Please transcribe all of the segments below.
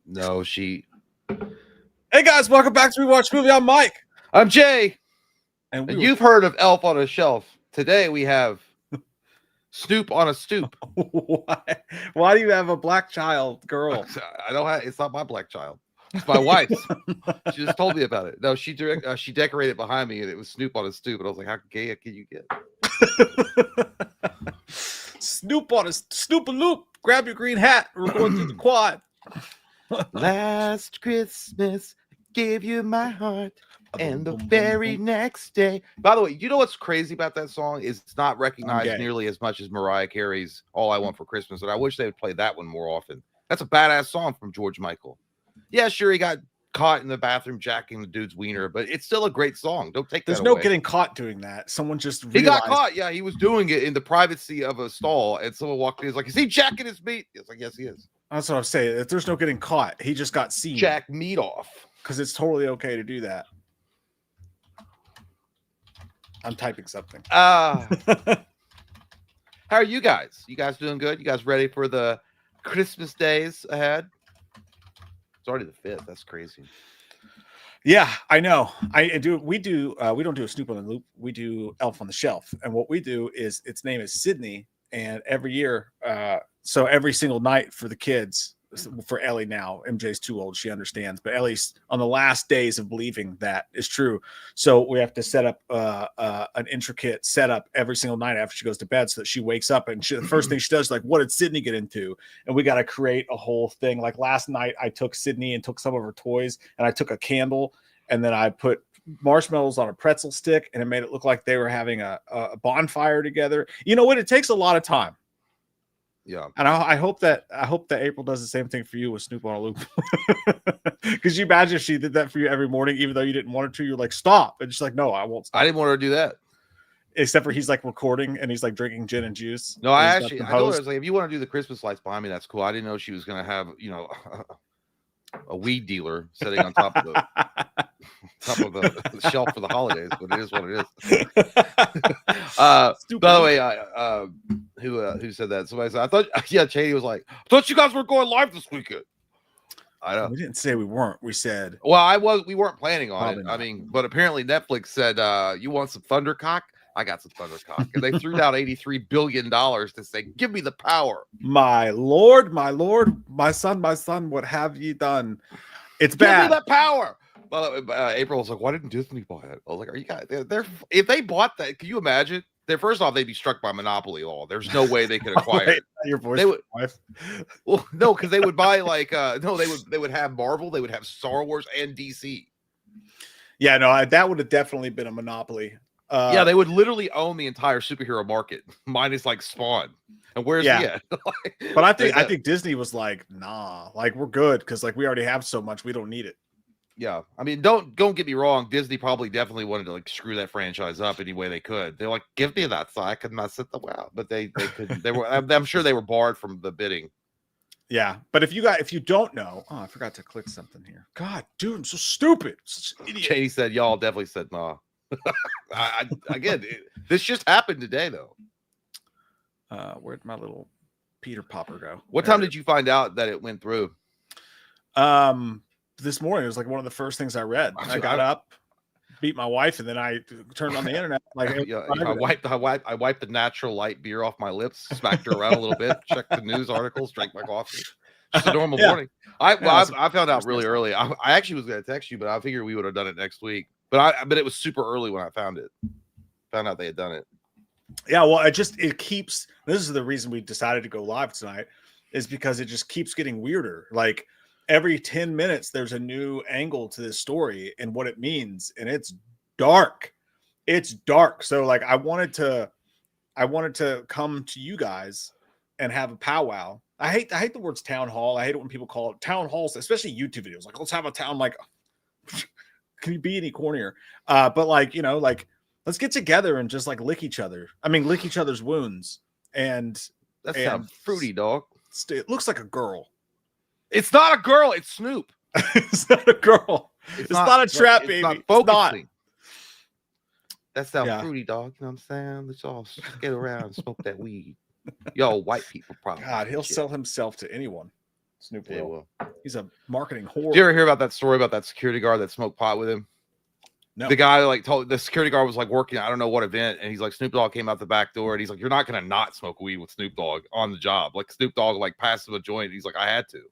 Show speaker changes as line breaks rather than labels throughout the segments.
No, she.
Hey guys, welcome back to Rewatch Movie. I'm Mike,
I'm Jay,
and
and you've heard of Elf on a Shelf. Today we have Snoop on a Stoop.
Why do you have a black child girl?
I don't have. It's not my black child. It's my wife's. She just told me about it. No, she decorated behind me, and it was Snoop on a stoop. And I was like, "How gay can you get?"
Snoop on a Snoop a loop. Grab your green hat. We're going through the quad.
Last Christmas, I gave you my heart, and the very next day. By the way, you know what's crazy about that song is it's not recognized nearly as much as Mariah Carey's "All I Want for Christmas," and I wish they would play that one more often. That's a badass song from George Michael. Yeah, sure, he got caught in the bathroom jacking the dude's wiener, but it's still a great song. Don't take that away.
There's no getting caught doing that. Someone just
He got caught. Yeah, he was doing it in the privacy of a stall, and someone walked in. He's like, "Is he jacking his meat?" It's like, "Yes, he is."
That's what I'm saying. If there's no getting caught, he just got seen.
Jack meat off.
Because it's totally okay to do that. I'm typing something.
How are you guys? You guys doing good? You guys ready for the Christmas days ahead? It's already the 5th. That's crazy.
Yeah, I know. We don't do a Snoop on the Loop. We do Elf on the Shelf. And what we do is its name is Sydney. And every year, so every single night for the kids, for Ellie now, MJ's too old, she understands, but Ellie's on the last days of believing that is true. So we have to set up an intricate setup every single night after she goes to bed so that she wakes up and the first thing she does is like, what did Sydney get into? And we got to create a whole thing. Like last night, I took Sydney and took some of her toys, and I took a candle, and then I put marshmallows on a pretzel stick, and it made it look like they were having a bonfire together. You know what? It takes a lot of time.
Yeah,
and I hope that April does the same thing for you with Snoop on a Loop. Because you imagine if she did that for you every morning, even though you didn't want her to, you're like, stop, and she's like, no, I won't stop.
I didn't want her to do that.
Except for he's like recording and he's like drinking gin and juice.
No, I told her, I was like, if you want to do the Christmas lights behind me, that's cool. I didn't know she was gonna have, a weed dealer sitting on top of the shelf for the holidays, but it is what it is. By the way, who said that? Somebody said, I thought, Cheney was like, I thought you guys were going live this weekend. I know.
We didn't say we weren't. We said,
well, we weren't planning on it. Not. I mean, but apparently Netflix said, you want some Thundercock? I got some Thundercock. And they threw down $83 billion to say, give me the power.
My Lord, my son, what have you done? It's bad.
Give me the power. Well, April was like, why didn't Disney buy it? I was like, are you guys, if they bought that, can you imagine? First off, they'd be struck by monopoly law. There's no way they could acquire it.
Your voice,
they would, well, no, because they would buy they would have Marvel, they would have Star Wars and DC.
Yeah, no, that would have definitely been a monopoly.
Yeah, they would literally own the entire superhero market, minus like Spawn. And where's he at?
But I think Disney was like, nah, like we're good because like we already have so much, we don't need it.
Yeah, I mean, don't get me wrong. Disney probably definitely wanted to like screw that franchise up any way they could. They're like, give me that so I could mess it out, but they couldn't. They were. I'm sure they were barred from the bidding.
Yeah, but if you don't know, I forgot to click something here. God, dude, I'm so stupid. Such an idiot.
Cheney said, y'all definitely said nah. Again, this just happened today, though.
Where'd my little Peter Popper go?
What time did you find out that it went through?
This morning. It was like one of the first things I read. I got up, beat my wife, and then I turned on the internet. Like,
I wiped the natural light beer off my lips, smacked her around a little bit, checked the news articles, drank my coffee. Just a normal morning. I found out really early. I actually was going to text you, but I figured we would have done it next week. But it was super early when I found out they had done it.
Yeah, well, it keeps. This is the reason we decided to go live tonight, is because it just keeps getting weirder. Like every 10 minutes, there's a new angle to this story and what it means, and it's dark. It's dark. So like, I wanted to come to you guys and have a powwow. I hate the words town hall. I hate it when people call it town halls, especially YouTube videos. Like, let's have a town. Like, can you be any cornier? But like, like let's get together and just like lick each other's wounds. And
that sounds fruity, dog.
It looks like a girl.
It's not a girl. It's Snoop.
It's not a girl. It's not a trap baby. It's not.
That sounds fruity, dog. You know what I'm saying? Let's all get around and smoke that weed. Yo, white people probably.
God, he'll sell himself to anyone. Snoop
Yeah,
will.
well.
He's a marketing whore.
Did you ever hear about that story about that security guard that smoked pot with him?
No.
The guy like told the security guard was like working, I don't know what event, and he's like, Snoop Dogg came out the back door, and he's like, you're not gonna not smoke weed with Snoop Dogg on the job. Like Snoop Dogg like passed him a joint. He's like, I had to.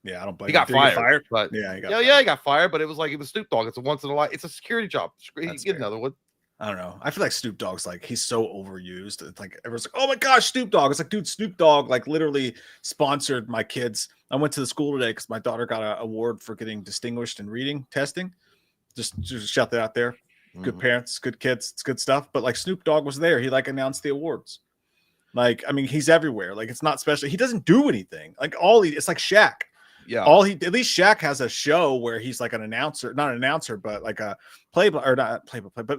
Yeah, I don't blame
He got fired, but
yeah, he
got fired. But it was like it was Snoop Dogg. It's a once in a life. It's a security job. He can get another one.
I don't know. I feel like Snoop Dogg's like he's so overused. It's like everyone's like, "Oh my gosh, Snoop Dogg!" It's like, dude, Snoop Dogg like literally sponsored my kids. I went to the school today because my daughter got an award for getting distinguished in reading testing. Just shout that out there. Good parents, good kids, it's good stuff. But like Snoop Dogg was there. He like announced the awards. Like, I mean, he's everywhere. Like, it's not special. He doesn't do anything. Like it's like Shaq.
Yeah.
At least Shaq has a show where he's like an announcer, not an announcer, but like a play, but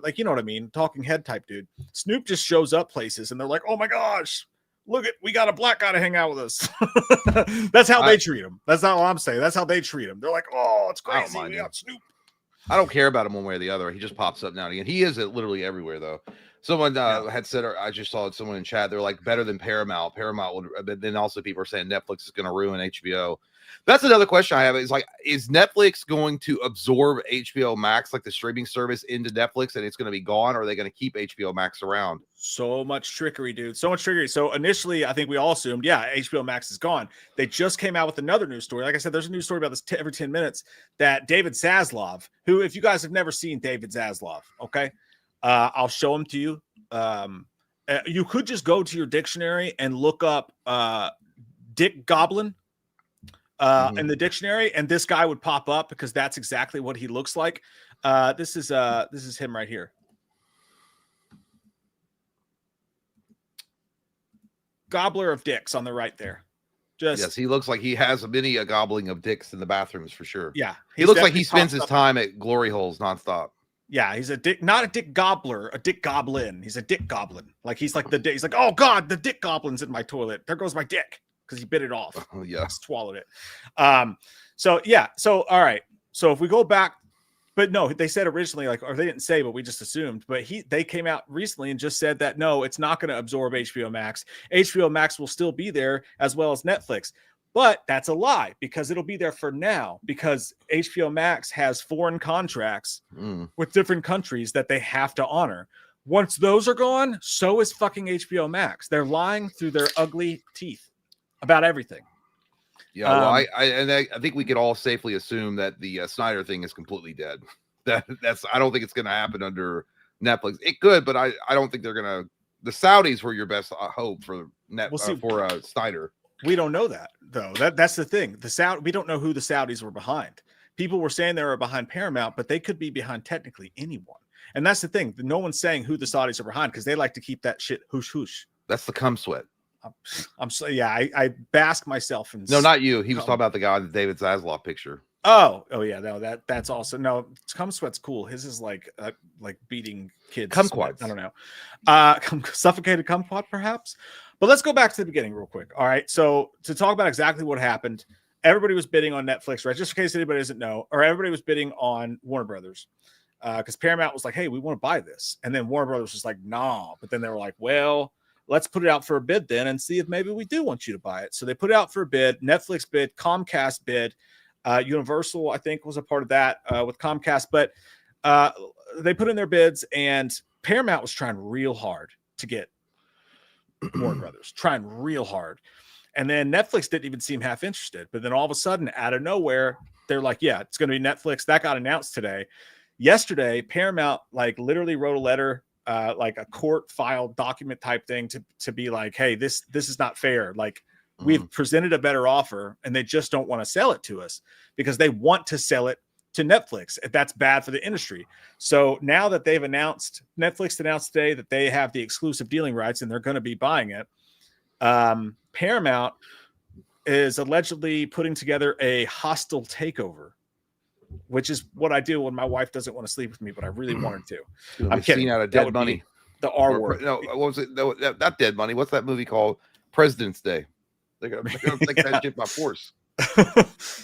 like, you know what I mean? Talking head type dude. Snoop just shows up places and they're like, oh my gosh, we got a black guy to hang out with us. That's how they treat him. That's not what I'm saying. That's how they treat him. They're like, oh, it's crazy. We got Snoop.
I don't care about him one way or the other. He just pops up now and again. He is literally everywhere though. Someone had said, or I just saw someone in chat. They're like better than Paramount. Paramount would, but then also people are saying Netflix is going to ruin HBO. That's another question I have. Is like, is Netflix going to absorb HBO Max, like the streaming service, into Netflix, and it's going to be gone, or are they going to keep HBO Max around?
So much trickery, dude. So much trickery. So initially, I think we all assumed, yeah, HBO Max is gone. They just came out with another news story. Like I said, there's a news story about this every 10 minutes that David Zaslav, who, if you guys have never seen David Zaslav, okay, I'll show him to you. You could just go to your dictionary and look up Dick Goblin in the dictionary, and this guy would pop up because that's exactly what he looks like. This is him right here. Gobbler of dicks on the right there.
Yes, he looks like he has a gobbling of dicks in the bathrooms for sure.
Yeah,
he looks like he spends his time at glory holes nonstop.
Yeah, he's a dick, not a dick gobbler, a dick goblin. He's a dick goblin. Like he's like he's like, oh God, the dick goblin's in my toilet. There goes my dick because he bit it off.
Oh yeah,
swallowed it. So yeah, so all right. So if we go back, but no, they said originally, like, or they didn't say, but we just assumed. But they came out recently and just said that no, it's not going to absorb HBO Max. HBO Max will still be there as well as Netflix. But that's a lie because it'll be there for now because HBO Max has foreign contracts with different countries that they have to honor. Once those are gone, so is fucking HBO Max. They're lying through their ugly teeth about everything.
Yeah, well, I think we could all safely assume that the Snyder thing is completely dead. That's I don't think it's going to happen under Netflix. It could, but I don't think they're going to. The Saudis were your best hope for Snyder.
We don't know that though. That's the thing. We don't know who the Saudis were behind. People were saying they were behind Paramount, but they could be behind technically anyone. And that's the thing. No one's saying who the Saudis are behind because they like to keep that shit hush hush.
That's the cum sweat.
I'm so yeah. I bask myself in.
No, not you. He was talking about the guy in the David Zaslav picture.
Oh yeah. No, that's also no. Cum sweat's cool. His is like beating kids.
Kumquats.
I don't know. Suffocated kumquat, perhaps. But let's go back to the beginning real quick. All right. So to talk about exactly what happened, everybody was bidding on Netflix, right? Just in case anybody doesn't know, or everybody was bidding on Warner Brothers. Because Paramount was like, hey, we want to buy this. And then Warner Brothers was like, nah. But then they were like, well, let's put it out for a bid then and see if maybe we do want you to buy it. So they put it out for a bid. Netflix bid, Comcast bid. Universal, I think, was a part of that with Comcast. But they put in their bids, and Paramount was trying real hard to get Warner Brothers, trying real hard. And then Netflix didn't even seem half interested. But then all of a sudden, out of nowhere, they're like, yeah, it's going to be Netflix. That got announced today. Yesterday, Paramount like literally wrote a letter, like a court filed document type thing to be like, hey, this is not fair. Like we've presented a better offer and they just don't want to sell it to us because they want to sell it to Netflix. That's bad for the industry. So now that they've announced, Netflix announced today that they have the exclusive dealing rights and they're going to be buying it. Paramount is allegedly putting together a hostile takeover, which is what I do when my wife doesn't want to sleep with me, but I really wanted to. I'm kidding.
Out of Dead Money.
The R word.
No, what was it? No, not Dead Money. What's that movie called? President's Day. They're gonna take that shit by force.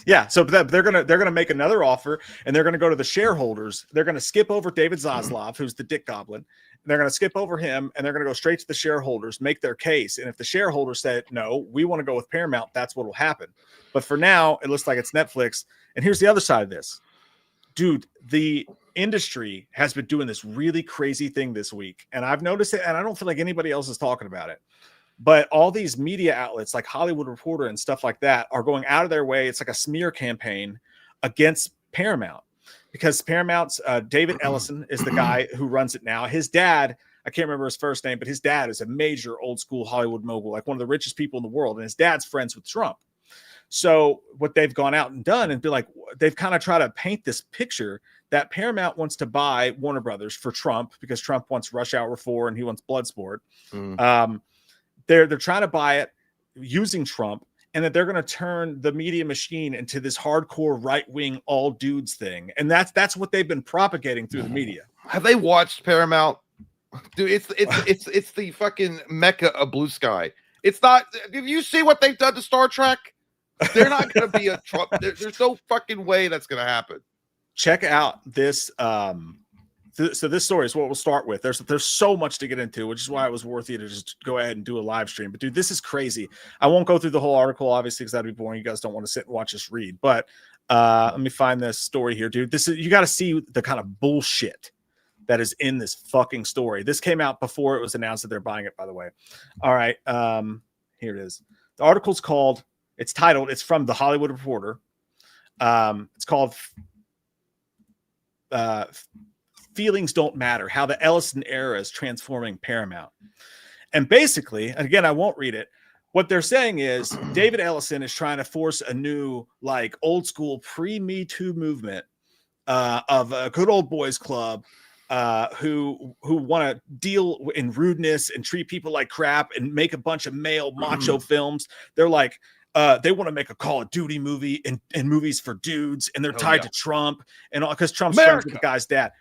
Yeah, so they're gonna make another offer, and they're gonna go to the shareholders. They're gonna skip over David Zaslav, who's the Dick Goblin, they're going to skip over him, and they're going to go straight to the shareholders, make their case. And if the shareholders said, no, we want to go with Paramount, that's what will happen. But for now, it looks like it's Netflix. And here's the other side of this. Dude, the industry has been doing this really crazy thing this week. And I've noticed it, and I don't feel like anybody else is talking about it. But all these media outlets like Hollywood Reporter and stuff like that are going out of their way. It's like a smear campaign against Paramount. Because Paramount's David Ellison is the guy who runs it now. His dad, I can't remember his first name, but his dad is a major old school Hollywood mogul, like one of the richest people in the world. And his dad's friends with Trump. So what they've gone out and done and be like, they've kind of tried to paint this picture that Paramount wants to buy Warner Brothers for Trump because Trump wants Rush Hour 4 and he wants Bloodsport. They're trying to buy it using Trump, and that they're going to turn the media machine into this hardcore right-wing all dudes thing. And that's what they've been propagating through the media.
Have they watched Paramount? Dude, it's the fucking mecca of Blue Sky. It's not. If you see what they've done to Star Trek, they're not going to be a Trump. There's no fucking way that's going to happen.
Check out this. So this story is what we'll start with. There's so much to get into, which is why it was worth it to just go ahead and do a live stream. But dude, this is crazy. I won't go through the whole article, obviously, because that'd be boring. You guys don't want to sit and watch us read. But let me find this story here, dude. You got to see the kind of bullshit that is in this fucking story. This came out before it was announced that they're buying it, by the way. All right, here it is. The article's called. It's titled. It's from the Hollywood Reporter. It's called. Feelings Don't Matter, How the Ellison Era is Transforming Paramount. And basically, and again, I won't read it. What they're saying is David Ellison is trying to force a new, like, old school pre-Me Too movement of a good old boys club who want to deal in rudeness and treat people like crap and make a bunch of male macho films. They're like, they want to make a Call of Duty movie and movies for dudes, and they're tied to Trump and all because Trump's friends with the guy's dad.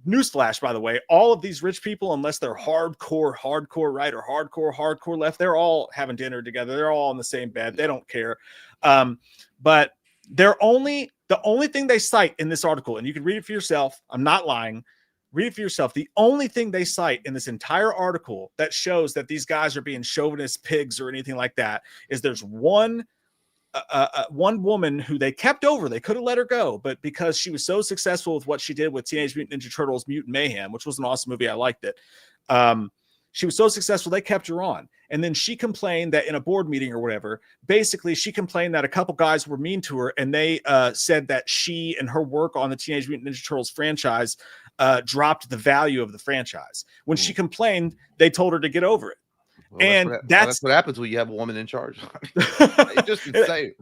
Newsflash, by the way, all of these rich people, unless they're hardcore right or hardcore left, they're all having dinner together. They're all in the same bed. They don't care. But the only thing they cite in this article, and you can read it for yourself. I'm not lying. Read it for yourself. The only thing they cite in this entire article that shows that these guys are being chauvinist pigs or anything like that is there's one woman who they kept over. They could have let her go, but because she was so successful with what she did with Teenage Mutant Ninja Turtles Mutant Mayhem, which was an awesome movie, I liked it. She was so successful, they kept her on. And then she complained that in a board meeting or whatever, basically she complained that a couple guys were mean to her, and they said that she and her work on the Teenage Mutant Ninja Turtles franchise dropped the value of the franchise. When she complained, they told her to get over it.
Well,
and
that's what happens when you have a woman in charge. It's just insane.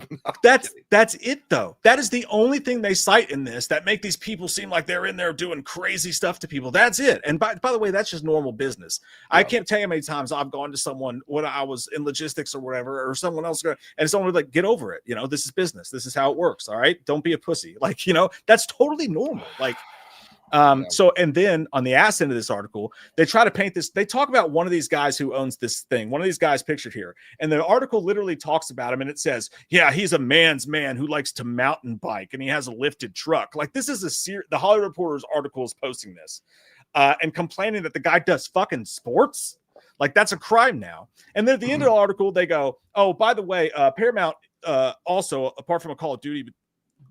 That's it, though. That is the only thing they cite in this that make these people seem like they're in there doing crazy stuff to people. That's it. And by the way, that's just normal business. Yeah. I can't tell you how many times I've gone to someone when I was in logistics or whatever, or someone else, and someone would like, get over it. You know, this is business. This is how it works. All right. Don't be a pussy. Like, you know, that's totally normal. Like, so, and then on the ass end of this article, they try to paint this. They talk about one of these guys who owns this thing. One of these guys pictured here, and the article literally talks about him, and it says, "Yeah, he's a man's man who likes to mountain bike, and he has a lifted truck." Like, this is the Hollywood Reporter's article is posting this, and complaining that the guy does fucking sports. Like, that's a crime now. And then at the end of the article, they go, "Oh, by the way, Paramount also, apart from a Call of Duty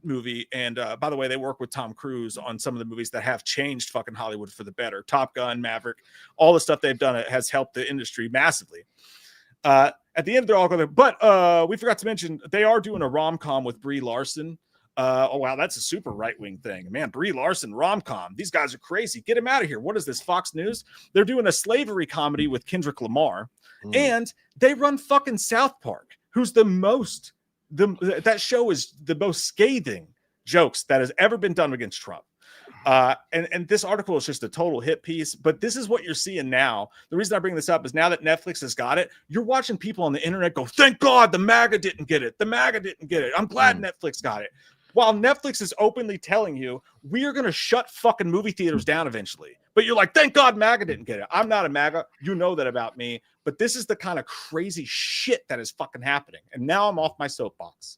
movie, and by the way, they work with Tom Cruise on some of the movies that have changed fucking Hollywood for the better. Top Gun, Maverick, all the stuff they've done has helped the industry massively." At the end, they're all going, but we forgot to mention they are doing a rom-com with Brie Larson. Oh wow, that's a super right-wing thing, man. Brie Larson rom-com. These guys are crazy. Get him out of here. What is this, Fox News? They're doing a slavery comedy with Kendrick Lamar, and they run fucking South Park, who's that show is the most scathing jokes that has ever been done against Trump. And this article is just a total hit piece, but this is what you're seeing now. The reason I bring this up is now that Netflix has got it, you're watching people on the internet go, "Thank God the MAGA didn't get it. The MAGA didn't get it. I'm glad Netflix got it." While Netflix is openly telling you, we are going to shut fucking movie theaters down eventually. But you're like, "Thank God MAGA didn't get it." I'm not a MAGA. You know that about me. But this is the kind of crazy shit that is fucking happening. And now I'm off my soapbox.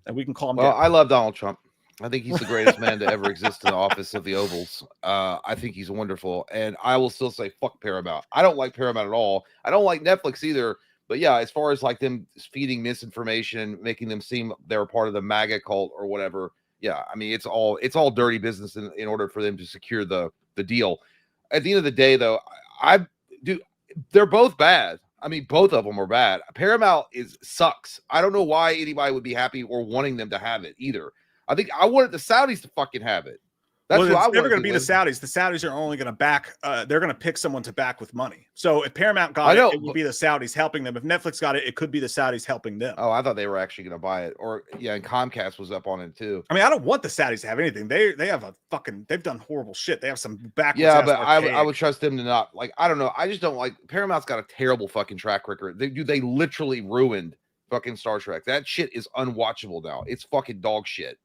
And we can call him.
Well, I love Donald Trump. I think he's the greatest man to ever exist in the office of the Ovals. I think he's wonderful, and I will still say fuck Paramount. I don't like Paramount at all. I don't like Netflix either. But yeah, as far as like them feeding misinformation, making them seem they're part of the MAGA cult or whatever, yeah, I mean it's all dirty business in order for them to secure the deal. At the end of the day, though, I do. They're both bad. I mean, both of them are bad. Paramount sucks. I don't know why anybody would be happy or wanting them to have it either. I think I wanted the Saudis to fucking have it. That's
well,
what
it's
I
never going to be
live.
the Saudis. The Saudis are only going to back. They're going to pick someone to back with money. So if Paramount got it would be the Saudis helping them. If Netflix got it, it could be the Saudis helping them.
Oh, I thought they were actually going to buy it. Or yeah, and Comcast was up on it too.
I mean, I don't want the Saudis to have anything. They have they've done horrible shit. They have some backwards.
Yeah, but I would trust them to not like. I don't know. I just don't like Paramount's got a terrible fucking track record. They literally ruined fucking Star Trek. That shit is unwatchable now. It's fucking dog shit.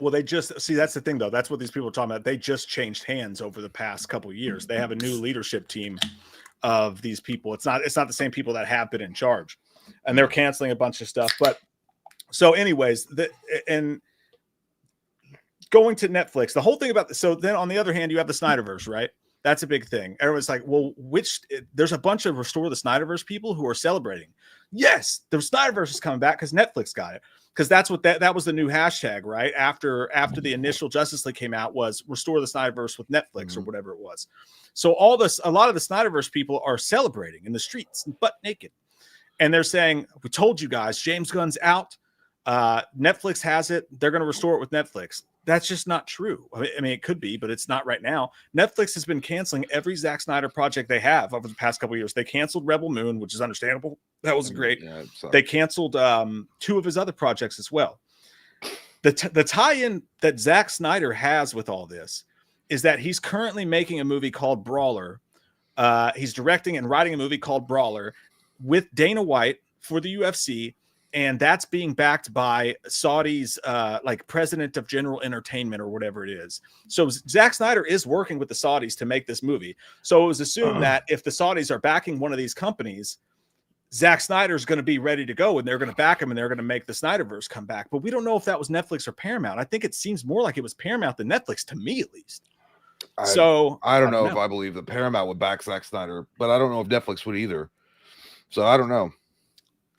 Well, they just see that's the thing though. That's what these people are talking about. They just changed hands over the past couple of years. They have a new leadership team of these people. It's not the same people that have been in charge, and they're canceling a bunch of stuff. But so, anyways, and going to Netflix, the whole thing about so then on the other hand, you have the Snyderverse, right? That's a big thing. Everyone's like, well, there's a bunch of Restore the Snyderverse people who are celebrating. Yes, the Snyderverse is coming back because Netflix got it. Because that's what that was the new hashtag, right? After the initial Justice League came out was Restore the Snyderverse with Netflix or whatever it was. So a lot of the Snyderverse people are celebrating in the streets, butt naked. And they're saying, we told you guys, James Gunn's out. Netflix has it. They're going to restore it with Netflix. That's just not true. I mean, it could be, but it's not right now. Netflix has been canceling every Zack Snyder project they have over the past couple of years. They canceled Rebel Moon, which is understandable. That was great. Yeah, they canceled 2 of his other projects as well. The tie-in that Zack Snyder has with all this is that he's currently making a movie called Brawler. He's directing and writing a movie called Brawler with Dana White for the UFC. And that's being backed by Saudi's like president of General Entertainment or whatever it is. So Zack Snyder is working with the Saudis to make this movie. So it was assumed that if the Saudis are backing one of these companies, Zack Snyder's going to be ready to go and they're going to back him and they're going to make the Snyderverse come back. But we don't know if that was Netflix or Paramount. I think it seems more like it was Paramount than Netflix to me, at least.
I don't know if I believe that Paramount would back Zack Snyder, but I don't know if Netflix would either. So I don't know.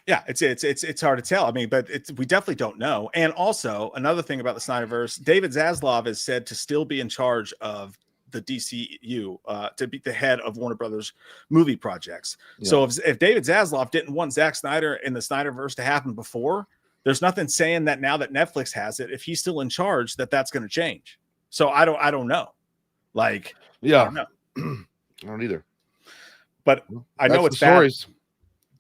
Yeah, it's hard to tell. I mean, but we definitely don't know. And also another thing about the Snyderverse, David Zaslav is said to still be in charge of the DCU, to be the head of Warner Brothers movie projects. Yeah. So if David Zaslav didn't want Zack Snyder in the Snyderverse to happen before, there's nothing saying that now that Netflix has it, if he's still in charge, that's going to change. So I don't know. Like,
yeah,
I don't know.
I don't either.
But I know it's
bad.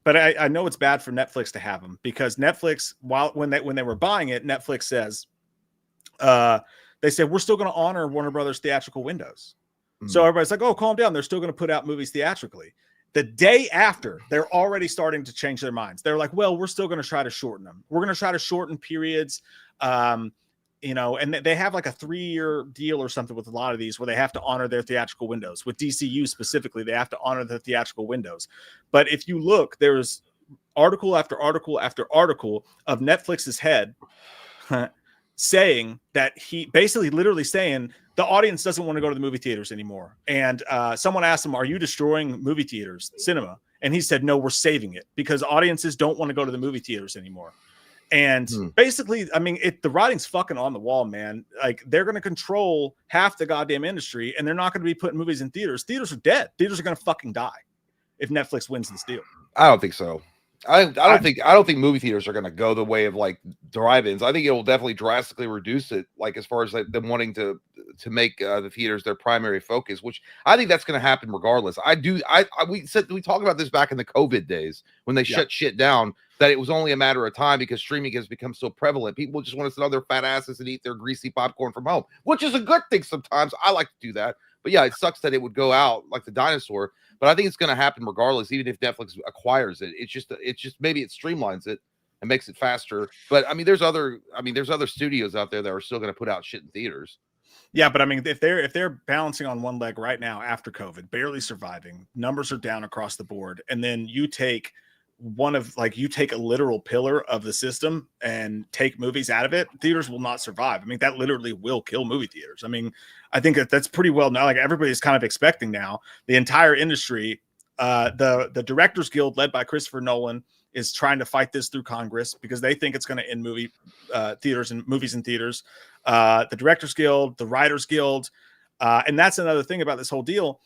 But I know it's bad for Netflix to have them because Netflix, when they were buying it, Netflix says, they said, we're still going to honor Warner Brothers theatrical windows. So everybody's like, oh, calm down. They're still going to put out movies theatrically. The day after, they're already starting to change their minds. They're like, well, we're still going to try to shorten them. We're going to try to shorten periods. And they have like a 3-year deal or something with a lot of these where they have to honor their theatrical windows. With DCU specifically, they have to honor the theatrical windows. But if you look, there's article after article after article of Netflix's head saying that he basically literally saying the audience doesn't want to go to the movie theaters anymore. And someone asked him, are you destroying movie theaters, cinema? And he said, no, we're saving it because audiences don't want to go to the movie theaters anymore. And basically, I mean, the writing's fucking on the wall, man. Like, they're going to control half the goddamn industry, and they're not going to be putting movies in theaters. Theaters are dead. Theaters are going to fucking die if Netflix wins this deal.
I don't think so. I don't think movie theaters are going to go the way of like drive-ins. I think it will definitely drastically reduce it, like as far as like them wanting to make the theaters their primary focus, which I think that's going to happen regardless. We talked about this back in the COVID days when they shut shit down, that it was only a matter of time because streaming has become so prevalent. People just want to sit on their fat asses and eat their greasy popcorn from home, which is a good thing sometimes. I like to do that. But yeah, it sucks that it would go out like the dinosaur. But I think it's going to happen regardless, even if Netflix acquires it. It's just maybe it streamlines it and makes it faster. But I mean, there's other studios out there that are still going to put out shit in theaters.
Yeah, but I mean, if they're balancing on one leg right now after COVID, barely surviving, numbers are down across the board, and then you take one of like you take a literal pillar of the system and take movies out of it, theaters will not survive. I mean, that literally will kill movie theaters. I mean, I think that's pretty well now. Like everybody's kind of expecting now the entire industry, the Directors Guild led by Christopher Nolan is trying to fight this through Congress because they think it's going to end movie theaters and movies in theaters. The Directors Guild, the Writers Guild, and that's another thing about this whole deal.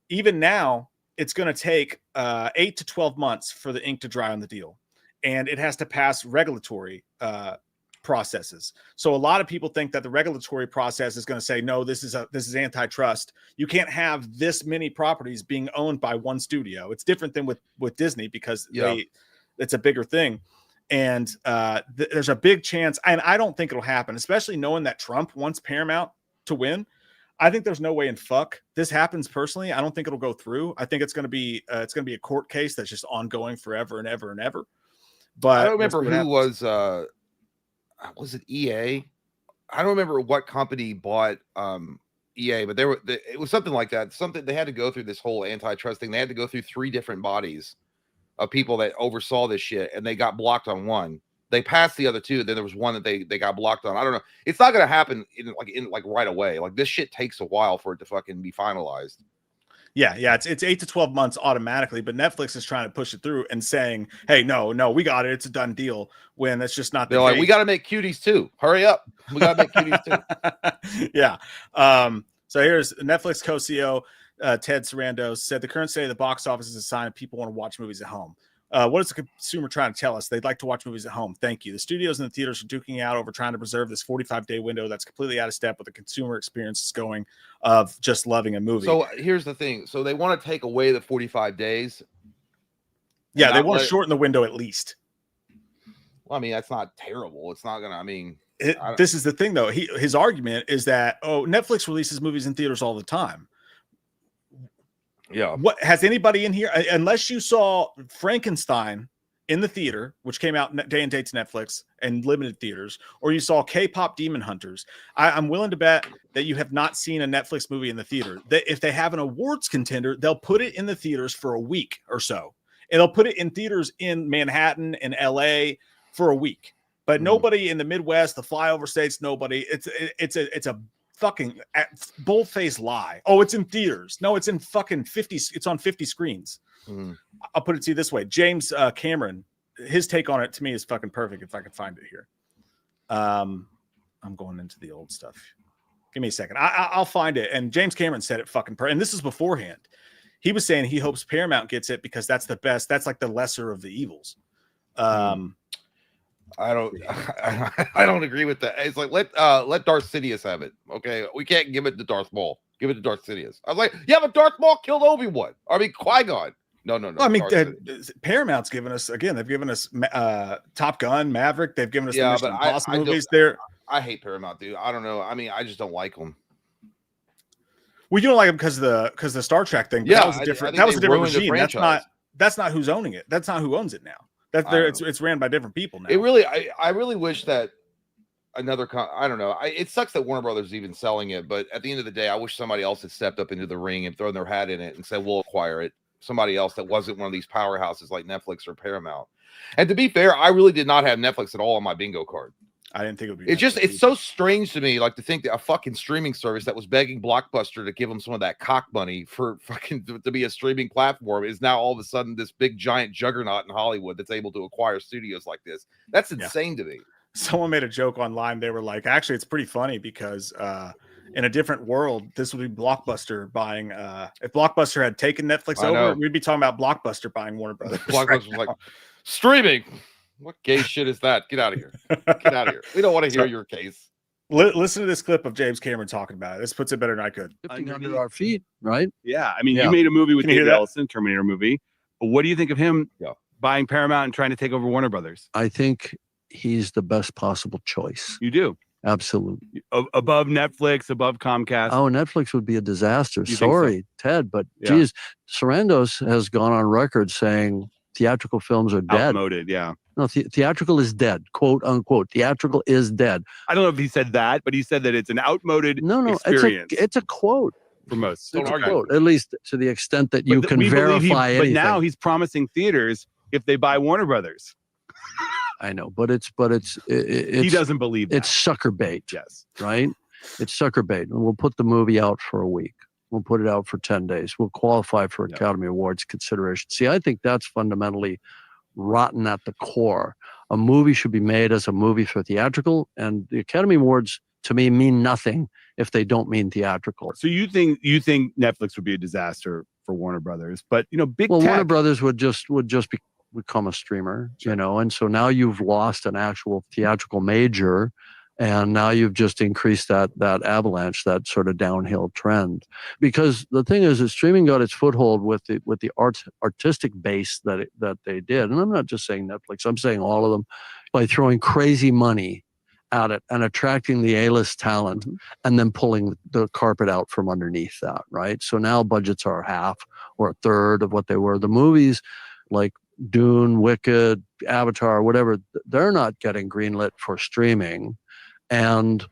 Even now, it's going to take 8 to 12 months for the ink to dry on the deal, and it has to pass regulatory processes. So a lot of people think that the regulatory process is going to say, no, this is antitrust. You can't have this many properties being owned by one studio. It's different than with Disney because it's a bigger thing. And there's a big chance, and I don't think it'll happen, especially knowing that Trump wants Paramount to win. I think there's no way in fuck this happens personally. I don't think it'll go through. I think it's going to be a court case that's just ongoing forever and ever and ever. But
I don't remember who was it EA? I don't remember what company bought EA, but it was something like that. Something they had to go through this whole antitrust thing. They had to go through 3 different bodies of people that oversaw this shit, and they got blocked on one. They passed the other 2. Then there was one that they got blocked on. I don't know. It's not going to happen in right away. Like this shit takes a while for it to fucking be finalized.
Yeah. It's 8 to 12 months automatically, but Netflix is trying to push it through and saying, "Hey, no, we got it. It's a done deal." When that's just not the
They're
case.
like, "We got to make Cuties too. Hurry up. We got to make Cuties too."
Yeah. So here's Netflix co-CEO Ted Sarandos said the current state of the box office is a sign that people want to watch movies at home. What is the consumer trying to tell us? They'd like to watch movies at home. Thank you. The studios and the theaters are duking out over trying to preserve this 45-day window that's completely out of step with the consumer experience is going of just loving a movie.
So here's the thing. So they want to take away the 45 days.
Yeah, they want to shorten the window at least.
Well, I mean, that's not terrible. It's not going to,
this is the thing, though. His argument is that, Netflix releases movies in theaters all the time.
Yeah.
What has anybody in here, unless you saw Frankenstein in the theater, which came out day and date to Netflix and limited theaters, or you saw K-pop Demon Hunters, I'm willing to bet that you have not seen a Netflix movie in the theater. That if they have an awards contender, they'll put it in the theaters for a week or so, and they'll put it in theaters in Manhattan and LA for a week. But nobody in the Midwest, the flyover states, nobody. It's a fucking bold-faced lie. Oh, it's in theaters. No, it's in fucking 50. It's on 50 screens. I'll put it to you this way. James Cameron, his take on it to me is fucking perfect if I can find it here. I'm going into the old stuff. Give me a second. I'll find it. And James Cameron said it fucking perfect. And this is beforehand. He was saying he hopes Paramount gets it because that's the best. That's like the lesser of the evils.
I don't agree with that. It's like let Darth Sidious have it. Okay, we can't give it to Darth Maul. Give it to Darth Sidious. I was like, yeah, but Darth Maul killed Obi-Wan. I mean, Qui-Gon. No.
I mean, Paramount's given us again. They've given us Top Gun, Maverick. They've given us the Mission Impossible movies.
I hate Paramount, dude. I don't know. I mean, I just don't like them.
Well, you don't like them because the Star Trek thing.
Yeah,
that was a different regime. That's not who's owning it. That's not who owns it now. It's ran by different people now.
I really wish that another I don't know. It sucks that Warner Brothers is even selling it, but at the end of the day, I wish somebody else had stepped up into the ring and thrown their hat in it and said, we'll acquire it. Somebody else that wasn't one of these powerhouses like Netflix or Paramount. And to be fair, I really did not have Netflix at all on my bingo card.
I didn't think it would be.
It's so strange to me, like to think that a fucking streaming service that was begging Blockbuster to give them some of that cock money for fucking to be a streaming platform is now all of a sudden this big giant juggernaut in Hollywood that's able to acquire studios like this. That's insane to me.
Someone made a joke online. They were like, actually, it's pretty funny because in a different world, this would be Blockbuster buying. If Blockbuster had taken Netflix over, we'd be talking about Blockbuster buying Warner Brothers.
Blockbuster was like, streaming. What gay shit is that? Get out of here. Get out of here. We don't want to hear your case.
Listen to this clip of James Cameron talking about it. This puts it better than I could.
Under our feet, right?
Yeah. I mean, you made a movie with David Ellison, Terminator movie. But what do you think of him buying Paramount and trying to take over Warner Brothers?
I think he's the best possible choice.
You do?
Absolutely.
Above Netflix, above Comcast?
Oh, Netflix would be a disaster. Sorry, Ted, but geez, Sarandos has gone on record saying theatrical films are dead.
Outmoded, yeah.
No, theatrical is dead, quote unquote. Theatrical is dead.
I don't know if he said that, but he said that it's an outmoded experience.
It's a quote.
For most.
It's a quote, at least to the extent that you can verify anything.
But now he's promising theaters if they buy Warner Brothers.
I know, but it's
he doesn't believe that.
It's sucker bait.
Yes.
Right? It's sucker bait. And we'll put the movie out for a week. We'll put it out for 10 days. We'll qualify for Academy Awards consideration. See, I think that's fundamentally rotten at the core. A movie should be made as a movie for theatrical, and the Academy Awards to me mean nothing if they don't mean theatrical.
So you think Netflix would be a disaster for Warner Brothers, but big tech.
Warner Brothers would just become a streamer, and so now you've lost an actual theatrical major, and now you've just increased that avalanche, that sort of downhill trend. Because the thing is that streaming got its foothold with the artistic base that they did, and I'm not just saying Netflix, I'm saying all of them, by throwing crazy money at it and attracting the A-list talent, and then pulling the carpet out from underneath that, right? So now budgets are half or a third of what they were. The movies like Dune, Wicked, Avatar, whatever, they're not getting greenlit for streaming, and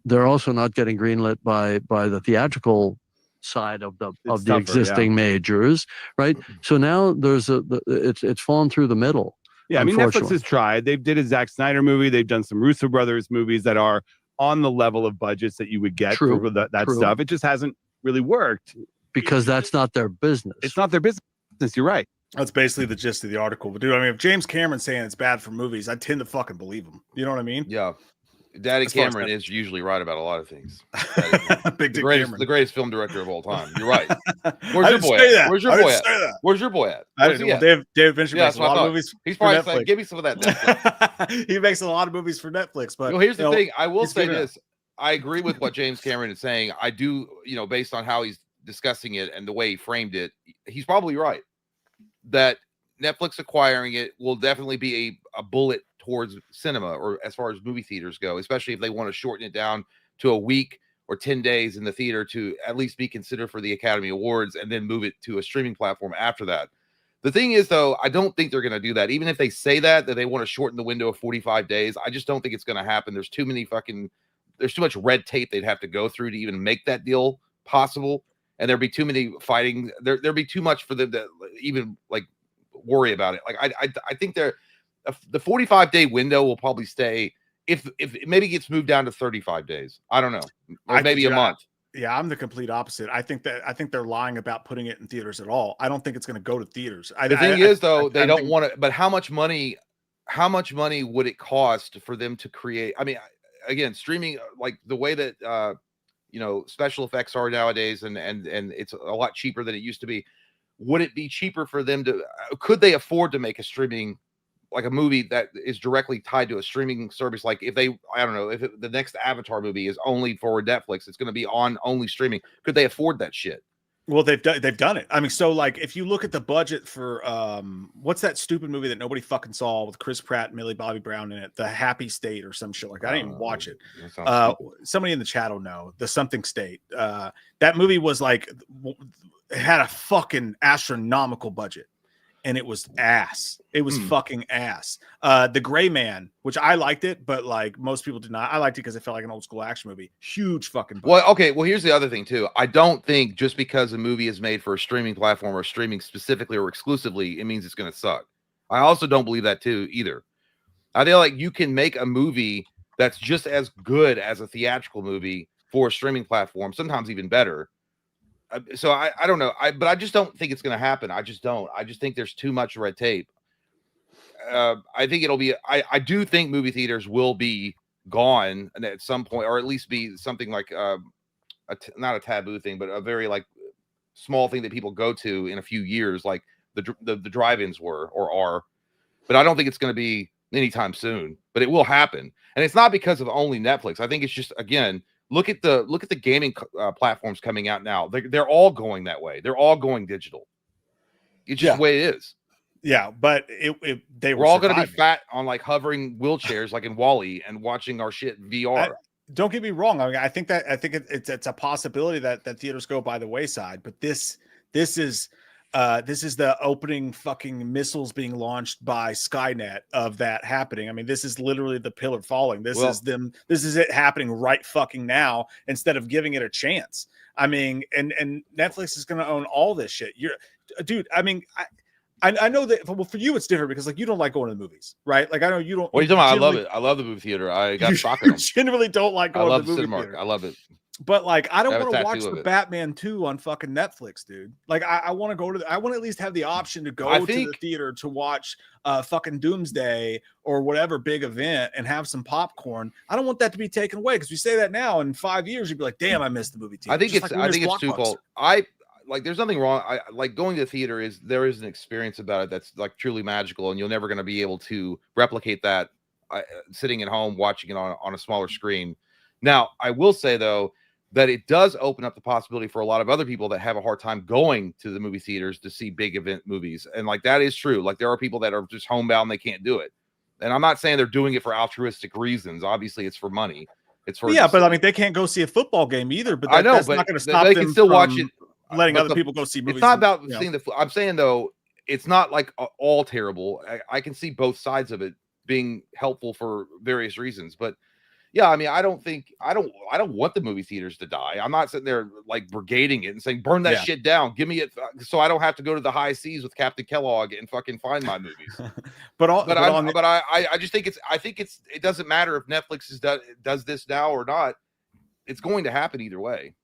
they're also not getting greenlit by the theatrical side of the existing majors, right? So now there's it's fallen through the middle.
Yeah, I mean, Netflix has tried. They did a Zack Snyder movie. They've done some Russo brothers movies that are on the level of budgets that you would get for that stuff. It just hasn't really worked.
Because that's not their business.
It's not their business. You're right.
That's basically the gist of the article. But dude, I mean, if James Cameron's saying it's bad for movies, I tend to fucking believe him. You know what I mean?
Yeah. Daddy Cameron is usually right about a lot of things. The greatest film director of all time. You're right. Where's your boy at? Where's your boy at? Where's your boy at?
I didn't know. David Fincher makes a lot of movies.
He's probably saying, give me some of that Netflix.
He makes a lot of movies for Netflix. But
here's the thing. I will say this. I agree with what James Cameron is saying. I do, based on how he's discussing it and the way he framed it, he's probably right. That Netflix acquiring it will definitely be a bullet towards cinema, or as far as movie theaters go, especially if they want to shorten it down to a week or 10 days in the theater to at least be considered for the Academy Awards, and then move it to a streaming platform after that. The thing is, though, I don't think they're going to do that. Even if they say that they want to shorten the window of 45 days, I just don't think it's going to happen. There's too much red tape they'd have to go through to even make that deal possible. And there'd be too many fighting. There'd be too much for them to even worry about it. I think the 45-day window will probably stay. If it maybe gets moved down to 35 days, I don't know, or maybe a month.
Yeah, I'm the complete opposite. I think they're lying about putting it in theaters at all. I don't think it's going to go to theaters.
The thing is, though, they don't want to. But how much money would it cost for them to create? I mean, again, streaming, like the way that special effects are nowadays, and it's a lot cheaper than it used to be. Would it be cheaper for them to? Could they afford to make a streaming, like a movie that is directly tied to a streaming service? Like if the next Avatar movie is only for Netflix, it's going to be on only streaming. Could they afford that shit?
Well, they've done it. I mean, so like if you look at the budget for what's that stupid movie that nobody fucking saw with Chris Pratt and Millie Bobby Brown in it, The Happy State or some shit like that. I didn't even watch it. Somebody in the chat will know. The Something State. That movie was like, it had a fucking astronomical budget. And it was ass. It was fucking ass. The Gray Man, which I liked it, but like most people did not. I liked it because it felt like an old school action movie. Huge fucking budget.
Well, okay. Well, here's the other thing too. I don't think just because a movie is made for a streaming platform or streaming specifically or exclusively, it means it's going to suck. I also don't believe that too either. I feel like you can make a movie that's just as good as a theatrical movie for a streaming platform, sometimes even better. So I don't know. But I just don't think it's going to happen. I just don't. I just think there's too much red tape. I think it'll be. I do think movie theaters will be gone at some point, or at least be something like not a taboo thing, but a very like small thing that people go to in a few years, like the drive-ins were or are. But I don't think it's going to be anytime soon. But it will happen, and it's not because of only Netflix. I think it's just, again, look at the gaming platforms coming out now. They're all going that way. They're all going digital. It's just the way it is.
Yeah, but we're
all going to be fat on like hovering wheelchairs, like in WALL-E, and watching our shit VR.
Don't get me wrong. I mean, I think it's a possibility that theaters go by the wayside. But this is the opening fucking missiles being launched by Skynet of that happening. I mean, this is literally the pillar falling. This is it happening right fucking now instead of giving it a chance. I mean, and Netflix is going to own all this shit. Dude, I mean, I know that for you it's different because like you don't like going to the movies, right? Like I know you don't.
What are you talking about? I love it. I love the movie theater. I got stock in
You
them.
generally don't like
I
going
love
to the movie
Cinemark.
theater.
I love it.
But like, I don't
I have a
want to watch
tattoo of
the
it.
Batman 2 on fucking Netflix, dude. Like, I want to go to. I want to at least have the option to go
I
to the
think-
theater to watch fucking Doomsday or whatever big event and have some popcorn. I don't want that to be taken away because we say that now in 5 years you'd be like, damn, I missed the movie theater.
I think
Just
it's
like we
I
missed
think it's
Blockbuster.
twofold. Like there's nothing wrong. I like going to the theater there is an experience about it that's like truly magical, and you're never going to be able to replicate that sitting at home watching it on a smaller screen. Now, I will say though that it does open up the possibility for a lot of other people that have a hard time going to the movie theaters to see big event movies, and like that is true. Like there are people that are just homebound, they can't do it, and I'm not saying they're doing it for altruistic reasons. Obviously, it's for money. It's for
But I mean, they can't go see a football game either. But
I know,
that's
but
not going to stop
they
them
can still watch
from
it.
letting
But
other people go see movies.
It's not about
you know.
seeing I'm saying though, it's not like all terrible. I can see both sides of it being helpful for various reasons. But yeah, I mean, I don't want the movie theaters to die. I'm not sitting there like brigading it and saying burn that shit down. Give me it so I don't have to go to the high seas with Captain Kellogg and fucking find my movies. I just think it doesn't matter if Netflix does this now or not. It's going to happen either way.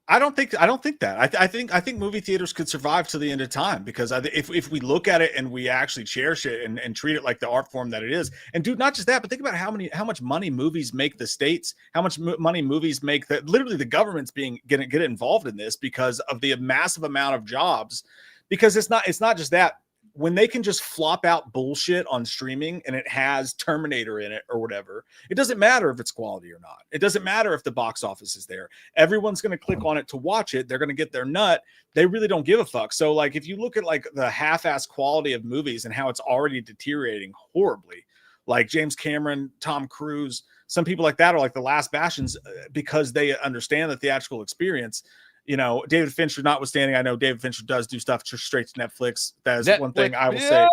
I don't think that. I think movie theaters could survive to the end of time because if we look at it and we actually cherish it and treat it like the art form that it is, and do not just that, but think about how much money movies make the states, how much money movies make that literally the government's get involved in this because of the massive amount of jobs. Because it's not just that. When they can just flop out bullshit on streaming and it has Terminator in it or whatever, it doesn't matter if it's quality or not. It doesn't matter if the box office is there. Everyone's going to click on it to watch it. They're going to get their nut. They really don't give a fuck. So like, if you look at like the half-ass quality of movies and how it's already deteriorating horribly, like James Cameron, Tom Cruise, some people like that are like the last bastions because they understand the theatrical experience. You know, David Fincher notwithstanding, I know David Fincher does do stuff straight to Netflix. That is one thing I will say.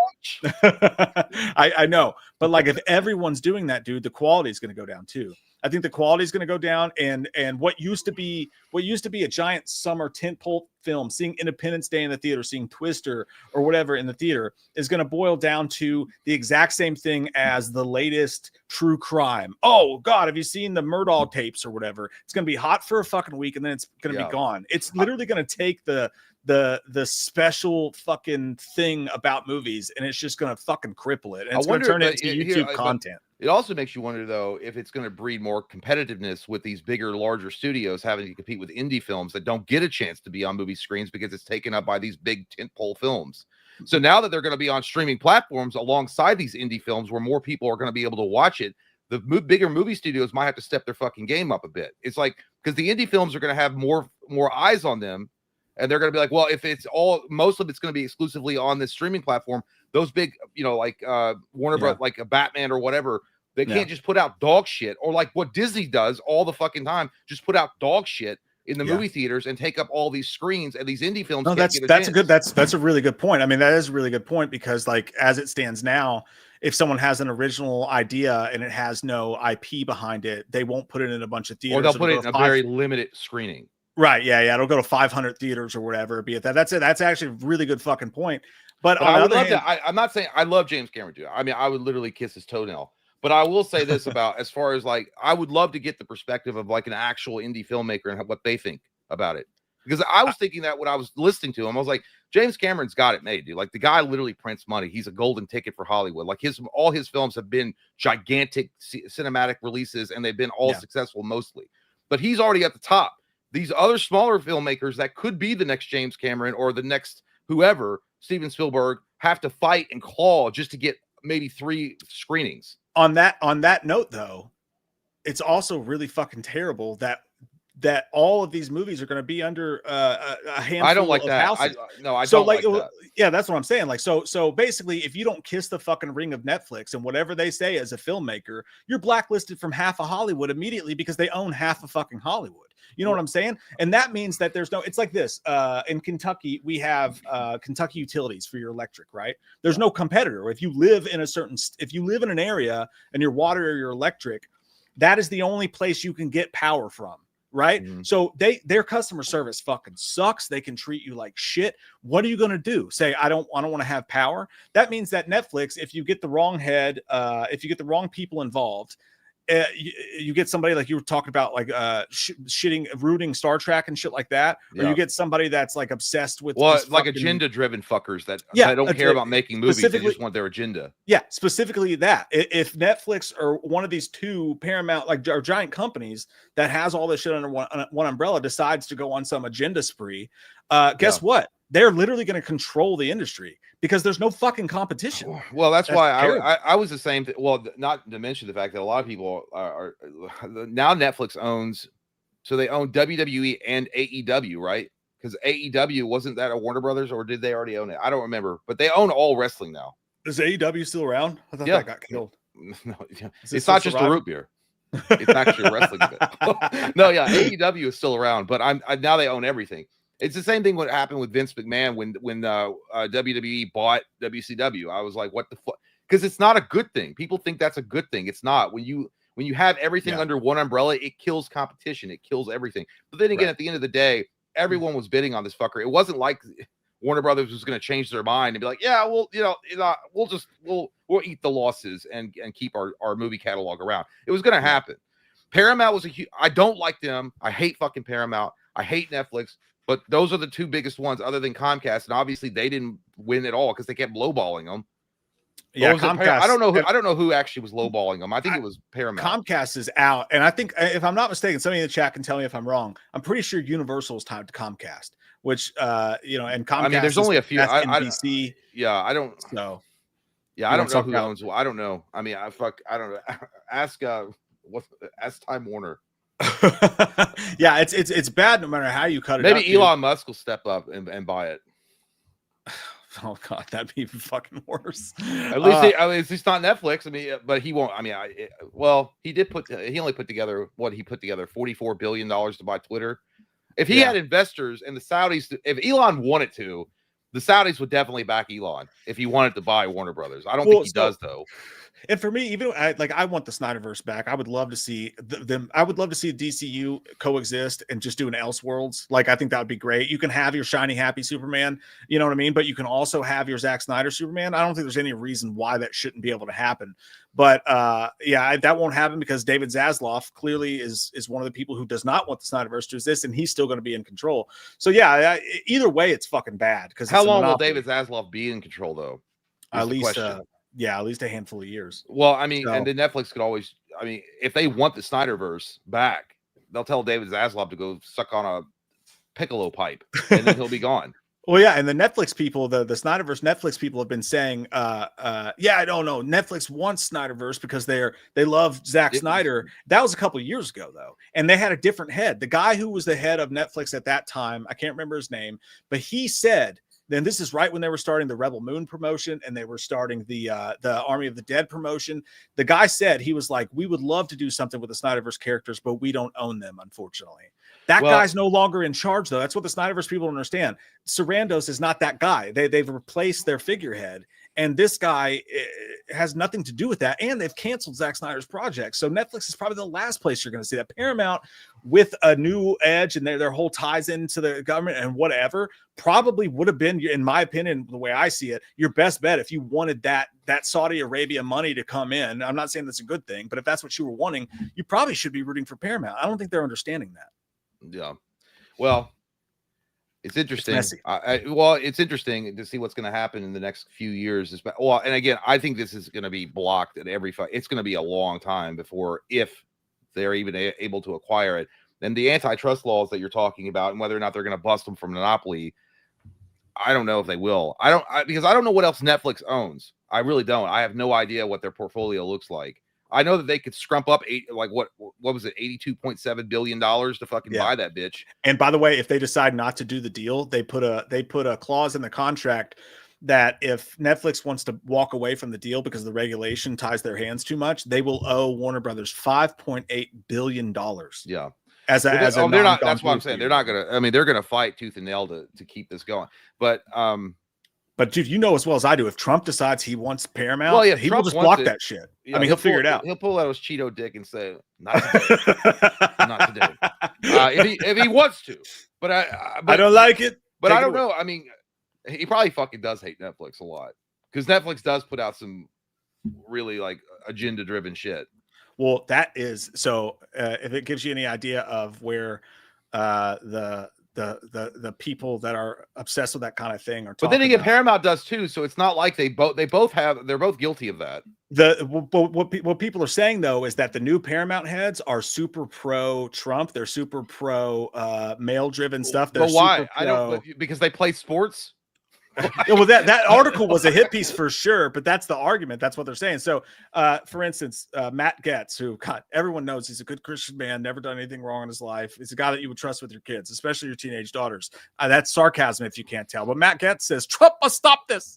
I know, but like if everyone's doing that, dude, the quality is going to go down too. I think the quality is going to go down, and what used to be a giant summer tentpole film, seeing Independence Day in the theater, seeing Twister or whatever in the theater, is going to boil down to the exact same thing as the latest true crime. Oh God, have you seen the Murdaugh tapes or whatever? It's going to be hot for a fucking week, and then it's going to be gone. It's literally going to take the special fucking thing about movies, and it's just going to fucking cripple it. And it's going to turn it into YouTube content.
It also makes you wonder, though, if it's going to breed more competitiveness with these bigger, larger studios having to compete with indie films that don't get a chance to be on movie screens because it's taken up by these big tentpole films. So now that they're going to be on streaming platforms alongside these indie films where more people are going to be able to watch it, the bigger movie studios might have to step their fucking game up a bit. It's like, because the indie films are going to have more eyes on them. And they're going to be like, well, if most of it's going to be exclusively on this streaming platform, those big, like Warner Bros., like a Batman or whatever, they can't just put out dog shit, or like what Disney does all the fucking time, just put out dog shit in the movie theaters and take up all these screens, and these indie films.
No, that's a really good point. I mean, that is a really good point because like as it stands now, if someone has an original idea and it has no IP behind it, they won't put it in a bunch of theaters.
Or they'll put it in a very limited screening.
Right. Yeah. It'll go to 500 theaters or whatever. Be it that. That's it. That's actually a really good fucking point. But on
I
the
would
other
love
hand,
to. I'm not saying I love James Cameron too. I mean, I would literally kiss his toenail. But I will say this about as far as like, I would love to get the perspective of like an actual indie filmmaker and what they think about it. Because I was thinking that when I was listening to him, I was like, James Cameron's got it made, dude. Like the guy literally prints money. He's a golden ticket for Hollywood. Like all his films have been gigantic cinematic releases, and they've been all successful mostly. But he's already at the top. These other smaller filmmakers that could be the next James Cameron or the next whoever, Steven Spielberg, have to fight and claw just to get maybe 3 screenings.
On that note, though, it's also really fucking terrible that all of these movies are going to be under a handful. I
don't like
of
that.
houses.
I don't like that.
Yeah, that's what I'm saying. Like, so basically, if you don't kiss the fucking ring of Netflix and whatever they say as a filmmaker, you're blacklisted from half of Hollywood immediately because they own half of fucking Hollywood. You know what I'm saying? And that means that there's no, it's like this, in Kentucky, we have Kentucky Utilities for your electric, right? There's no competitor. If you live in an area and your water or your electric, that is the only place you can get power from. right?
Mhm.
So their customer service fucking sucks. They can treat you like shit. What are you going to do? Say, I don't want to have power. That means that Netflix, if you get the wrong head, if you get the wrong people involved, you get somebody like you were talking about, like rooting Star Trek and shit like that, or you get somebody that's like obsessed with
like agenda-driven fuckers that don't care about making movies. They just want their agenda.
Yeah, specifically that. If Netflix or one of these two Paramount, like, or giant companies that has all this shit under one umbrella decides to go on some agenda spree, guess what? They're literally going to control the industry because there's no fucking competition.
Well, that's why I was the same thing. Well, not to mention the fact that a lot of people are now Netflix owns, so they own WWE and AEW, right? Because AEW, wasn't that a Warner Brothers, or did they already own it? I don't remember, but they own all wrestling now.
Is AEW still around? I thought that got killed.
No, it's not just a root beer. It's actually a wrestling event. No, yeah, AEW is still around, but now they own everything. It's the same thing what happened with Vince McMahon when WWE bought WCW. I was like, what the fuck? Because it's not a good thing. People think that's a good thing. It's not. When you have everything under one umbrella, it kills competition. It kills everything. But then again, at the end of the day, everyone was bidding on this fucker. It wasn't like Warner Brothers was going to change their mind and be like, yeah, well, we'll eat the losses and keep our movie catalog around. It was going to happen. Paramount was I don't like them. I hate fucking Paramount. I hate Netflix. But those are the two biggest ones other than Comcast. And obviously they didn't win at all because they kept lowballing them.
Yeah, Comcast.
I don't know who actually was lowballing them. I think it was Paramount.
Comcast is out. And I think, if I'm not mistaken, somebody in the chat can tell me if I'm wrong. I'm pretty sure Universal is tied to Comcast, which, and Comcast. I mean,
there's only a few.
NBC.
I don't know. Yeah, I don't know who owns. I don't know. I mean, I don't know. Ask Time Warner.
Yeah, it's bad no matter how you cut it.
Maybe Elon Musk will step up and buy it.
Oh god, that'd be fucking worse.
At least it's not Netflix. I mean, but he won't. I mean, he only put together $44 billion to buy Twitter. If he had investors and the Saudis, if Elon wanted to, the Saudis would definitely back Elon if he wanted to buy Warner Brothers. I don't think he does though.
And for me, even I want the Snyderverse back. I would love to see them. I would love to see DCU coexist and just do an Elseworlds. Like, I think that would be great. You can have your shiny, happy Superman, you know what I mean? But you can also have your Zack Snyder Superman. I don't think there's any reason why that shouldn't be able to happen. But that won't happen because David Zaslav clearly is one of the people who does not want the Snyderverse to exist, and he's still going to be in control. So either way, it's fucking bad. Because
how long will David Zaslav be in control though?
At least a handful of years.
Well, I mean, and then Netflix could always, I mean, if they want the Snyderverse back, they'll tell David Zaslav to go suck on a piccolo pipe and then he'll be gone.
Well, yeah, and the Netflix people, the Snyderverse Netflix people have been saying, I don't know, Netflix wants Snyderverse because they love Zack Snyder. That was a couple of years ago, though, and they had a different head. The guy who was the head of Netflix at that time, I can't remember his name, but he said, then this is right when they were starting the Rebel Moon promotion and they were starting the Army of the Dead promotion. The guy said, he was like, we would love to do something with the Snyderverse characters, but we don't own them, unfortunately. That guy's no longer in charge, though. That's what the Snyderverse people don't understand. Sarandos is not that guy. They've replaced their figurehead, and this guy has nothing to do with that. And they've canceled Zack Snyder's project. So Netflix is probably the last place you're going to see that. Paramount, with a new edge and their whole ties into the government and whatever, probably would have been, in my opinion, the way I see it, your best bet if you wanted that Saudi Arabia money to come in. I'm not saying that's a good thing, but if that's what you were wanting, you probably should be rooting for Paramount. I don't think they're understanding that.
Yeah. Well, it's interesting. It's it's interesting to see what's going to happen in the next few years. Well, and again, I think this is going to be blocked at every fight. It's going to be a long time before, if they're even able to acquire it. And the antitrust laws that you're talking about, and whether or not they're going to bust them from monopoly, I don't know if they will. Because I don't know what else Netflix owns. I really don't. I have no idea what their portfolio looks like. I know that they could scrump up what was it, $82.7 billion to fucking buy that bitch. And
by the way, if they decide not to do the deal, they put a clause in the contract that if Netflix wants to walk away from the deal because the regulation ties their hands too much, they will owe Warner Brothers $5.8 billion.
Yeah.
They're
not. That's what I'm saying. They're not gonna. I mean, they're gonna fight tooth and nail to keep this going.
But dude, you know as well as I do, if Trump decides he wants Paramount, he will just block that shit. Yeah, I mean, he'll figure it out.
He'll pull out his Cheeto dick and say, "Not today, not today." if he wants to. But
I don't like it.
But I don't know. I mean, he probably fucking does hate Netflix a lot because Netflix does put out some really like agenda-driven shit.
Well, that is so. If it gives you any idea of where the people that are obsessed with that kind of thing are,
but then again, Paramount does too. So it's not like they're both guilty of that.
What people are saying though is that the new Paramount heads are super pro Trump. They're super pro male driven stuff. They're
but why?
Super pro,
I don't because they play sports.
Well, that article was a hit piece for sure, but that's the argument. That's what they're saying. So, for instance, Matt Getz, who God, everyone knows he's a good Christian man, never done anything wrong in his life. He's a guy that you would trust with your kids, especially your teenage daughters. That's sarcasm if you can't tell. But Matt Getz says, Trump must stop this.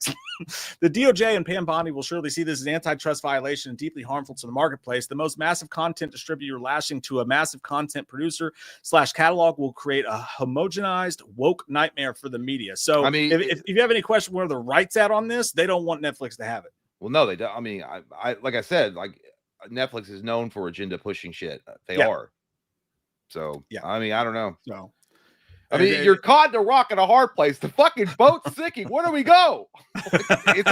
The DOJ and Pam Bondi will surely see this as an antitrust violation and deeply harmful to the marketplace. The most massive content distributor lashing to a massive content producer / catalog will create a homogenized woke nightmare for the media. So, I mean, if you have any question where the right's at on this, they don't want Netflix to have it.
Well, no, they don't. I mean, I like I said, like Netflix is known for agenda pushing shit. They are. So yeah, I mean, I don't know.
So
I mean, you're caught in a rock in a hard place. The fucking boat's sinking. Where do we go? It's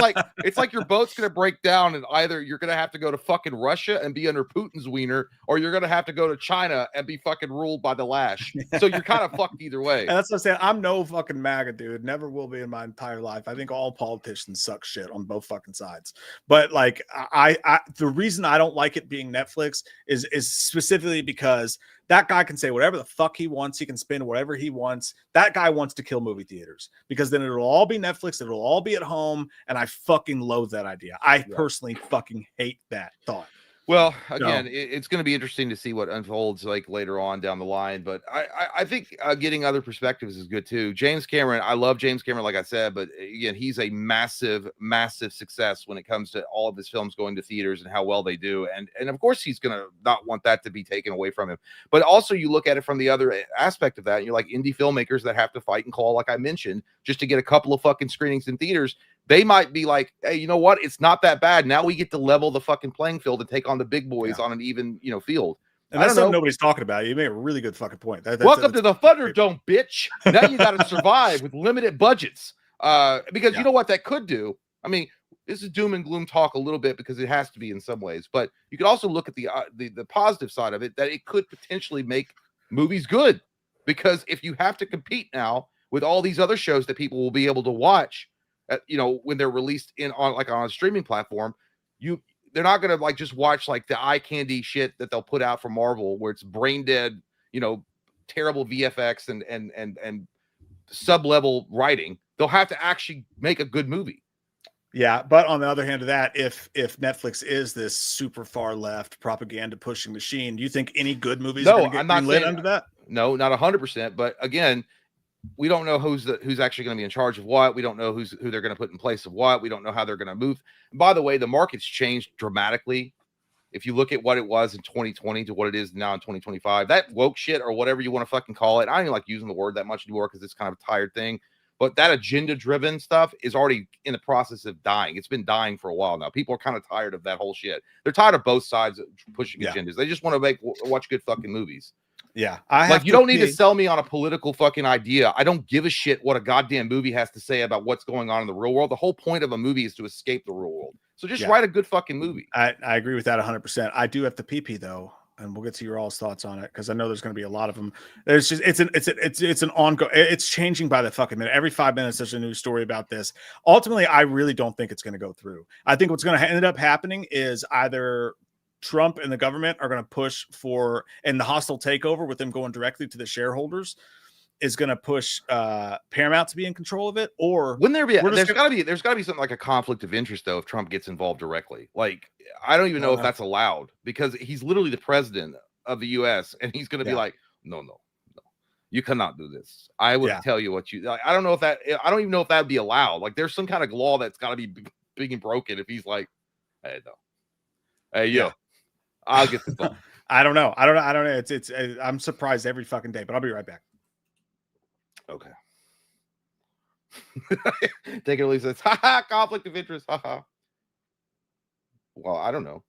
like your boat's gonna break down, and either you're gonna have to go to fucking Russia and be under Putin's wiener, or you're gonna have to go to China and be fucking ruled by the lash. So you're kind of fucked either way.
And that's what I'm saying. I'm no fucking MAGA dude. Never will be in my entire life. I think all politicians suck shit on both fucking sides. But like, I the reason I don't like it being Netflix is specifically because that guy can say whatever the fuck he wants. He can spin whatever he wants. That guy wants to kill movie theaters because then it'll all be Netflix. It'll all be at home. And I fucking loathe that idea. I personally fucking hate that thought.
Well, again, it's going to be interesting to see what unfolds like later on down the line. But I think getting other perspectives is good too. James Cameron, I love James Cameron, like I said, but again, he's a massive, massive success when it comes to all of his films going to theaters and how well they do. And of course, he's going to not want that to be taken away from him. But also, you look at it from the other aspect of that, and you're like indie filmmakers that have to fight and claw, like I mentioned, just to get a couple of fucking screenings in theaters. They might be like, hey, you know what? It's not that bad. Now we get to level the fucking playing field and take on the big boys on an even, field.
And that's something nobody's talking about. You made a really good fucking point.
Welcome to the Thunderdome, bitch. Now you got to survive with limited budgets. Because you know what that could do? I mean, this is doom and gloom talk a little bit because it has to be in some ways. But you could also look at the positive side of it, that it could potentially make movies good. Because if you have to compete now with all these other shows that people will be able to watch, when they're released on a streaming platform, they're not gonna like just watch like the eye candy shit that they'll put out from Marvel, where it's brain dead, terrible VFX and sub level writing. They'll have to actually make a good movie.
Yeah, but on the other hand of that, if Netflix is this super far left propaganda pushing machine, do you think any good movies are going to get lit under that?
No, not 100%. But again, we don't know who's actually going to be in charge of what. We don't know who they're going to put in place of what. We don't know how they're going to move. And by the way, the market's changed dramatically. If you look at what it was in 2020 to what it is now in 2025, that woke shit or whatever you want to fucking call it. I don't even like using the word that much anymore because it's kind of a tired thing. But that agenda-driven stuff is already in the process of dying. It's been dying for a while now. People are kind of tired of that whole shit. They're tired of both sides pushing agendas. They just want to watch good fucking movies.
Yeah.
You don't need to sell me on a political fucking idea. I don't give a shit what a goddamn movie has to say about what's going on in the real world. The whole point of a movie is to escape the real world. So just write a good fucking movie.
I agree with that 100%. I do have to pee though, and we'll get to your all's thoughts on it because I know there's going to be a lot of them. There's just it's an ongoing. It's changing by the fucking minute. Every 5 minutes there's a new story about this. Ultimately, I really don't think it's going to go through. I think what's going to end up happening is either Trump and the government are going to push for, and the hostile takeover with them going directly to the shareholders is going to push Paramount to be in control of it. Or
wouldn't there be? There's got to be something like a conflict of interest though if Trump gets involved directly. Like I don't even know if that's allowed because he's literally the president of the U.S. and he's going to be like, no, you cannot do this. I will tell you what you. Like, I don't know if that. I don't even know if that'd be allowed. Like there's some kind of law that's got to be being broken if he's like, hey, no, hey, yo. I'll get the phone.
I don't know. It's I'm surprised every fucking day, but I'll be right back.
Okay. Take it or leave it. Haha, conflict of interest. Haha. Well, I don't know.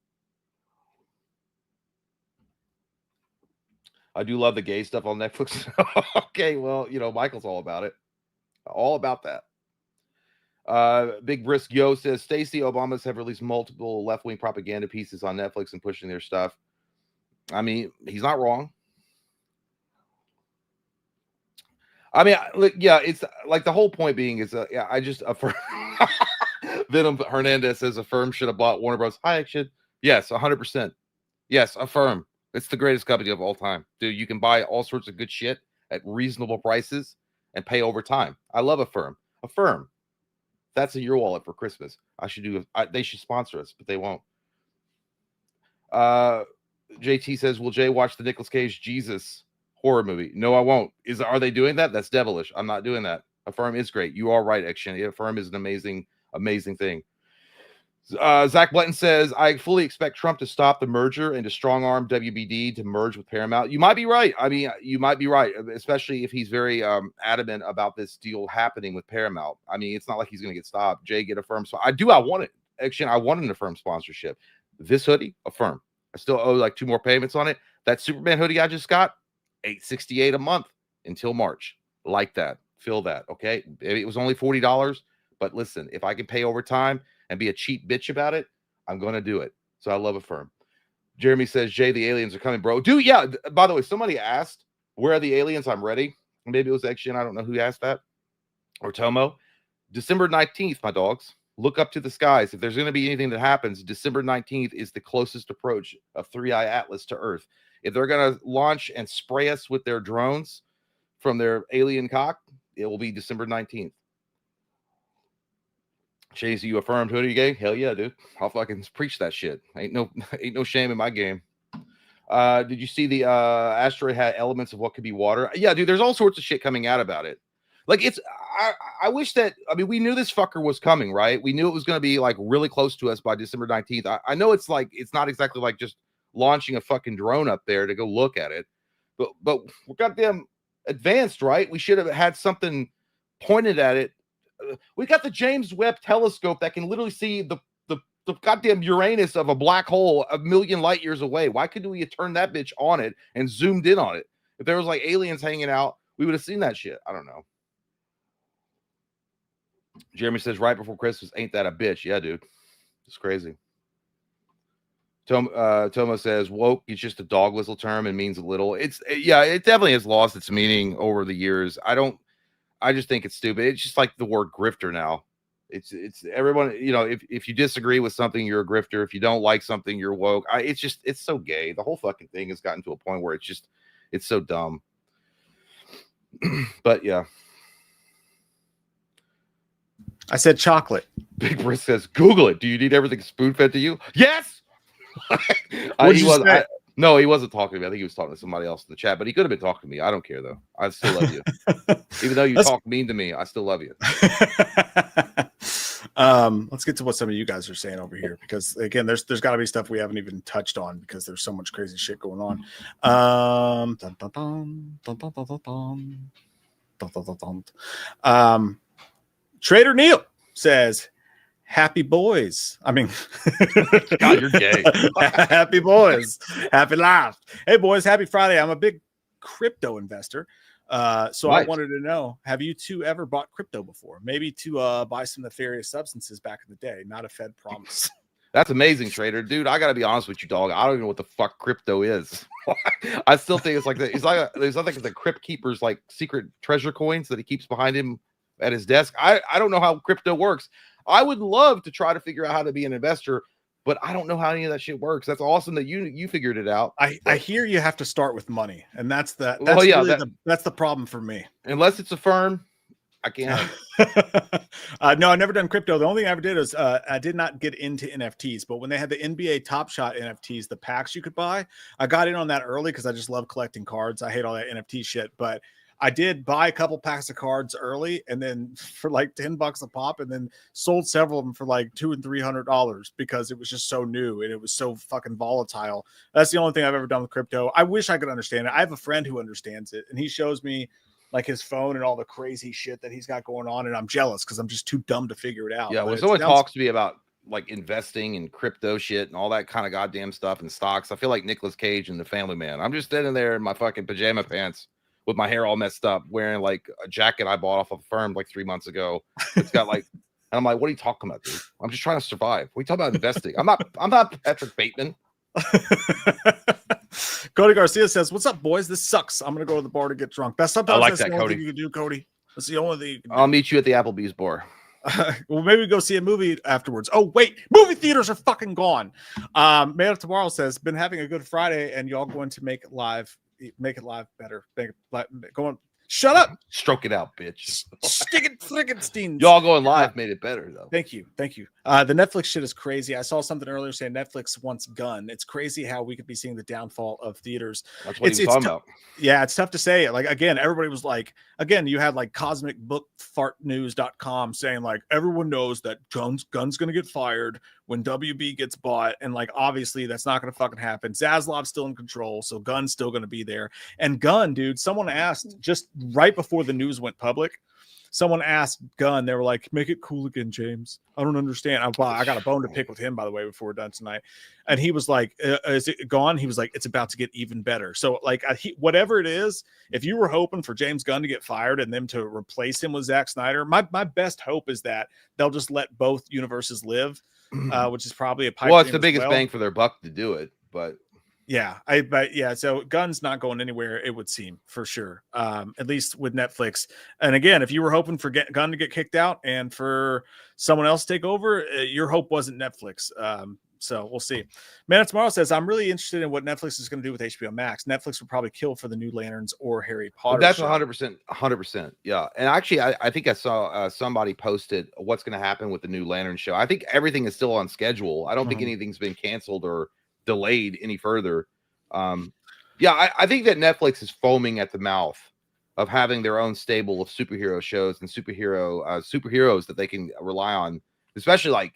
I do love the gay stuff on Netflix. Okay, well, Michael's all about it. All about that. Big Brisk Yo says Stacey Obamas have released multiple left-wing propaganda pieces on Netflix and pushing their stuff. I mean, he's not wrong. I mean, yeah, it's like the whole point being is, I just affirm. Venom Hernandez says Affirm should have bought Warner Bros. Hayek should. Yes, 100%. Yes, Affirm. It's the greatest company of all time, dude. You can buy all sorts of good shit at reasonable prices and pay over time. I love Affirm. Affirm. That's in your wallet for Christmas. They should sponsor us, but they won't. JT says, will Jay watch the Nicolas Cage Jesus horror movie? No, I won't. Are they doing that? That's devilish. I'm not doing that. Affirm is great. You are right, Action. Affirm is an amazing thing. Zach Blanton says, I fully expect Trump to stop the merger and to strong arm WBD to merge with Paramount. You might be right. I mean, you might be right, especially if he's very adamant about this deal happening with Paramount. I mean, it's not like he's going to get stopped. Jay, get Affirm. So I want it. Actually, I want an Affirm sponsorship. This hoodie, Affirm. I still owe like 2 more payments on it. That Superman hoodie I just got, $868 a month until March. Like that. Feel that. Okay. It was only $40. But listen, if I can pay over time and be a cheap bitch about it, I'm going to do it. So I love Affirm. Jeremy says, Jay, the aliens are coming, bro. Dude, yeah. By the way, somebody asked, where are the aliens? I'm ready. Maybe it was Action. I don't know who asked that. Or Tomo. December 19th, my dogs. Look up to the skies. If there's going to be anything that happens, December 19th is the closest approach of 3i Atlas to Earth. If they're going to launch and spray us with their drones from their alien cock, it will be December 19th. Chase, you affirmed hoodie gang? Hell yeah, dude. I'll fucking preach that shit. Ain't no shame in my game. Did you see the asteroid had elements of what could be water? Yeah, dude, there's all sorts of shit coming out about it. Like, I wish that, I mean, we knew this fucker was coming, right? We knew it was going to be like really close to us by December 19th. I know it's not exactly like just launching a fucking drone up there to go look at it, but we're goddamn advanced, right? We should have had something pointed at it. We got the James Webb telescope that can literally see the goddamn Uranus of a black hole 1 million light years away. Why couldn't we have turned that bitch on it and zoomed in on it? If there was like aliens hanging out, we would have seen that shit. I don't know. Jeremy says, right before Christmas, ain't that a bitch? Yeah, dude. It's crazy. Tomo says, woke is just a dog whistle term and means a little. It definitely has lost its meaning over the years. I just think it's stupid. It's just like the word grifter now. It's everyone, if you disagree with something, you're a grifter. If you don't like something, you're woke. It's so gay. The whole fucking thing has gotten to a point where it's so dumb. But yeah.
I said chocolate.
Big Brisk says, Google it. Do you need everything spoon-fed to you? Yes. No, he wasn't talking to me. I think he was talking to somebody else in the chat, but he could have been talking to me. I don't care, though. I still love you. Even though you talk mean to me, I still love you.
Let's get to what some of you guys are saying over here, because again, there's got to be stuff we haven't even touched on because there's so much crazy shit going on. Trader Neil says, happy boys. I mean,
God, you're gay.
Happy boys. Happy life. Hey, boys, happy Friday. I'm a big crypto investor. So I wanted to know, have you two ever bought crypto before? Maybe to buy some nefarious substances back in the day, not a Fed promise.
That's amazing, Trader. Dude, I got to be honest with you, dog. I don't even know what the fuck crypto is. I still think it's like there's nothing the Crypt Keeper's like secret treasure coins that he keeps behind him at his desk. I don't know how crypto works. I would love to try to figure out how to be an investor, but I don't know how any of that shit works. That's awesome that you figured it out.
I hear you have to start with money, and that's the problem for me.
Unless it's a firm, I can't.
No, I've never done crypto. The only thing I ever did is I did not get into NFTs, but when they had the NBA Top Shot NFTs, the packs you could buy, I got in on that early because I just love collecting cards. I hate all that NFT shit, but I did buy a couple packs of cards early, and then for like $10 a pop, and then sold several of them for like $200 and $300 because it was just so new and it was so fucking volatile. That's the only thing I've ever done with crypto. I wish I could understand it. I have a friend who understands it, and he shows me like his phone and all the crazy shit that he's got going on, and I'm jealous because I'm just too dumb to figure it out.
Yeah, when someone talks to me about like investing in crypto shit and all that kind of goddamn stuff and stocks. I feel like Nicolas Cage and the Family Man. I'm just sitting there in my fucking pajama pants with my hair all messed up, wearing like a jacket I bought off of a firm like 3 months ago. It's got like, and I'm like, what are you talking about, dude? I'm just trying to survive. What are you talking about investing? I'm not Patrick Bateman.
Cody Garcia says, "What's up, boys? This sucks. I'm gonna go to the bar to get drunk. That's sometimes
I like
that's
that,
the only
Cody.
thing you can do, Cody. That's the only thing you can do.
I'll meet you at the Applebee's bar.
Well, maybe go see a movie afterwards. Oh, wait, movie theaters are fucking gone. Man of Tomorrow says, been having a good Friday, and y'all going to make it live better. Go on. Shut up.
Stroke it out, bitch.
Stickenstein.
Y'all going live made it better, though.
Thank you. The Netflix shit is crazy. I saw something earlier saying Netflix wants Gun. It's crazy how we could be seeing the downfall of theaters.
That's what he's talking about.
Yeah, it's tough to say. Like, again, everybody was like, again, you had like cosmicbookfartnews.com saying like everyone knows that Gun's going to get fired when WB gets bought. And like, obviously that's not going to fucking happen. Zaslav's still in control. So Gun's still going to be there. And Gun, dude, someone asked just right before the news went public, someone asked Gunn, they were like, make it cool again, James. I don't understand. I got a bone to pick with him, by the way, before we're done tonight. And he was like, is it gone? He was like, it's about to get even better. So like whatever it is, if you were hoping for James Gunn to get fired and them to replace him with Zack Snyder, my best hope is that they'll just let both universes live, which is probably a pipe.
Well, it's the biggest bang for their buck to do it, but
yeah, so Gunn's not going anywhere, it would seem, for sure. At least with Netflix. And again, if you were hoping for Gunn to get kicked out and for someone else to take over, your hope wasn't Netflix. So we'll see. Man of Tomorrow says, I'm really interested in what Netflix is going to do with HBO Max. Netflix would probably kill for the new Lanterns or Harry Potter.
That's 100%. Yeah. And actually, I think I saw somebody posted what's going to happen with the new Lantern show. I think everything is still on schedule. I don't think anything's been canceled or delayed any further. I think that Netflix is foaming at the mouth of having their own stable of superhero shows and superheroes that they can rely on, especially like,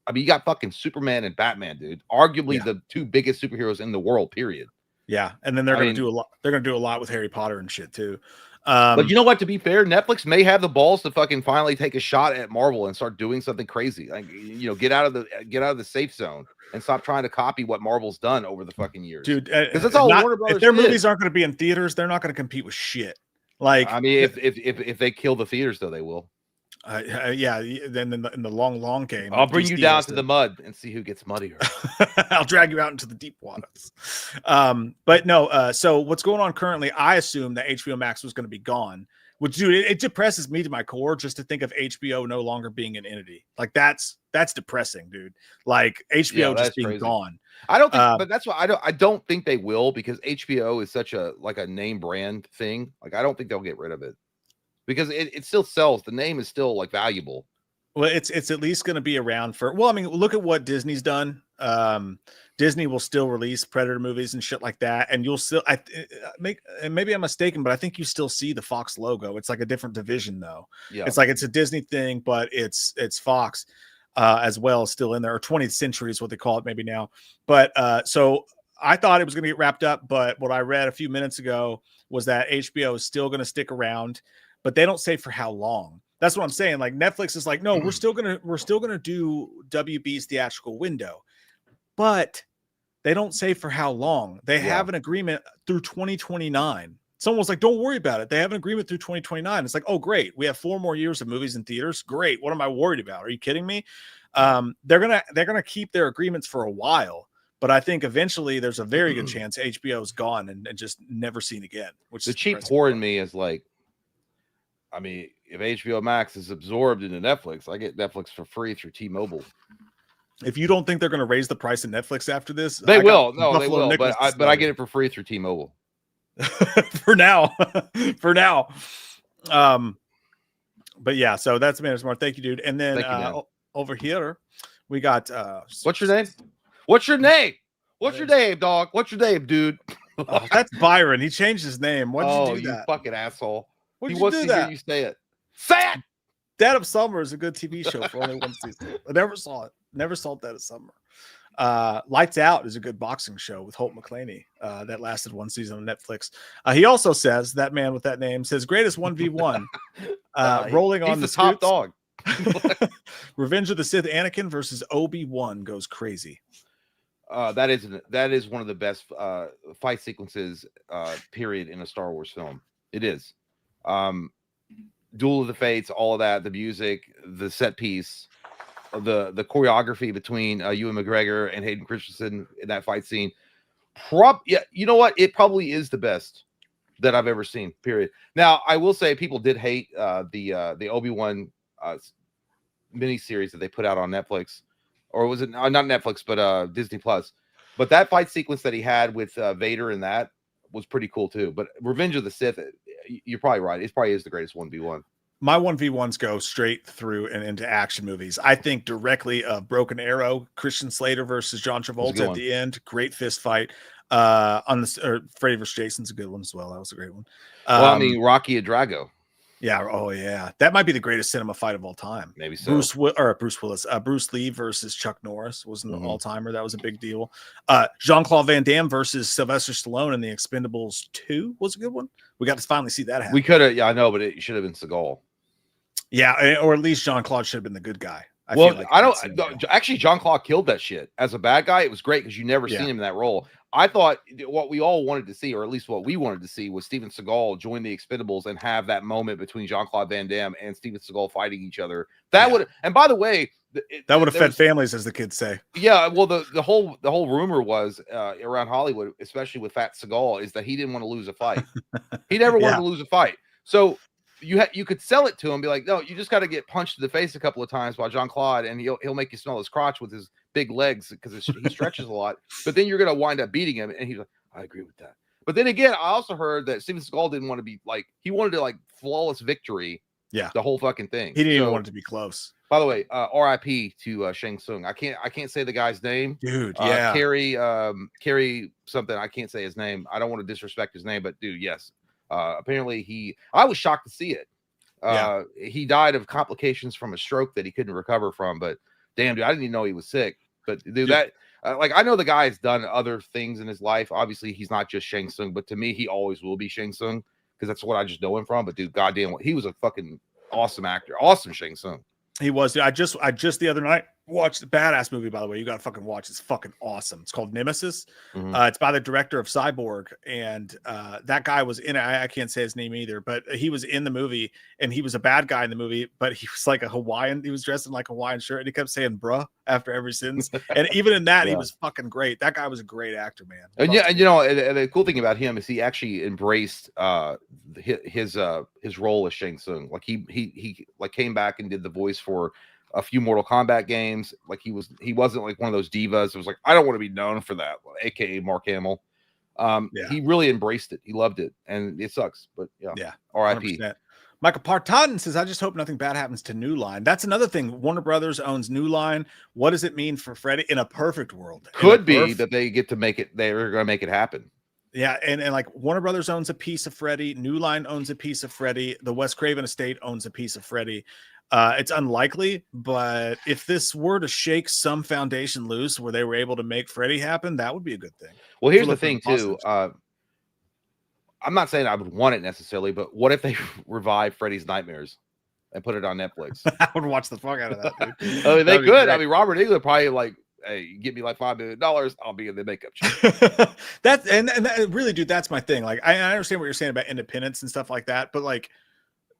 I mean, you got fucking Superman and Batman, dude, arguably the two biggest superheroes in the world, period.
Yeah. And then they're going to do a lot. They're going to do a lot with Harry Potter and shit too.
But you know what? To be fair, Netflix may have the balls to fucking finally take a shot at Marvel and start doing something crazy. Like, you know, get out of the safe zone and stop trying to copy what Marvel's done over the fucking years,
dude.
Because that's all Warner Brothers.
If their
did.
movies aren't going to be in theaters, they're not going to compete with shit. Like,
I mean, if they kill the theaters, though, they will.
Then in the long game,
I'll bring you down to the mud and see who gets muddier.
I'll drag you out into the deep waters. But no, so what's going on currently, I assume that HBO Max was going to be gone, which, dude, it depresses me to my core just to think of HBO no longer being an entity. Like that's depressing, dude. Like HBO just being gone.
I don't think, but that's why I don't think they will, because HBO is such a name brand thing. Like, I don't think they'll get rid of it, because it still sells. The name is still like valuable.
Well, it's at least going to be around for. Well, I mean, look at what Disney's done. Disney will still release Predator movies and shit like that, and you'll still. Maybe I'm mistaken, but I think you still see the Fox logo. It's like a different division, though. Yeah, it's like it's a Disney thing, but it's Fox as well, still in there. Or 20th Century is what they call it, maybe now. But so I thought it was going to get wrapped up, but what I read a few minutes ago was that HBO is still going to stick around. But they don't say for how long. That's what I'm saying. Like, Netflix is like, no, we're still gonna do WB's theatrical window, but they don't say for how long. They have an agreement through 2029. Someone was like, don't worry about it. They have an agreement through 2029. It's like, oh, great. We have 4 more years of movies in theaters. Great. What am I worried about? Are you kidding me? They're gonna keep their agreements for a while. But I think eventually there's a very good chance HBO is gone and just never seen again. Which
the cheap whore in me is like, I mean, if HBO Max is absorbed into Netflix, I get Netflix for free through T-Mobile.
If you don't think they're going to raise the price of Netflix after this,
they will. No, they will. But I get it for free through T-Mobile.
for now. But yeah, so that's Man Smart. Thank you, dude. And then over here, we got
what's your name? What's your name? What's your name, dog? What's your name, dude?
Oh, that's Byron. He changed his name. Why did you do that?
You fucking asshole.
What'd
he
you
wants
do
to
that?
hear you say it. Say it!
Dead of Summer is a good TV show for only one season. I never saw it. Never saw Dead of Summer. Lights Out is a good boxing show with Holt McClaney that lasted 1 season on Netflix. He also says, that man with that name says, greatest 1v1 rolling on the
top dog.
Revenge of the Sith, Anakin versus Obi-Wan goes crazy.
That is one of the best fight sequences period in a Star Wars film. It is. Duel of the Fates, all of that, the music, the set piece, the choreography between Ewan McGregor and Hayden Christensen in that fight scene. Yeah, you know what? It probably is the best that I've ever seen. Period. Now, I will say people did hate the Obi-Wan miniseries that they put out on Netflix, or was it not Netflix, but Disney Plus? But that fight sequence that he had with Vader in that was pretty cool too. But Revenge of the Sith, you're probably right. It probably is the greatest 1v1.
My 1v1s go straight through and into action movies. I think directly of Broken Arrow, Christian Slater versus John Travolta at the end. Great fist fight. Freddy vs. Jason's a good one as well. That was a great one.
Well, I mean, Rocky and Drago.
Yeah. Oh, yeah. That might be the greatest cinema fight of all time.
Maybe so.
Bruce Lee versus Chuck Norris was an all-timer. That was a big deal. Jean-Claude Van Damme versus Sylvester Stallone in The Expendables 2 was a good one. We got to finally see that happen.
We could have, yeah, I know, but it should have been Seagal.
Yeah, or at least Jean-Claude should have been the good guy.
Actually, Jean-Claude killed that shit. As a bad guy, it was great because you never seen him in that role. I thought what we all wanted to see, or at least what we wanted to see, was Steven Seagal join the Expendables and have that moment between Jean-Claude Van Damme and Steven Seagal fighting each other. That would, and by the way,
that would have fed families, as the kids say.
Yeah, well, the whole rumor was around Hollywood, especially with Fat Seagal, is that he didn't want to lose a fight. He never wanted to lose a fight. So you could sell it to him, be like, no, you just got to get punched in the face a couple of times by Jean-Claude, and he'll make you smell his crotch with his big legs because he stretches a lot. But then you're gonna wind up beating him, and he's like, I agree with that. But then again, I also heard that Steven Seagal didn't want to be like, he wanted to like flawless victory.
Yeah,
the whole fucking thing.
He didn't even want it to be close.
By the way, R.I.P. to Shang Tsung. I can't say the guy's name,
dude. Yeah,
Kerry something. I can't say his name. I don't want to disrespect his name, but dude, yes. Apparently I was shocked to see it. He died of complications from a stroke that he couldn't recover from. But damn, dude, I didn't even know he was sick. But dude, that like, I know the guy has done other things in his life. Obviously, he's not just Shang Tsung, but to me, he always will be Shang Tsung because that's what I just know him from. But dude, goddamn, he was a fucking awesome actor, awesome Shang Tsung.
He was. I just the other night watched a badass movie. By the way, you got to fucking watch. It's fucking awesome. It's called Nemesis. It's by the director of Cyborg, and that guy was in it. I can't say his name either, but he was in the movie, and he was a bad guy in the movie. But he was like a Hawaiian. He was dressed in like a Hawaiian shirt, and he kept saying "bruh" after every sentence. And even in that, he was fucking great. That guy was a great actor, man.
And yeah, and you know, and the cool thing about him is he actually embraced his role as Shang Tsung. Like he like came back and did the voice for a few Mortal Kombat games. Like he wasn't like one of those divas. It was like, I don't want to be known for that, aka Mark Hamill. He really embraced it. He loved it, and it sucks, but yeah. R.I.P.
Michael Parton says, I just hope nothing bad happens to New Line. That's another thing. Warner Brothers owns New Line. What does it mean for Freddy in a perfect world?
Could be that they get to make it. They're going to make it happen.
Yeah, and like Warner Brothers owns a piece of Freddy. New Line owns a piece of Freddy. The Wes Craven estate owns a piece of Freddy. It's unlikely, but if this were to shake some foundation loose where they were able to make Freddy happen, that would be a good thing.
Well, here's the thing too. I'm not saying I would want it necessarily, but what if they revive Freddy's Nightmares and put it on Netflix?
I would watch the fuck out of that, dude.
I mean, they could. I mean, Robert Englund probably like, hey, give me like $5 million, I'll be in the makeup show.
That's and really, dude, that's my thing. Like, I understand what you're saying about independence and stuff like that, but like,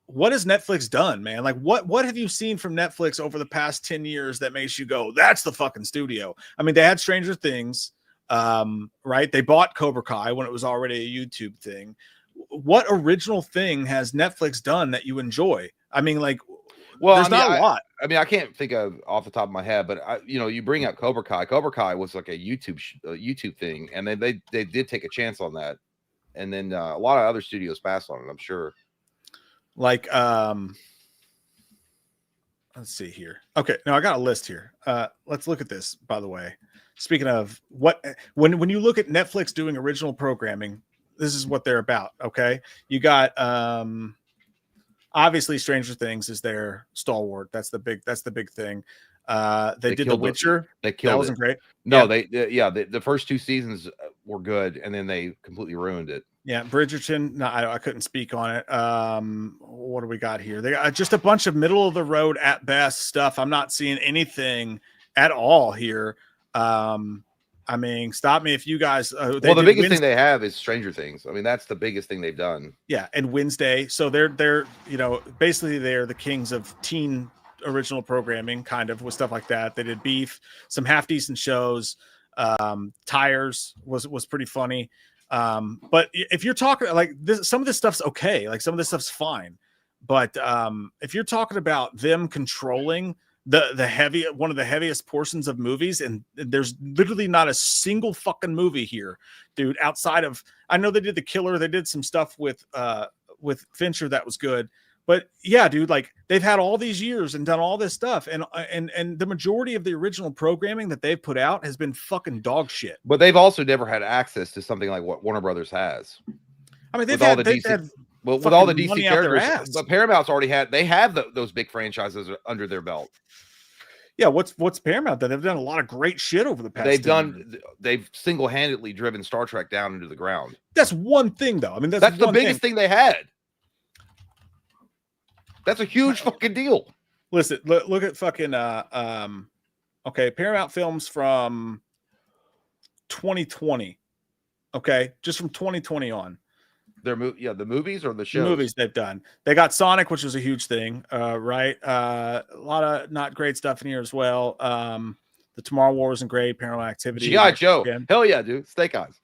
what has Netflix done, man? Like, what have you seen from Netflix over the past 10 years that makes you go, that's the fucking studio? I mean, they had Stranger Things, right? They bought Cobra Kai when it was already a YouTube thing. What original thing has Netflix done that you enjoy? I mean, like, well, there's not a lot.
I mean, I can't think of off the top of my head, but you bring up Cobra Kai. Cobra Kai was like a YouTube thing, and then they did take a chance on that, and then a lot of other studios passed on it, I'm sure.
Like, let's see here. Okay, now I got a list here. Let's look at this, by the way. Speaking of when you look at Netflix doing original programming, this is what they're about. Okay, you got obviously Stranger Things is their stalwart. That's the big thing. They did The
killed
Witcher.
They
That
killed
wasn't
it.
great.
No,
Yeah.
the first 2 seasons were good, and then they completely ruined it.
Yeah, Bridgerton. No, I couldn't speak on it. What do we got here? They got just a bunch of middle of the road at best stuff. I'm not seeing anything at all here. I mean, stop me if you guys.
Well, the biggest thing they have is Stranger Things. I mean, that's the biggest thing they've done.
Yeah, and Wednesday. So they're basically they're the kings of teen original programming, kind of, with stuff like that. They did Beef, some half decent shows. Tires was pretty funny. But if you're talking like this, some of this stuff's okay. Like some of this stuff's fine. But if you're talking about them controlling one of the heaviest portions of movies, and there's literally not a single fucking movie here, dude, outside of, I know they did The Killer, they did some stuff with Fincher that was good, but yeah, dude, like they've had all these years and done all this stuff, and the majority of the original programming that they've put out has been fucking dog shit.
But they've also never had access to something like what Warner Brothers has.
I mean,
with all the DC characters, but Paramount's already had. They have those big franchises under their belt.
Yeah, what's Paramount? That they've done a lot of great shit over the past.
They've single-handedly driven Star Trek down into the ground.
That's one thing, though. I mean,
that's the biggest thing they had. That's a huge fucking deal.
Listen, look at fucking okay, Paramount Films from 2020. Okay, just from 2020 on.
The movies or the shows?
The movies they've done. They got Sonic, which was a huge thing, right? A lot of not great stuff in here as well. The Tomorrow War wasn't great. Paranormal Activity.
G.I. Joe. Again. Hell yeah, dude. Snake Eyes.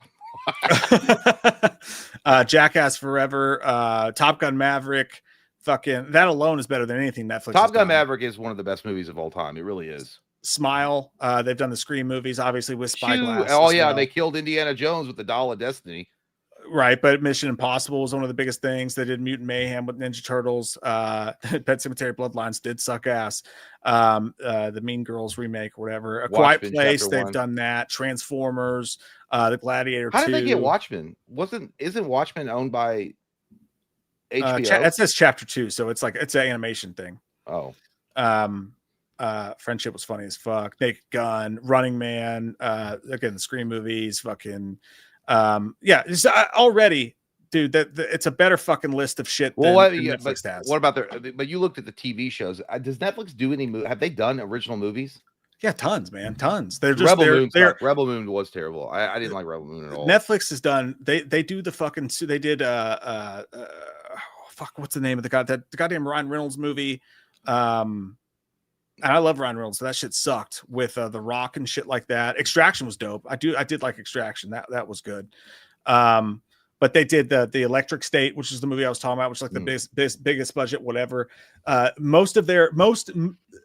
Jackass Forever. Top Gun Maverick. Fucking that alone is better than anything Netflix.
Top Gun Maverick is one of the best movies of all time. It really is.
Smile. They've done the Scream movies, obviously, with Spyglass.
Oh yeah, they killed Indiana Jones with the Doll of Destiny.
Right, but Mission Impossible was one of the biggest things. They did Mutant Mayhem with Ninja Turtles. Pet Sematary Bloodlines did suck ass. The Mean Girls remake or whatever. A Quiet Place, they've done that. Transformers, The Gladiator 2.
How did they get Watchmen? Isn't Watchmen owned by HBO?
It says Chapter 2, so it's an animation thing.
Oh.
Friendship was funny as fuck. Naked Gun, Running Man, again, the Scream movies, fucking it's already, dude, it's a better fucking list of shit than Netflix has.
What about but you looked at the TV shows. Does Netflix do any have they done original movies?
Yeah, tons, man, tons. They're just
Rebel Moon was terrible. I didn't like Rebel Moon at all.
Netflix has done, they do the fucking, they did what's the name of the goddamn Ryan Reynolds movie? And I love Ryan Reynolds, so that shit sucked with The Rock and shit like that. Extraction was dope. I did like Extraction. That was good. But they did the Electric State, which is the movie I was talking about, which is like the biggest budget, whatever. Tell me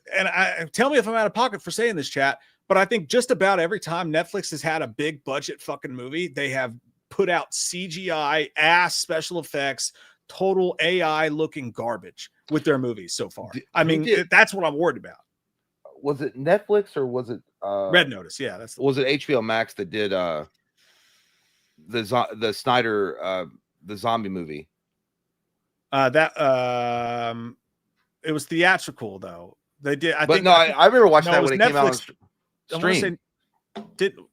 if I'm out of pocket for saying this, chat, but I think just about every time Netflix has had a big budget fucking movie, they have put out CGI ass special effects, total AI looking garbage with their movies so far. I mean, that's what I'm worried about.
Was it Netflix or was it
Red Notice? Yeah,
was it HBO Max that did the Snyder the zombie movie?
It was theatrical though. They did. I
remember watching that when it came out on stream.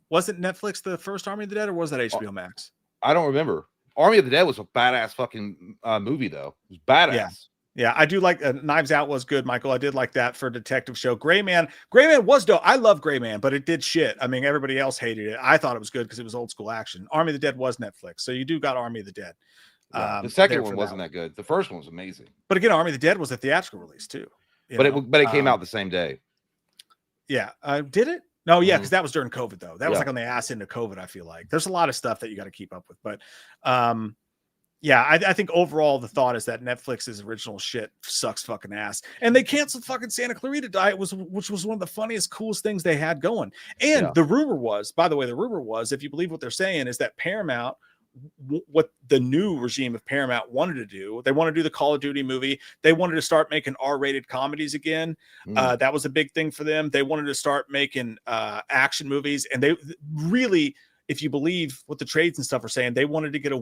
Wasn't Netflix the first Army of the Dead, or was that HBO Max?
I don't remember. Army of the Dead was a badass fucking movie though. It was badass.
Yeah, I do like Knives Out was good, Michael. I did like that for a detective show. Gray Man was dope. I love Gray Man, but it did shit. I mean, everybody else hated it. I thought it was good because it was old school action. Army of the Dead was Netflix, so you do got Army of the Dead.
Yeah, the second one wasn't that good. The first one was amazing.
But again, Army of the Dead was a theatrical release too.
But it came out the same day.
Yeah, did it? No, yeah, because that was during COVID though. That was like on the ass into COVID. I feel like there's a lot of stuff that you got to keep up with, but yeah, I think overall the thought is that Netflix's original shit sucks fucking ass, and they canceled fucking Santa Clarita Diet, which was one of the funniest, coolest things they had going. And the rumor was, by the way, if you believe what they're saying, is that Paramount, what the new regime of Paramount wanted to do, they want to do the Call of Duty movie. They wanted to start making R-rated comedies again. That was a big thing for them. They wanted to start making action movies, and they really, if you believe what the trades and stuff are saying, they wanted to get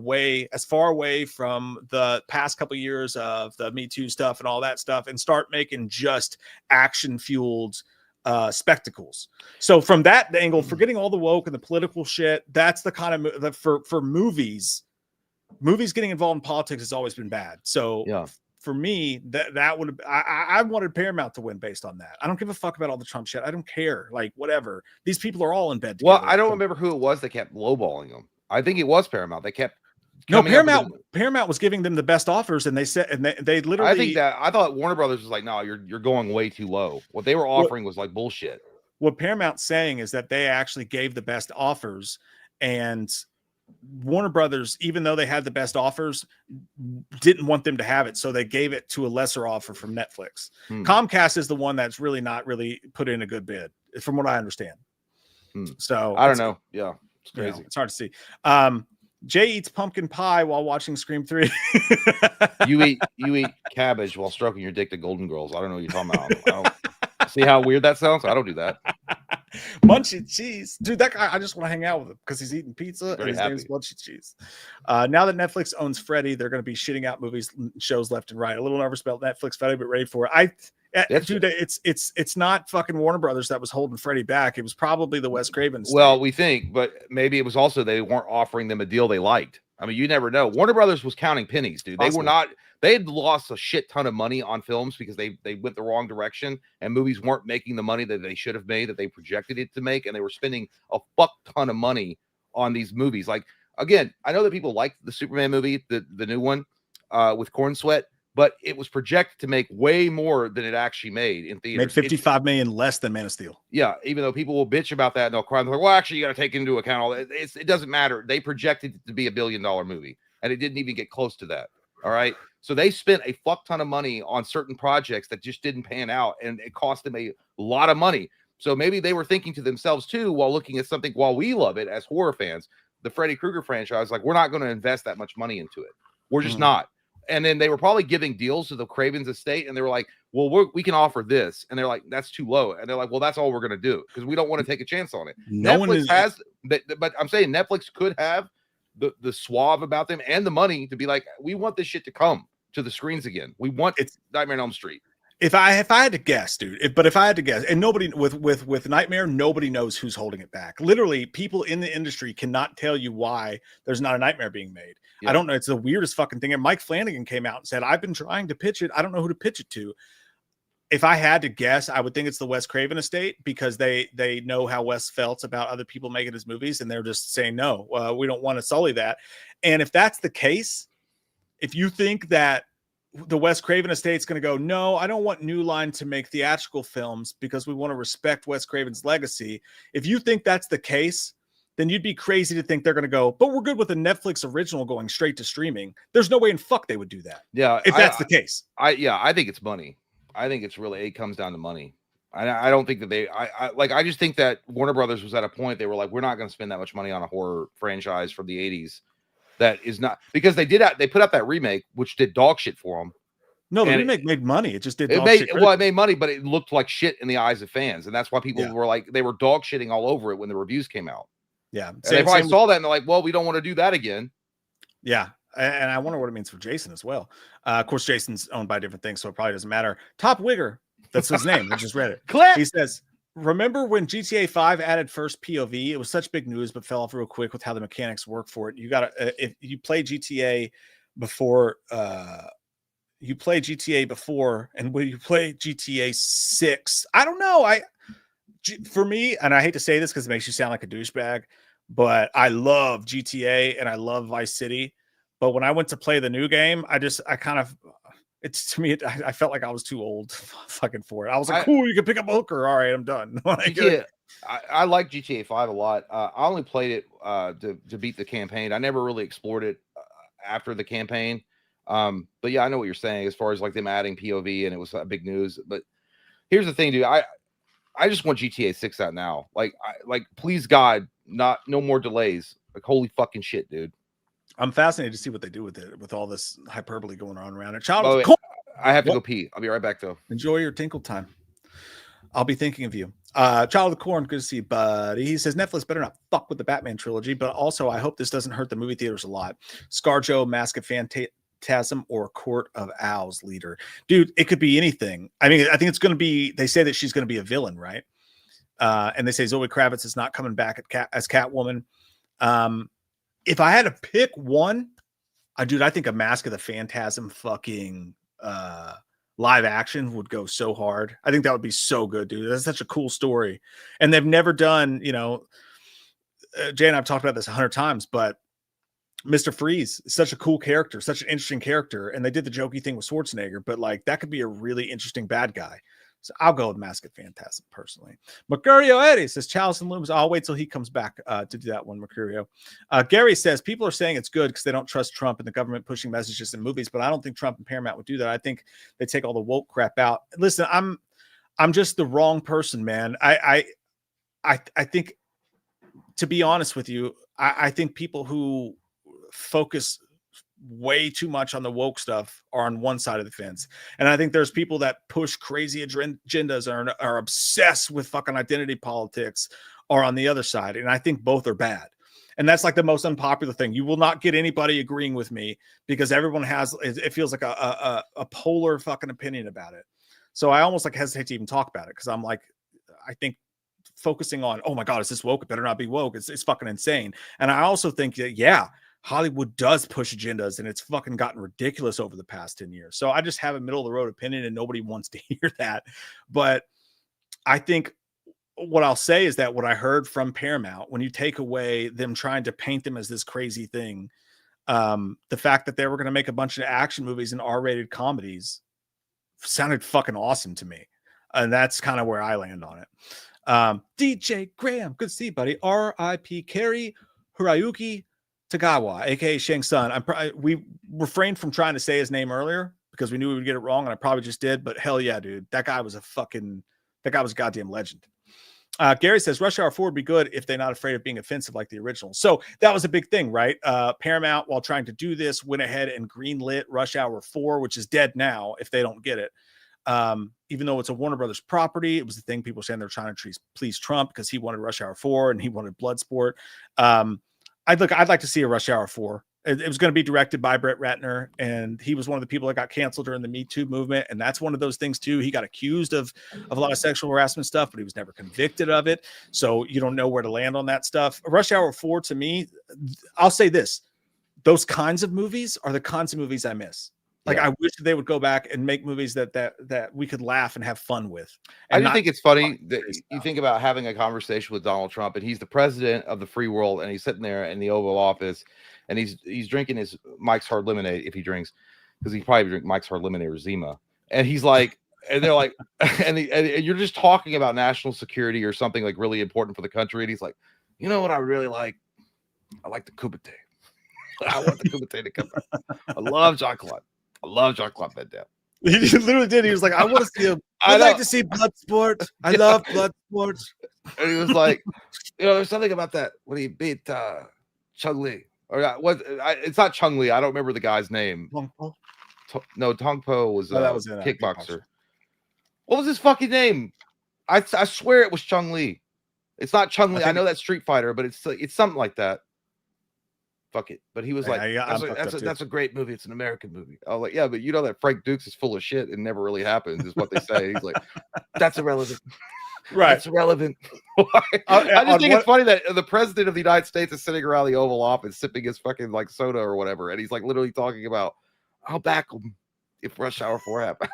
as far away from the past couple of years of the Me Too stuff and all that stuff, and start making just action fueled spectacles. So from that angle, forgetting all the woke and the political shit, that's the kind of for movies getting involved in politics has always been bad. So
Yeah.
for me, that would I wanted Paramount to win based on that. I don't give a fuck about all the Trump shit. I don't care. Like whatever. These people are all in bed together.
Well, I don't remember who it was that kept lowballing them. I think it was Paramount. They kept
no Paramount was giving them the best offers, and they said, and they literally.
I think that I thought Warner Brothers was like, no, you're going way too low. What they were offering was like bullshit.
What Paramount's saying is that they actually gave the best offers, and Warner Brothers, even though they had the best offers, didn't want them to have it, so they gave it to a lesser offer from Netflix. Comcast is the one that's really not really put in a good bid, from what I understand. So
I don't know. Yeah, it's crazy.
You know, it's hard to see. Jay eats pumpkin pie while watching Scream 3.
You eat cabbage while stroking your dick to Golden Girls. I don't know what you're talking about. I don't, see how weird that sounds? I don't do that.
Munchy Cheese, dude. That guy, I just want to hang out with him because he's eating pizza and his name's Munchy Cheese. Now that Netflix owns Freddie, they're going to be shitting out movies, shows left and right. A little nervous about Netflix, Freddie, but ready for it. Dude, it's not fucking Warner Brothers that was holding Freddie back. It was probably the Wes Craven.
Well, we think, but maybe it was also they weren't offering them a deal they liked. I mean, you never know. Warner Brothers was counting pennies, dude. They were not. They had lost a shit ton of money on films because they went the wrong direction, and movies weren't making the money that they should have made, that they projected it to make, and they were spending a fuck ton of money on these movies. Like, again, I know that people like the Superman movie, the new one with Corn Sweat, but it was projected to make way more than it actually made in theaters.
Made $55 million less than Man of Steel.
Yeah, even though people will bitch about that and they'll cry, they're like, well, actually, you got to take into account all that. It doesn't matter. They projected it to be $1 billion movie, and it didn't even get close to that. All right. So they spent a fuck ton of money on certain projects that just didn't pan out, and it cost them a lot of money. So maybe they were thinking to themselves too, while looking at something, while we love it as horror fans, the Freddy Krueger franchise, like, we're not going to invest that much money into it. We're just not. And then they were probably giving deals to the Craven's estate, and they were like, well, we can offer this. And they're like, that's too low. And they're like, well, that's all we're going to do because we don't want to take a chance on it. Netflix has, but I'm saying Netflix could have the suave about them and the money to be like, we want this shit to come to the screens again. We want Nightmare on Elm Street.
If I had to guess, dude, if I had to guess, and nobody with Nightmare, nobody knows who's holding it back. Literally, people in the industry cannot tell you why there's not a Nightmare being made. Yeah. I don't know. It's the weirdest fucking thing. And Mike Flanagan came out and said, I've been trying to pitch it. I don't know who to pitch it to. If I had to guess, I would think it's the Wes Craven estate because they know how Wes felt about other people making his movies, and they're just saying, no, we don't want to sully that. And if that's the case, if you think that the Wes Craven estate's going to go, no, I don't want New Line to make theatrical films because we want to respect Wes Craven's legacy. If you think that's the case, then you'd be crazy to think they're going to go, but we're good with a Netflix original going straight to streaming. There's no way in fuck they would do that.
Yeah.
If that's the case.
I think it's money. I think it comes down to money. I don't think that I just think that Warner Brothers was at a point they were like, we're not going to spend that much money on a horror franchise from the 80s. That is not because they put out that remake, which did dog shit for them.
No, the remake made money. It just did.
It made money, but it looked like shit in the eyes of fans, and that's why people were like, they were dog shitting all over it when the reviews came out.
Yeah,
they probably saw that and they're like, well, we don't want to do that again.
Yeah, and I wonder what it means for Jason as well. Of course, Jason's owned by different things, so it probably doesn't matter. Top Wigger, that's his name. I just read it. He says, remember when GTA 5 added first POV? It was such big news, but fell off real quick with how the mechanics work for it. You got to, if you play GTA before, and when you play GTA 6, I don't know. For me, and I hate to say this because it makes you sound like a douchebag, but I love GTA and I love Vice City. But when I went to play the new game, I felt like I was too old fucking for it. I was like, cool, you can pick up a hooker. All right, I'm done.
Yeah, I like GTA 5 a lot. I only played it to beat the campaign. I never really explored it after the campaign. But yeah, I know what you're saying as far as like them adding POV, and it was big news. But here's the thing, dude. I just want GTA 6 out now. Like please God, no more delays. Like, holy fucking shit, dude.
I'm fascinated to see what they do with it, with all this hyperbole going on around it.
I have to go pee. I'll be right back, though.
Enjoy your tinkle time. I'll be thinking of you. Child of the Corn, good to see you, buddy. He says Netflix better not fuck with the Batman trilogy, but also I hope this doesn't hurt the movie theaters a lot. ScarJo, Mask of Phantasm, or Court of Owls leader. Dude, it could be anything. I mean, I think it's going to be, they say that she's going to be a villain, right? And they say Zoe Kravitz is not coming back as Catwoman. If I had to pick one, I think a Mask of the Phantasm fucking live action would go so hard. I think that would be so good, dude. That's such a cool story. And they've never done, Jay and I've talked about this 100 times, but Mr. Freeze is such a cool character, such an interesting character. And they did the jokey thing with Schwarzenegger, but like that could be a really interesting bad guy. So I'll go with Mask of Phantasm personally. Mercurio Eddie says Chalice and Looms. I'll wait till he comes back to do that one, Mercurio. Gary says people are saying it's good because they don't trust Trump and the government pushing messages in movies, but I don't think Trump and Paramount would do that. I think they take all the woke crap out. Listen, I'm just the wrong person, man. I think, to be honest with you, I think people who focus way too much on the woke stuff are on one side of the fence. And I think there's people that push crazy agendas are obsessed with fucking identity politics are on the other side. And I think both are bad. And that's like the most unpopular thing. You will not get anybody agreeing with me because everyone it feels like a polar fucking opinion about it. So I almost like hesitate to even talk about it because I'm like, I think focusing on, oh my God, is this woke? It better not be woke. It's fucking insane. And I also think that, yeah, Hollywood does push agendas and it's fucking gotten ridiculous over the past 10 years. So I just have a middle of the road opinion and nobody wants to hear that. But I think what I'll say is that what I heard from Paramount, when you take away them trying to paint them as this crazy thing, the fact that they were going to make a bunch of action movies and R-rated comedies sounded fucking awesome to me. And that's kind of where I land on it. DJ Graham, good to see you, buddy. R.I.P. Kerry Hirayuki Tagawa, aka Shang Tsung. We refrained from trying to say his name earlier because we knew we would get it wrong, and I probably just did. But hell yeah, dude, that guy was a goddamn legend. Gary says Rush Hour 4 would be good if they're not afraid of being offensive like the original. So that was a big thing, right? Paramount, while trying to do this, went ahead and greenlit Rush Hour 4, which is dead now if they don't get it. Even though it's a Warner Brothers property, it was the thing people saying they're trying to please Trump because he wanted Rush Hour 4 and he wanted Bloodsport. I'd like to see a Rush Hour 4. It was going to be directed by Brett Ratner, and he was one of the people that got canceled during the Me Too movement. And that's one of those things too. He got accused of a lot of sexual harassment stuff, but he was never convicted of it. So you don't know where to land on that stuff. Rush Hour 4, to me, I'll say this: those kinds of movies are the kinds of movies I miss. Like, I wish they would go back and make movies that we could laugh and have fun with.
I do think it's funny that you think about having a conversation with Donald Trump, and he's the president of the free world, and he's sitting there in the Oval Office, and he's drinking his Mike's Hard Lemonade if he drinks, because he probably drink Mike's Hard Lemonade or Zima, and he's like, and they're like, and you're just talking about national security or something like really important for the country, and he's like, you know what I really like? I like the Kumite. I want the Kumite to come back. I love Jean-Claude. I love Jean-Claude Van Damme.
He literally did. He was like, I want to see him. I'd like to see Bloodsport. I love Bloodsport.
And he was like, there's something about that when he beat Chung Li. Or what? It's not Chung Li. I don't remember the guy's name.
Tong Po?
No, Tong Po was
that was
a kickboxer. What was his fucking name? I swear it was Chung Li. It's not Chung Li. I know that's Street Fighter, but it's something like that. Fuck it. But he was like, that's a great movie. It's an American movie. I was like, yeah, but you know that Frank Dukes is full of shit and never really happens, is what they say. He's like, that's irrelevant.
Right.
That's irrelevant. I just think it's funny that the president of the United States is sitting around the Oval Office sipping his fucking like soda or whatever. And he's like literally talking about, I'll back him if Rush Hour 4 happens.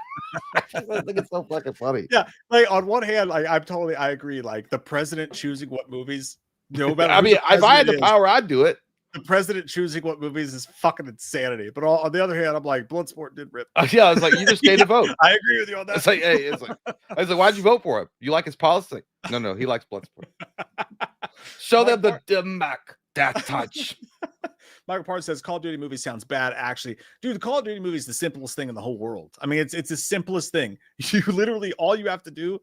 I think it's so fucking funny.
Yeah. Like on one hand, like I agree. Like the president choosing what movies, no matter.
I mean, if I had the power, I'd do it.
The president choosing what movies is fucking insanity. But on the other hand, I'm like, Bloodsport did rip.
Yeah, I was like, you just gave a vote.
I agree with you on that.
It's like, hey, I was like, why'd you vote for him? You like his policy? No, he likes Bloodsport. Show them the Demac that touch.
Michael Parr says Call of Duty movie sounds bad. Actually, dude, the Call of Duty movie is the simplest thing in the whole world. I mean, it's the simplest thing. You literally, all you have to do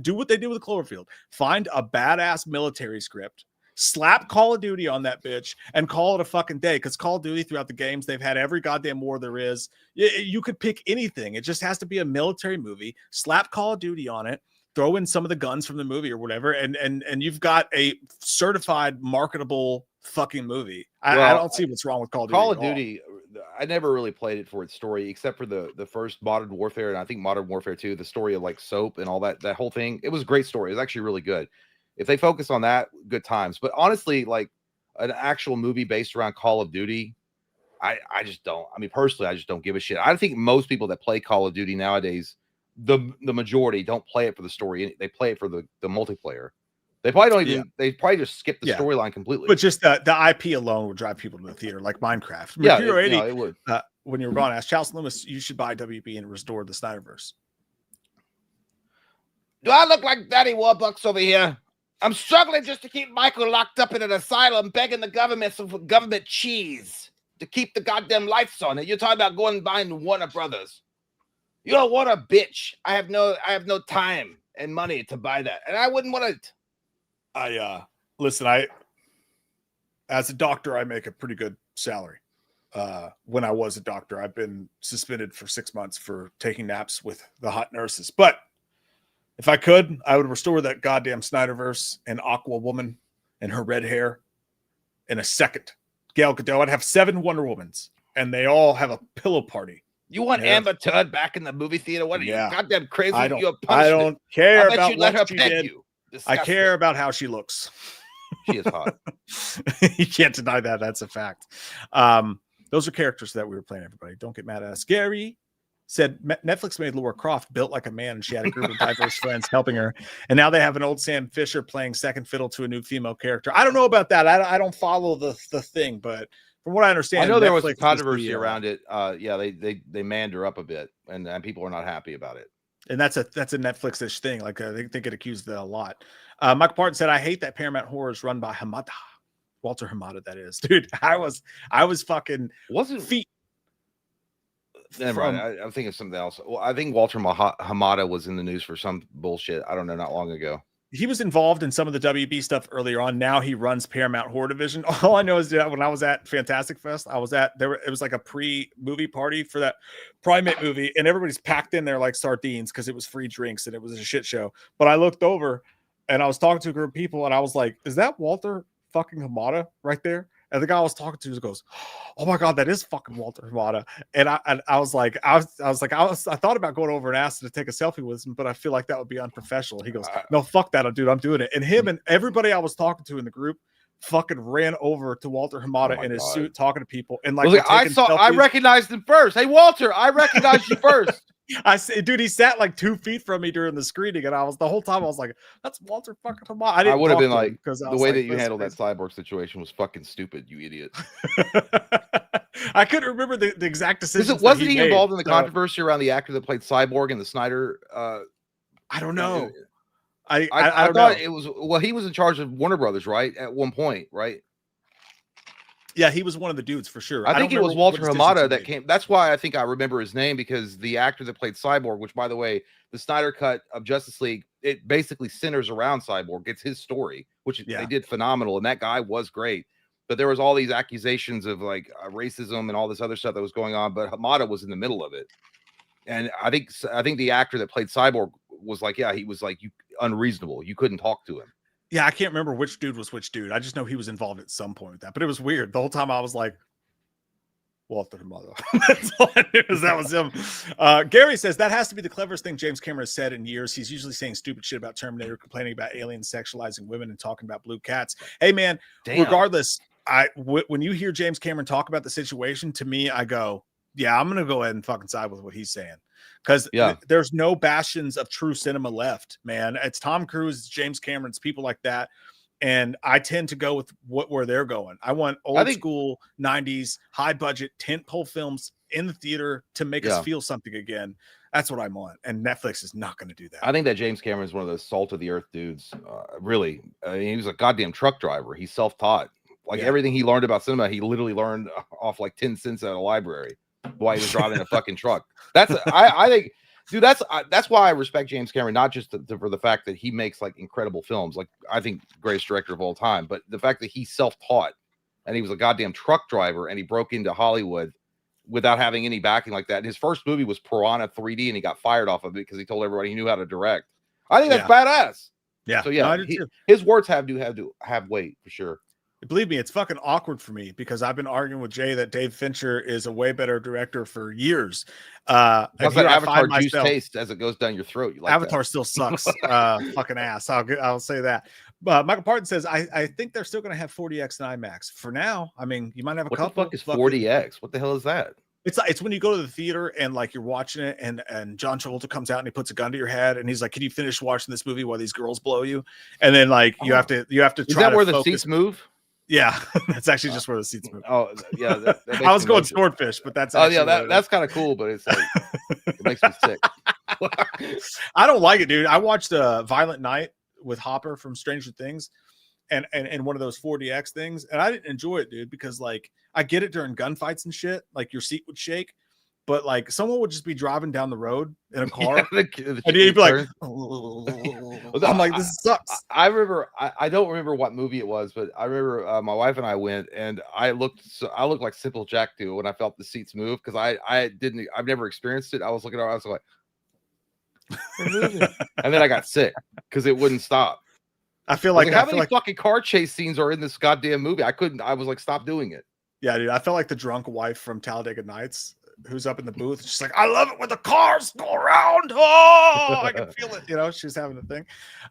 what they did with Cloverfield. Find a badass military script. Slap Call of Duty on that bitch and call it a fucking day. Because Call of Duty throughout the games, they've had every goddamn war there is. You could pick anything. It just has to be a military movie. Slap Call of Duty on it. Throw in some of the guns from the movie or whatever, and you've got a certified marketable fucking movie. I don't see what's wrong with Call of Duty.
Call of Duty, I never really played it for its story, except for the first Modern Warfare, and I think Modern Warfare 2, the story of like Soap and all that whole thing. It was a great story. It was actually really good. If they focus on that, good times. But honestly, like an actual movie based around Call of Duty, I just don't. I mean, personally, I just don't give a shit. I think most people that play Call of Duty nowadays, the majority don't play it for the story. They play it for the multiplayer. They probably don't even. They probably just skip the storyline completely.
But just the IP alone would drive people to the theater, like Minecraft.
Yeah,
Mercurio 80,
it would.
When you were gone, asked Charles Loomis, you should buy WB and restore the Snyderverse.
Do I look like Daddy Warbucks over here? I'm struggling just to keep Michael locked up in an asylum, begging the government for government cheese to keep the goddamn lights on. And you're talking about going and buying Warner Brothers. You don't want a bitch. I have no time and money to buy that, and I wouldn't want to.
Listen, as a doctor, I make a pretty good salary. When I was a doctor, I've been suspended for 6 months for taking naps with the hot nurses. But if I could, I would restore that goddamn Snyderverse and Aqua Woman and her red hair in a second. Gal Gadot, I'd have 7 Wonder Womans, and they all have a pillow party.
You want Amber Tudd back in the movie theater? What are you goddamn crazy?
I don't care about
you let
what
her
she
pet
did.
you.
I care about how she looks.
She is hot.
You can't deny that. That's a fact. Those are characters that we were playing, everybody. Don't get mad at us. Gary said Netflix made Laura Croft built like a man, and she had a group of diverse friends helping her. And now they have an old Sam Fisher playing second fiddle to a new female character. I don't know about that. I don't follow the thing, but from what I understand,
I know there was
Netflix
controversy around it. They manned her up a bit, and people are not happy about it.
And that's a Netflix-ish thing. Like they get accused of that a lot. Michael Parton said, "I hate that Paramount Horror is run by Hamada, Walter Hamada." That is, dude. I was fucking feet.
Never mind. I'm thinking of something else. Well, I think Walter Hamada was in the news for some bullshit. I don't know, not long ago.
He was involved in some of the WB stuff earlier on. Now he runs Paramount Horror Division. All I know is that when I was at Fantastic Fest, it was like a pre-movie party for that Primate movie, and everybody's packed in there like sardines because it was free drinks and it was a shit show. But I looked over and I was talking to a group of people, and I was like, "Is that Walter fucking Hamada right there?" And the guy I was talking to goes, "Oh my God, that is fucking Walter Hamada." And I was like, I thought about going over and asking to take a selfie with him, but I feel like that would be unprofessional. He goes, "No, fuck that, dude. I'm doing it." And him and everybody I was talking to in the group fucking ran over to Walter Hamada in his suit, talking to people. And like,
I recognized him first. Hey, Walter, I recognized you first.
I said, dude, he sat like 2 feet from me during the screening, and the whole time I was like, "That's Walter fucking Hamada."
I would have been like, because the way that you handled that Cyborg situation was fucking stupid, you idiot.
I couldn't remember the exact decision.
Wasn't he involved in the controversy around the actor that played Cyborg in the Snyder?
I don't know.
I thought it was. Well, he was in charge of Warner Brothers, right? At one point, right?
Yeah, he was one of the dudes for sure.
I think it was Walter Hamada that came. That's why I think I remember his name, because the actor that played Cyborg, which, by the way, the Snyder cut of Justice League, it basically centers around Cyborg. It's his story, which they did phenomenal, and that guy was great. But there was all these accusations of like racism and all this other stuff that was going on. But Hamada was in the middle of it, and I think the actor that played Cyborg was like, he was like unreasonable. You couldn't talk to him.
Yeah, I can't remember which dude was which dude. I just know he was involved at some point with that. But it was weird. The whole time I was like, Walter Hamada. That's all I knew, was that was him. Gary says that has to be the cleverest thing James Cameron has said in years. He's usually saying stupid shit about Terminator, complaining about aliens sexualizing women, and talking about blue cats. Hey, man, regardless, when you hear James Cameron talk about the situation, to me, I go, yeah, I'm going to go ahead and fucking side with what he's saying. Because there's no bastions of true cinema left, man. It's Tom Cruise, James Cameron's, people like that. And I tend to go with where they're going. I want old school 90s, high budget tentpole films in the theater to make us feel something again. That's what I want. And Netflix is not going to do that.
I think that James Cameron is one of the salt of the earth dudes. Really. I mean, he was a goddamn truck driver. He's self-taught. Like everything he learned about cinema, he literally learned off like 10 cents at a library while he was driving a fucking truck. I think, dude, that's why I respect James Cameron, not just for the fact that he makes like incredible films. Like, I think greatest director of all time, but the fact that he's self-taught and he was a goddamn truck driver and he broke into Hollywood without having any backing like that. And his first movie was Piranha 3D, and he got fired off of it because he told everybody he knew how to direct. I think that's badass.
Yeah.
So his words have weight for sure.
Believe me, it's fucking awkward for me because I've been arguing with Jay that Dave Fincher is a way better director for years.
How's
And
that
here I
Avatar
find
juice
myself,
taste as it goes down your throat? You like
Avatar
that?
still sucks. Fucking ass. I'll say that. Michael Parton says, I think they're still going to have 40X and IMAX for now. I mean, you might have a
What
couple.
the fuck is 40X? What the hell is that?
It's when you go to the theater and like you're watching it and John Travolta comes out and he puts a gun to your head and he's like, "Can you finish watching this movie while these girls blow you?" And then like you have to
Is
try
that
to
where the
focus.
seats move?
Yeah, that's actually just where the seats move.
Oh yeah, that
I was
makes me
going
like it.
swordfish, but that's
Oh
actually
yeah,
what it is.
that's kind of cool, but it's like it makes me sick.
I don't like it, dude. I watched Violent Night with Hopper from Stranger Things and one of those 40X things, and I didn't enjoy it, dude, because like I get it during gunfights and shit, like your seat would shake, but like someone would just be driving down the road in a car
Yeah,
and you'd be like,
turn.
I'm like, this sucks.
I remember. I don't remember what movie it was, but I remember my wife and I went, and I looked like Simple Jack do when I felt the seats move because I've never experienced it. I was looking around, I was like, they're moving. And then I got sick because it wouldn't stop.
I feel like
how many fucking car chase scenes are in this goddamn movie? I was like, stop doing it.
Yeah, dude. I felt like the drunk wife from Talladega Nights who's up in the booth. She's like, I love it when the cars go around. Oh, I can feel it. You know, she's having a thing.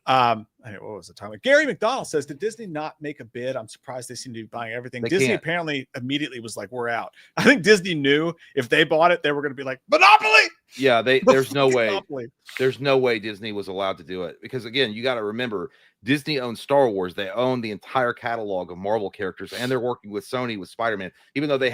What was the time? Gary McDonald says, did Disney not make a bid? I'm surprised they seem to be buying everything. Disney apparently immediately was like, we're out. I think Disney knew if they bought it, they were going to be like, Monopoly.
Yeah, there's no way.
Monopoly.
There's no way Disney was allowed to do it because again, you got to remember Disney owns Star Wars. They own the entire catalog of Marvel characters, and they're working with Sony with Spider-Man. Even though they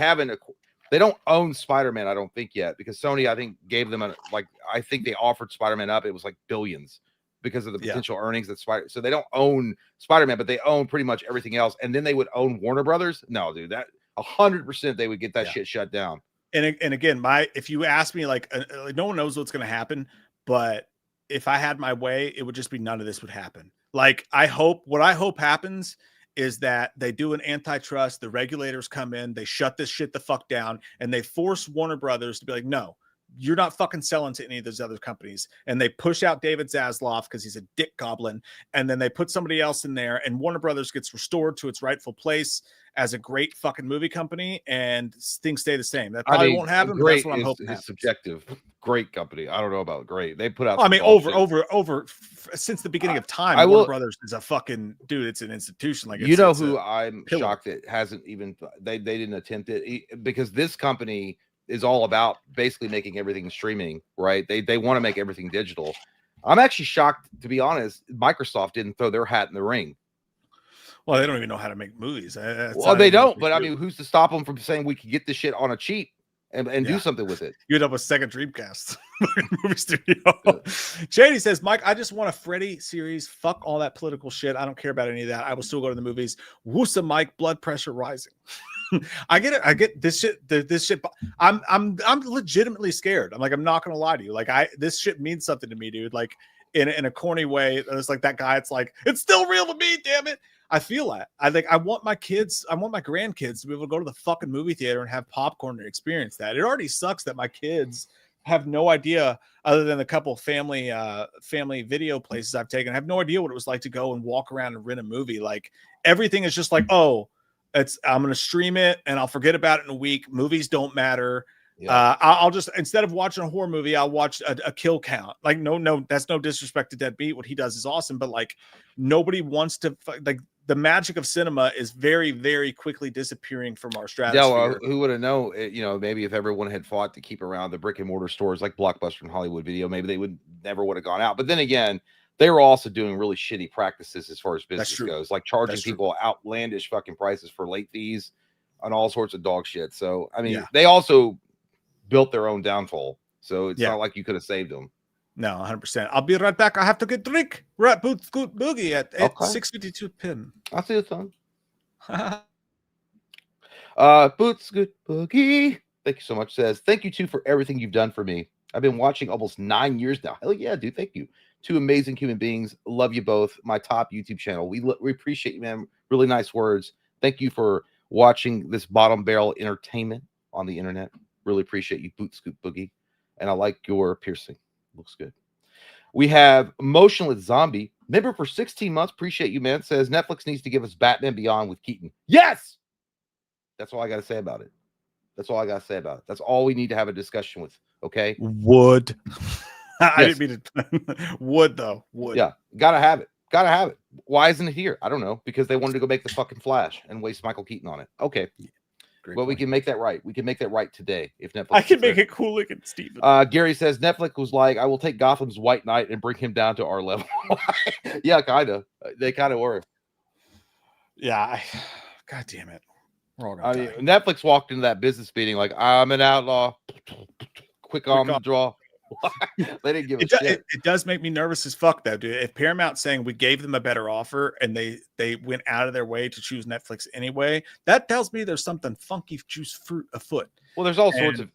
don't own Spider-Man, I don't think yet, because Sony, I think, gave them I think they offered Spider-Man up. It was like billions because of the potential earnings that So they don't own Spider-Man, but they own pretty much everything else. And then they would own Warner Brothers. No, dude, that 100% they would get that shit shut down.
And again, if you ask me, like no one knows what's going to happen, but if I had my way, it would just be none of this would happen. Like what I hope happens is that they do an antitrust, the regulators come in, they shut this shit the fuck down, and they force Warner Brothers to be like, no, you're not fucking selling to any of those other companies. And they push out David Zaslav because he's a dick goblin. And then they put somebody else in there, and Warner Brothers gets restored to its rightful place as a great fucking movie company, and things stay the same. That probably won't happen. But that's what I'm hoping.
It's subjective. Great company. I don't know about great. They put out.
Over since the beginning of time. Warner Brothers is a fucking dude. It's an institution. Like
I'm shocked that hasn't even they didn't attempt it because this company is all about basically making everything streaming, right? They want to make everything digital. I'm actually shocked, to be honest. Microsoft didn't throw their hat in the ring.
Well, they don't even know how to make movies.
Well, they don't. But I mean, who's to stop them from saying we can get this shit on a cheap and do something with it?
You end up with second Dreamcast movie studio. Shady says, Mike, I just want a Freddy series. Fuck all that political shit. I don't care about any of that. I will still go to the movies. Woosa, Mike, blood pressure rising. I get it. I get this shit. This shit. I'm legitimately scared. I'm not gonna lie to you. Like this shit means something to me, dude. Like in a corny way. It's like that guy. It's like it's still real to me. Damn it. I feel that. I want my kids. I want my grandkids to be able to go to the fucking movie theater and have popcorn and experience that. It already sucks that my kids have no idea, other than a couple family video places I've taken. I have no idea what it was like to go and walk around and rent a movie. Like everything is just like, oh. I'm going to stream it and I'll forget about it in a week. Movies don't matter. Yeah. I'll just, instead of watching a horror movie, I'll watch a kill count. Like, no, that's no disrespect to Deadbeat. What he does is awesome, but like nobody wants to, like the magic of cinema is very, very quickly disappearing from our stratosphere.
Yeah, well, who would have known, maybe if everyone had fought to keep around the brick and mortar stores like Blockbuster and Hollywood Video, maybe they would never would have gone out. But then again, they were also doing really shitty practices as far as business goes, like charging people outlandish fucking prices for late fees and all sorts of dog shit. So, I mean, they also built their own downfall. So it's not like you could have saved them.
No, 100%. I'll be right back. I have to get drink. We're at Boot Scoot Boogie at 652 pin.
I'll see you, son. Boot Scoot Boogie. Thank you so much. Says, thank you, too, for everything you've done for me. I've been watching almost 9 years now. Hell yeah, dude. Thank you. Two amazing human beings. Love you both. My top YouTube channel. We appreciate you, man. Really nice words. Thank you for watching this bottom barrel entertainment on the internet. Really appreciate you, Boot Scoot Boogie. And I like your piercing. Looks good. We have Motionless Zombie. Member for 16 months. Appreciate you, man. Says Netflix needs to give us Batman Beyond with Keaton. Yes. That's all I got to say about it. That's all I got to say about it. That's all we need to have a discussion with. Okay.
Would. I
Yes.
didn't mean to. Would though. Would.
Yeah. Gotta have it. Gotta have it. Why isn't it here? I don't know. Because they wanted to go make the fucking Flash and waste Michael Keaton on it. Okay.
Great
Well, we
point.
can make that right. We can make that right today if Netflix.
I can
is
make
there.
it cool again, Steven.
Gary says Netflix was like, I will take Gotham's White Knight and bring him down to our level. Yeah, kind of. They kind of were.
Yeah. God damn it. We're all
I
gonna
mean,
die.
Netflix walked into that business meeting like, I'm an outlaw. Quick on the
on.
draw. They didn't give a
It, do-
shit.
it does make me nervous as fuck though, dude. If Paramount's saying we gave them a better offer and they went out of their way to choose Netflix anyway, that tells me there's something funky juice fruit afoot.
Well, there's all sorts of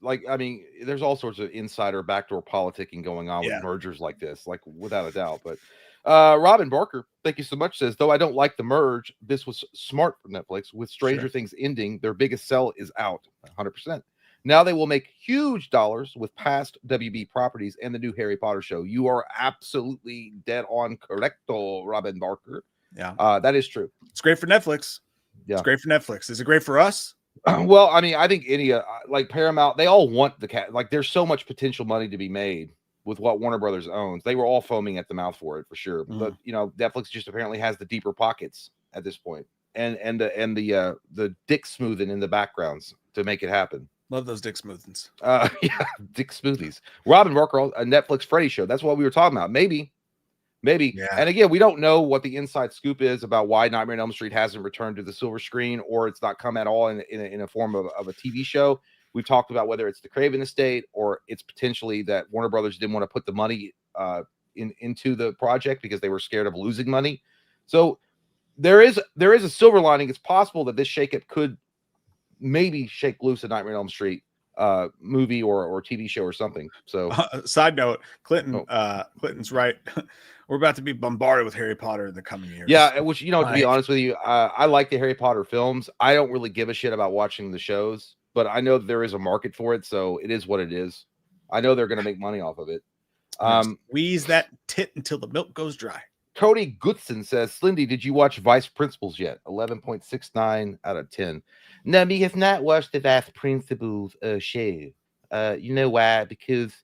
there's all sorts of insider backdoor politicking going on with
Yeah.
mergers like this, like without a doubt. But Robin Barker, thank you so much, says, though I don't like the merge, this was smart for Netflix. With Stranger
Sure.
Things ending, their biggest sell is out 100%. Now they will make huge dollars with past WB properties and the new Harry Potter show. You are absolutely dead on correcto, Robin Barker.
Yeah.
That is true.
It's great for Netflix.
Yeah.
It's great for Netflix. Is it great for us?
Well, I mean, I think any like Paramount, they all want the cat. Like, there's so much potential money to be made with what Warner Brothers owns. They were all foaming at the mouth for it, for sure. But you know, Netflix just apparently has the deeper pockets at this point, and the dick smoothing in the backgrounds to make it happen.
Love those dick smoothins.
Yeah, dick smoothies. Robin Barker, a Netflix Freddy show. That's what we were talking about. Maybe.
Yeah.
And again, we don't know what the inside scoop is about why Nightmare on Elm Street hasn't returned to the silver screen, or it's not come at all in a form of a TV show. We've talked about whether it's the Craven estate or it's potentially that Warner Brothers didn't want to put the money into the project because they were scared of losing money. So there is a silver lining. It's possible that this shakeup could maybe shake loose a Nightmare on Elm Street movie or TV show or something. So
Side note, Clinton's right. We're about to be bombarded with Harry Potter in the coming years.
yeah, which, you know, to be
Like-
honest with you, I like the Harry Potter films. I don't really give a shit about watching the shows, but I know that there is a market for it, so it is what it is. I know they're going to make money off of it.
Squeeze that tit until the milk goes dry.
Cody Goodson says, Slindy, did you watch Vice Principals yet? 11.69 out of 10. No, me have not watched the Vice Principals show. You know why? Because,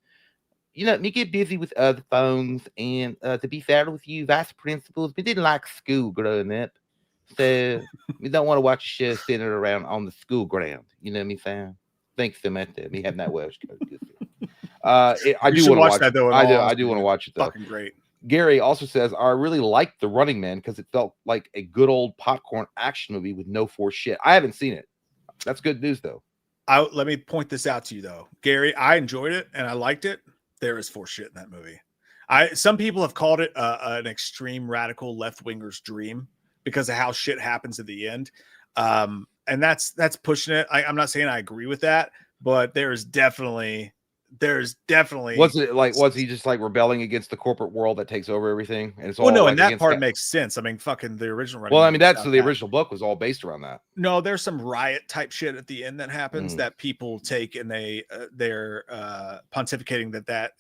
you know, me get busy with other things, and to be fair with you, Vice Principals, we didn't like school growing up. So we don't want to watch a show centered around on the school ground. You know what I'm saying? Thanks so much. Me have not watched Cody Goodson. I
You
do
should
want to
watch
watch
that, though, in
I
all
do. I
honesty,
do want to
man.
watch it though.
Fucking great.
Gary also says, I really liked The Running Man because it felt like a good old popcorn action movie with no forced shit. I haven't seen it. That's good news, though.
Let me point this out to you, though, Gary. I enjoyed it and I liked it. There is forced shit in that movie. Some people have called it an extreme radical left winger's dream because of how shit happens at the end, and that's pushing it. I'm not saying I agree with that, but there's definitely.
Was it like, was he just like rebelling against the corporate world that takes over everything? And it's all
Well, no,
like
and that
against
part makes sense. I mean, fucking the original.
Well, I
Running
mean,
Man
that's
about
the
that.
original book was all based around that.
No, there's some riot type shit at the end that happens
Mm.
that people take and they're pontificating that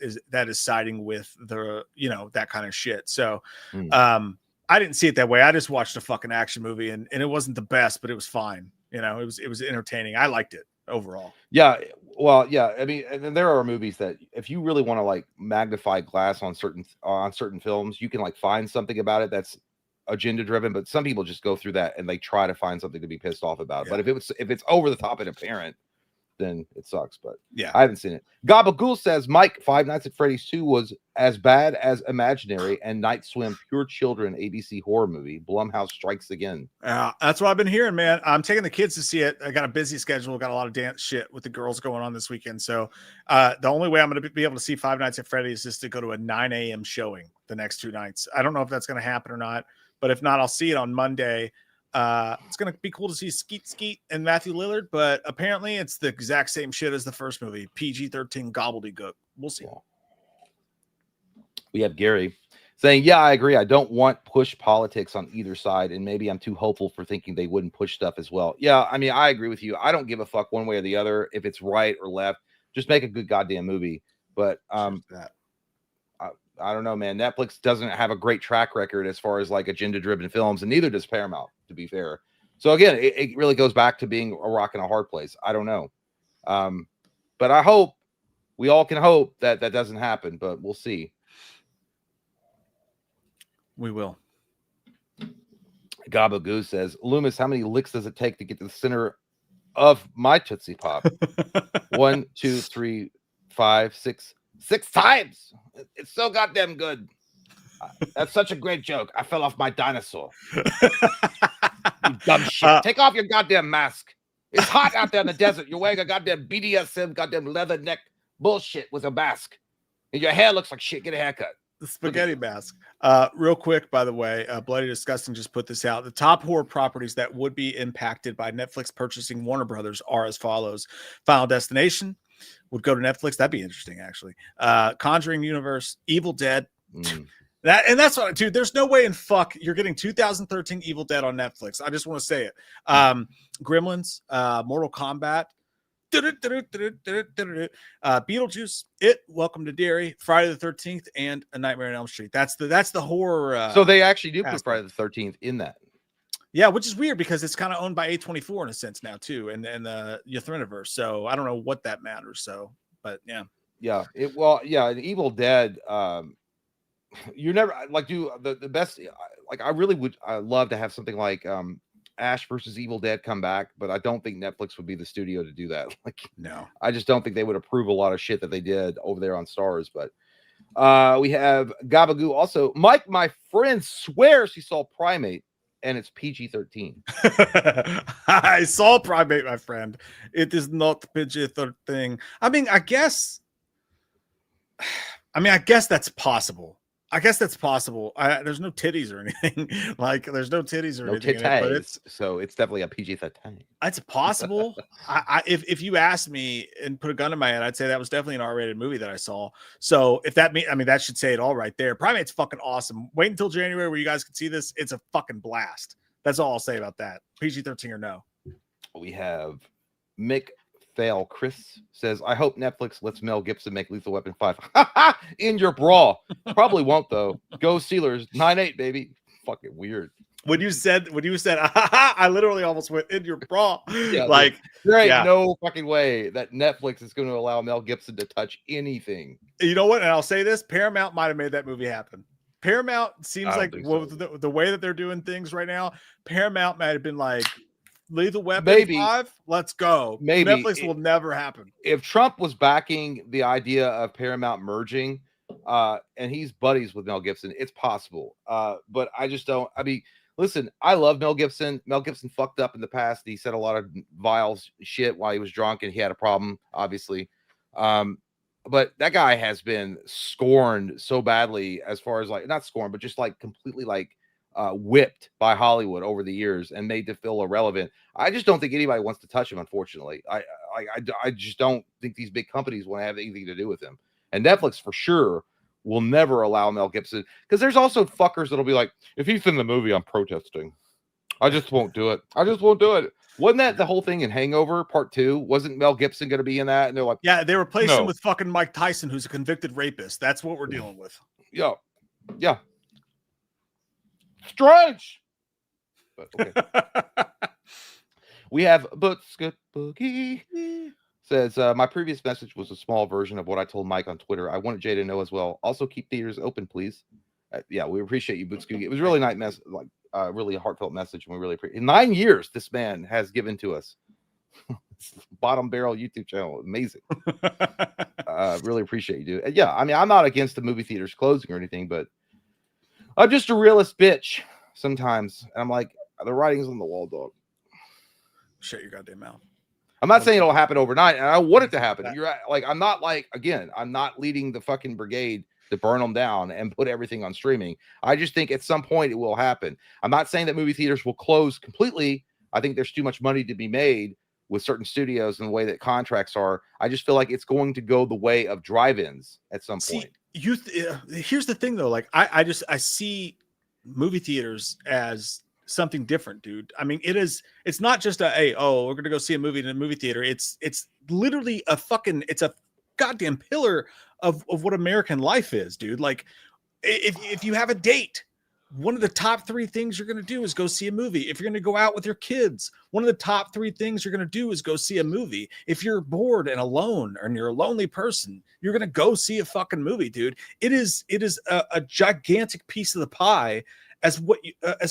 is siding with the, you know, that kind of shit. So I didn't see it that way. I just watched a fucking action movie and it wasn't the best, but it was fine. You know, it was entertaining. I liked it overall.
Yeah, well, yeah. I mean, and then there are movies that if you really want to like magnify glass on certain films, you can like find something about it that's agenda driven. But some people just go through that and they try to find something to be pissed off about.
Yeah.
But if it's over the top and apparent, then it sucks. But
Yeah.
I haven't seen it. Gabagool says, Mike, Five Nights at Freddy's 2 was as bad as Imaginary and Night Swim, pure children ABC horror movie. Blumhouse strikes again.
That's what I've been hearing, man. I'm taking the kids to see it. I got a busy schedule, got a lot of dance shit with the girls going on this weekend. So the only way I'm going to be able to see Five Nights at Freddy's is to go to a 9 a.m. showing the next 2 nights. I don't know if that's going to happen or not, but if not, I'll see it on Monday. It's going to be cool to see Skeet and Matthew Lillard, but apparently it's the exact same shit as the first movie, PG-13 gobbledygook. We'll see.
We have Gary saying, yeah, I agree. I don't want push politics on either side. And maybe I'm too hopeful for thinking they wouldn't push stuff as well. Yeah, I mean, I agree with you. I don't give a fuck one way or the other if it's right or left. Just make a good goddamn movie. But I don't know, man. Netflix doesn't have a great track record as far as like agenda-driven films, and neither does Paramount, to be fair. So again, it really goes back to being a rock and a hard place. I don't know. But I hope, we all can hope that that doesn't happen, but we'll see.
We will.
Gabagoo says, Loomis, how many licks does it take to get to the center of my Tootsie Pop? 1, 2, 3, 5, 6. 6 times. It's so goddamn good. That's such a great joke. I fell off my dinosaur. You dumb shit. Take off your goddamn mask. It's hot out there in the desert. You're wearing a goddamn BDSM, goddamn leather neck bullshit with a mask. And your hair looks like shit. Get a haircut.
The spaghetti mask. Real quick, by the way, Bloody Disgusting just put this out. The top horror properties that would be impacted by Netflix purchasing Warner Brothers are as follows. Final Destination would go to Netflix. That'd be interesting, actually. Conjuring Universe, Evil Dead. That's what, dude, there's no way in fuck you're getting 2013 Evil Dead on Netflix. I just want to say it. Gremlins, Mortal Kombat, Beetlejuice, It, Welcome to Derry, Friday the 13th, and A Nightmare on Elm Street. That's the horror.
So they actually do put Friday the 13th in that.
Yeah, which is weird because it's kind of owned by A24 in a sense now too, and the Throniverse. So I don't know what that matters. So, but yeah,
Evil Dead. You never like do the best. Like I really would. I love to have something like Ash versus Evil Dead come back, but I don't think Netflix would be the studio to do that. Like,
no,
I just don't think they would approve a lot of shit that they did over there on Stars. But we have Gabagoo also. Mike, my friend, swears he saw Primate. And it's PG-13.
I saw Primate, my friend. It is not PG-13. I mean, I guess that's possible. There's no titties or anything. Like, there's no titties or anything.
But it's definitely a PG-13.
It's possible. If you asked me and put a gun in my head, I'd say that was definitely an R-rated movie that I saw. So if that that should say it all right there. Primate's fucking awesome. Wait until January where you guys can see this. It's a fucking blast. That's all I'll say about that. PG-13 or no.
We have Mick Fail. Chris says, I hope Netflix lets Mel Gibson make Lethal Weapon 5 in your bra. Probably won't though. Go Steelers. 9-8, baby. Fucking weird.
When you said I literally almost went in your bra.
Yeah,
like
there ain't no fucking way that Netflix is going to allow Mel Gibson to touch anything.
You know what? And I'll say this, Paramount might have made that movie happen. Paramount seems like the way that they're doing things right now, Paramount might have been like, Lethal Weapon 5, let's go.
Maybe
Netflix will never happen.
If Trump was backing the idea of Paramount merging, and he's buddies with Mel Gibson, it's possible. But I just don't. I mean, listen, I love Mel Gibson. Mel Gibson fucked up in the past. He said a lot of vile shit while he was drunk, and he had a problem, obviously. But that guy has been scorned so badly, as far as like not scorned, but just like completely like whipped by Hollywood over the years and made to feel irrelevant. I just don't think anybody wants to touch him. Unfortunately, I just don't think these big companies want to have anything to do with him. And Netflix for sure will never allow Mel Gibson, because there's also fuckers that'll be like, if he's in the movie, I'm protesting. I just won't do it. Wasn't that the whole thing in Hangover Part 2? Wasn't Mel Gibson going to be in that? And they're like,
yeah, they replaced him with fucking Mike Tyson, who's a convicted rapist. That's what we're dealing with.
Yeah. Strange. But okay. We have Bootsgood Boogie says, my previous message was a small version of what I told Mike on Twitter. I wanted Jay to know as well. Also, keep theaters open, please. Yeah, we appreciate you, Bootsgood. It was really nice really a heartfelt message, and we really appreciate. In 9 years, this man has given to us. Bottom Barrel YouTube channel, amazing. Really appreciate you, dude. Yeah, I mean, I'm not against the movie theaters closing or anything, but I'm just a realist bitch sometimes. And I'm like, the writing's on the wall, dog.
Shut your goddamn mouth.
I'm not saying it'll happen overnight, and I want it to happen. You're like, I'm not leading the fucking brigade to burn them down and put everything on streaming. I just think at some point it will happen. I'm not saying that movie theaters will close completely. I think there's too much money to be made with certain studios and the way that contracts are. I just feel like it's going to go the way of drive-ins at some point.
Here's the thing though. Like I see movie theaters as something different, dude. I mean, it's not just we're going to go see a movie in a movie theater. It's literally it's a goddamn pillar of what American life is, dude. Like if you have a date, one of the top 3 things you're going to do is go see a movie. If you're going to go out with your kids, one of the top 3 things you're going to do is go see a movie. If you're bored and alone and you're a lonely person, you're going to go see a fucking movie, dude. It is a gigantic piece of the pie as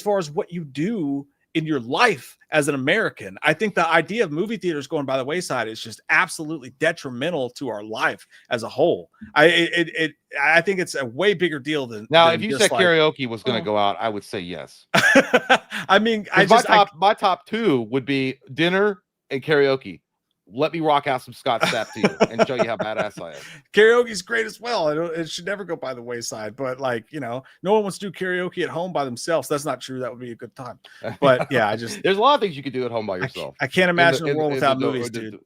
far as what you do in your life as an American. I think the idea of movie theaters going by the wayside is just absolutely detrimental to our life as a whole. I think it's a way bigger deal than
if you said karaoke was going to go out, I would say yes.
I mean,
my top 2 would be dinner and karaoke. Let me rock out some Scott Stapp to you and show you how badass I am.
Karaoke's great as well. It should never go by the wayside. But no one wants to do karaoke at home by themselves. That's not true. That would be a good time. But yeah, there's
a lot of things you could do at home by yourself.
I can't imagine a world without movies, dude.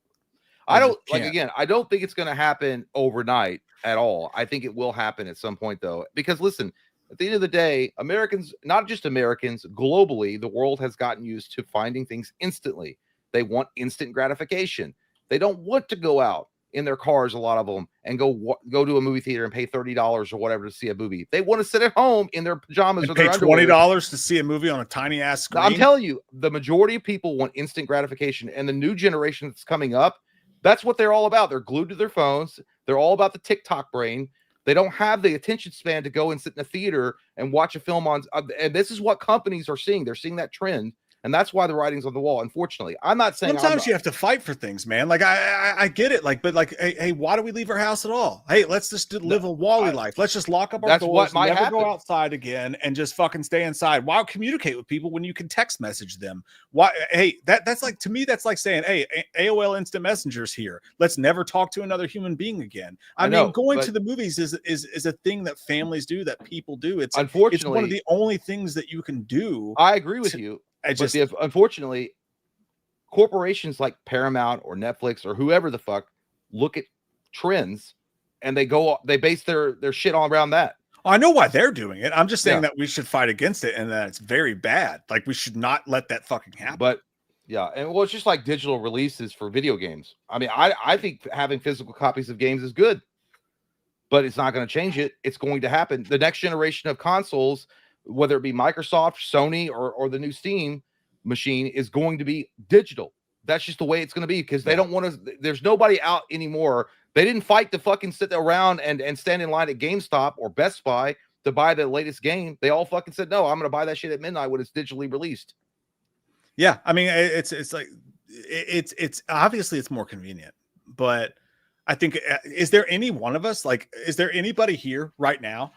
I don't I don't think it's going to happen overnight at all. I think it will happen at some point though, because listen, at the end of the day, Americans, not just Americans, globally, the world has gotten used to finding things instantly. They want instant gratification. They don't want to go out in their cars, a lot of them, and go to a movie theater and pay $30 or whatever to see a movie. They want to sit at home in their pajamas or
pay
their
$20 to see a movie on a tiny ass screen.
I'm telling you, the majority of people want instant gratification, and the new generation that's coming up, that's what they're all about. They're glued to their phones. They're all about the TikTok brain. They don't have the attention span to go and sit in a theater and watch a film on. And this is what companies are seeing. They're seeing that trend. And that's why the writing's on the wall. Unfortunately, I'm not saying
sometimes you have to fight for things, man. Like I get it. Hey, why do we leave our house at all? Hey, let's just live a Wall-E life. Let's just lock up our doors. What never go outside again and just fucking stay inside. Why communicate with people when you can text message them? Why? Hey, that's like, to me, that's like saying, hey, AOL Instant Messenger's here. Let's never talk to another human being again. I mean, going to the movies is a thing that families do, that people do. It's one of the only things that you can do.
I agree with you. Unfortunately, corporations like Paramount or Netflix or whoever the fuck look at trends and they base their shit all around that.
I know why they're doing it. I'm just saying that we should fight against it and that it's very bad. Like, we should not let that fucking happen.
But yeah, and it's just like digital releases for video games. I mean, I think having physical copies of games is good, but it's not going to change it. It's going to happen. The next generation of consoles, whether it be Microsoft, Sony, or the new Steam machine, is going to be digital. That's just the way it's going to be, because they don't want to. There's nobody out anymore. They didn't fight to fucking sit around and stand in line at GameStop or Best Buy to buy the latest game. They all fucking said, no, I'm going to buy that shit at midnight when it's digitally released.
Yeah, I mean, it's like it's obviously it's more convenient, but I think, is there any one of us, like, is there anybody here right now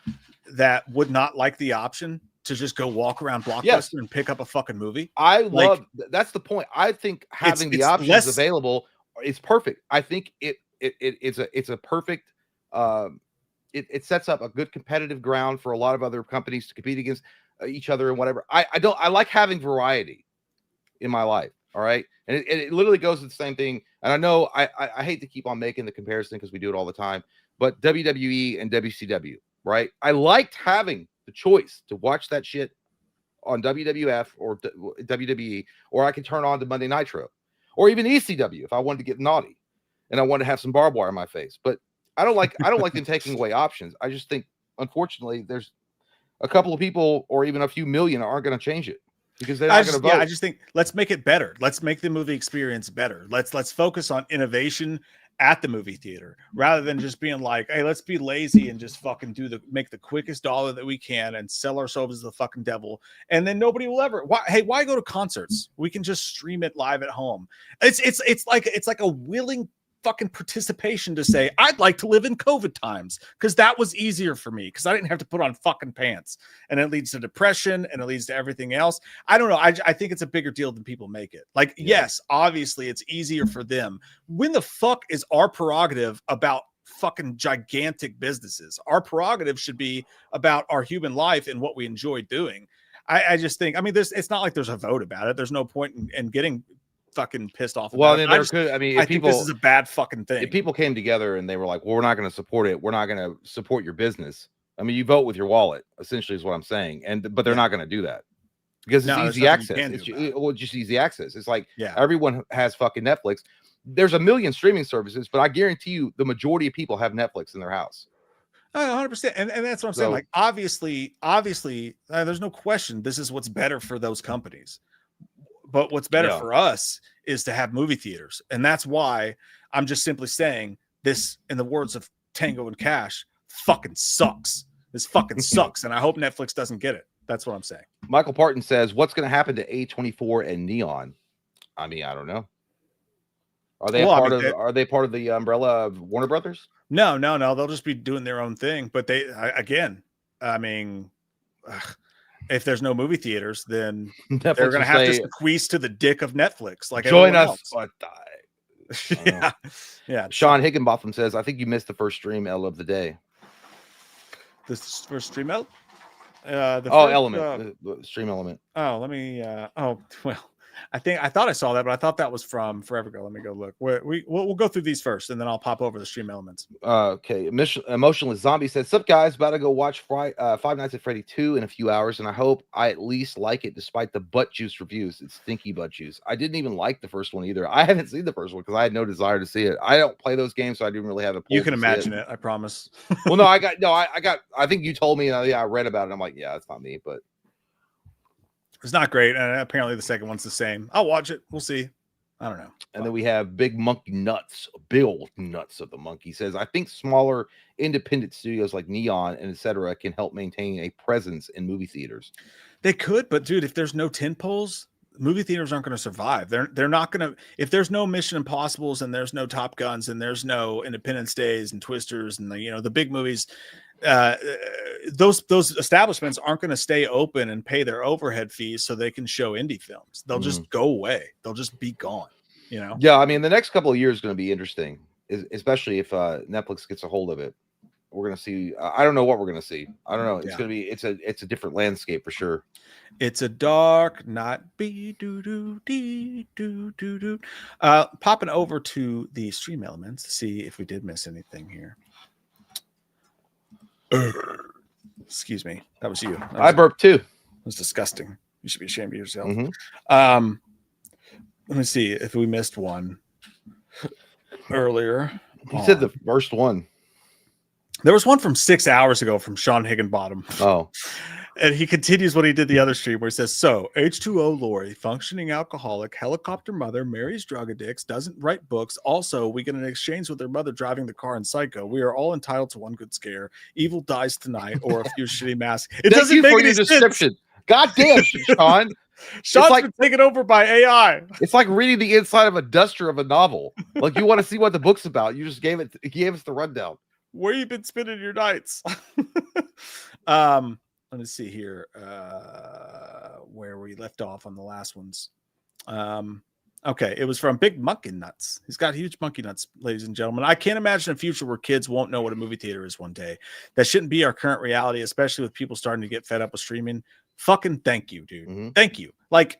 that would not like the option to just go walk around Blockbuster and pick up a fucking movie?
That's the point. I think having the options available is perfect. I think it's a perfect it sets up a good competitive ground for a lot of other companies to compete against each other and whatever. I like having variety in my life. All right. And it literally goes to the same thing. And I know I hate to keep on making the comparison because we do it all the time, but WWE and WCW, right? I liked having the choice to watch that shit on WWF or WWE, or I could turn on to Monday Nitro, or even ECW if I wanted to get naughty and I wanted to have some barbed wire in my face. But I don't like them taking away options. I just think, unfortunately, there's a couple of people or even a few million aren't going to change it because they're not going to vote.
Yeah, I just think let's make it better. Let's make the movie experience better. Let's focus on innovation at the movie theater rather than just being like, hey, let's be lazy and just fucking make the quickest dollar that we can and sell ourselves as the fucking devil. And then nobody will ever, why go to concerts? We can just stream it live at home. It's like a willing fucking participation to say, I'd like to live in COVID times because that was easier for me because I didn't have to put on fucking pants, and it leads to depression and it leads to everything else. I don't know. I think it's a bigger deal than people make it. Like, yes, obviously it's easier for them. When the fuck is our prerogative about fucking gigantic businesses? Our prerogative should be about our human life and what we enjoy doing. I just think, I mean, it's not like there's a vote about it. There's no point in getting fucking pissed off.
Well, I think
this is a bad fucking thing.
If people came together and they were like, well, we're not going to support it, we're not going to support your business. I mean, you vote with your wallet, essentially, is what I'm saying. But they're not going to do that because it's easy access. It's just easy access. It's like everyone has fucking Netflix. There's a million streaming services, but I guarantee you the majority of people have Netflix in their house.
100%. And that's what I'm saying.
So-
Like, obviously, there's no question this is what's better for those companies. But what's better
Yeah.
for us is to have movie theaters. And that's why I'm just simply saying this, in the words of Tango and Cash, fucking sucks. This fucking sucks. And I hope Netflix doesn't get it. That's what I'm saying.
Michael Parton says, "What's going to happen to A24 and Neon?" I mean, I don't know. Are they Are they part of the umbrella of Warner Brothers?
No. They'll just be doing their own thing. But if there's no movie theaters, then
Netflix
they're going to
will
have to
say,
squeeze to the dick of Netflix. Like,
join
everyone
us.
else.
But
Yeah.
Sean Higginbotham says, "I think you missed the first stream L of the day."
This first stream out.
Element, the stream Element.
Let me. I thought I saw that, but I thought that was from forever ago. Let me go look. We'll go through these first, and then I'll pop over the stream elements.
Okay. Emotionless Zombie says, "Sup guys, about to go watch Five Nights at Freddy 2 in a few hours, and I hope I at least like it despite the butt juice reviews. It's stinky butt juice. I didn't even like the first one either. I haven't seen the first one because I had no desire to see it. I don't play those games, so I didn't really have a pull
You can
to see
imagine it. I promise.
Well, no, I think you told me, I read about it. I'm like, yeah, it's not me, but
It's not great, and apparently the second one's the same. I'll watch it. We'll see. I don't know.
And then we have Big Monkey Nuts, Bill Nuts of the Monkey says, "I think smaller independent studios like Neon and etc. can help maintain a presence in movie theaters."
They could, but dude, if there's no tent poles, movie theaters aren't going to survive. They're not going to. If there's no Mission Impossibles and there's no Top Guns and there's no Independence Days and Twisters and the big movies, those establishments aren't going to stay open and pay their overhead fees so they can show indie films. They'll just go away. They'll just be gone.
Yeah, I mean, the next couple of years is going to be interesting, especially if Netflix gets a hold of it. We're going to see. I don't know what we're going to see. I don't know. It's going to be. It's a different landscape for sure.
It's a dark night. Popping over to the stream elements to see if we did miss anything here. Excuse me. That was you.
I burped too.
It was disgusting. You should be ashamed of yourself.
Mm-hmm.
Let me see if we missed one earlier.
He said the first one.
There was one from 6 hours ago from Sean Higginbottom.
Oh.
And he continues what he did the other stream where he says, "So H2O Lori, functioning alcoholic, helicopter mother, marries drug addicts, doesn't write books. Also, we get an exchange with her mother driving the car in Psycho. We are all entitled to one good scare. Evil dies tonight or a few shitty masks." It doesn't make any sense.
God damn, Sean.
Sean's been taken over by AI.
It's like reading the inside of a duster of a novel. Like you want to see what the book's about. You just gave us the rundown.
Where you been spending your nights? Let me see here where we left off on the last ones. Okay, it was from Big Monkey Nuts. He's got huge monkey nuts, ladies and gentlemen. I can't imagine a future where kids won't know what a movie theater is one day. That shouldn't be our current reality, especially with people starting to get fed up with streaming. Fucking thank you, dude.
Mm-hmm.
Thank you. Like,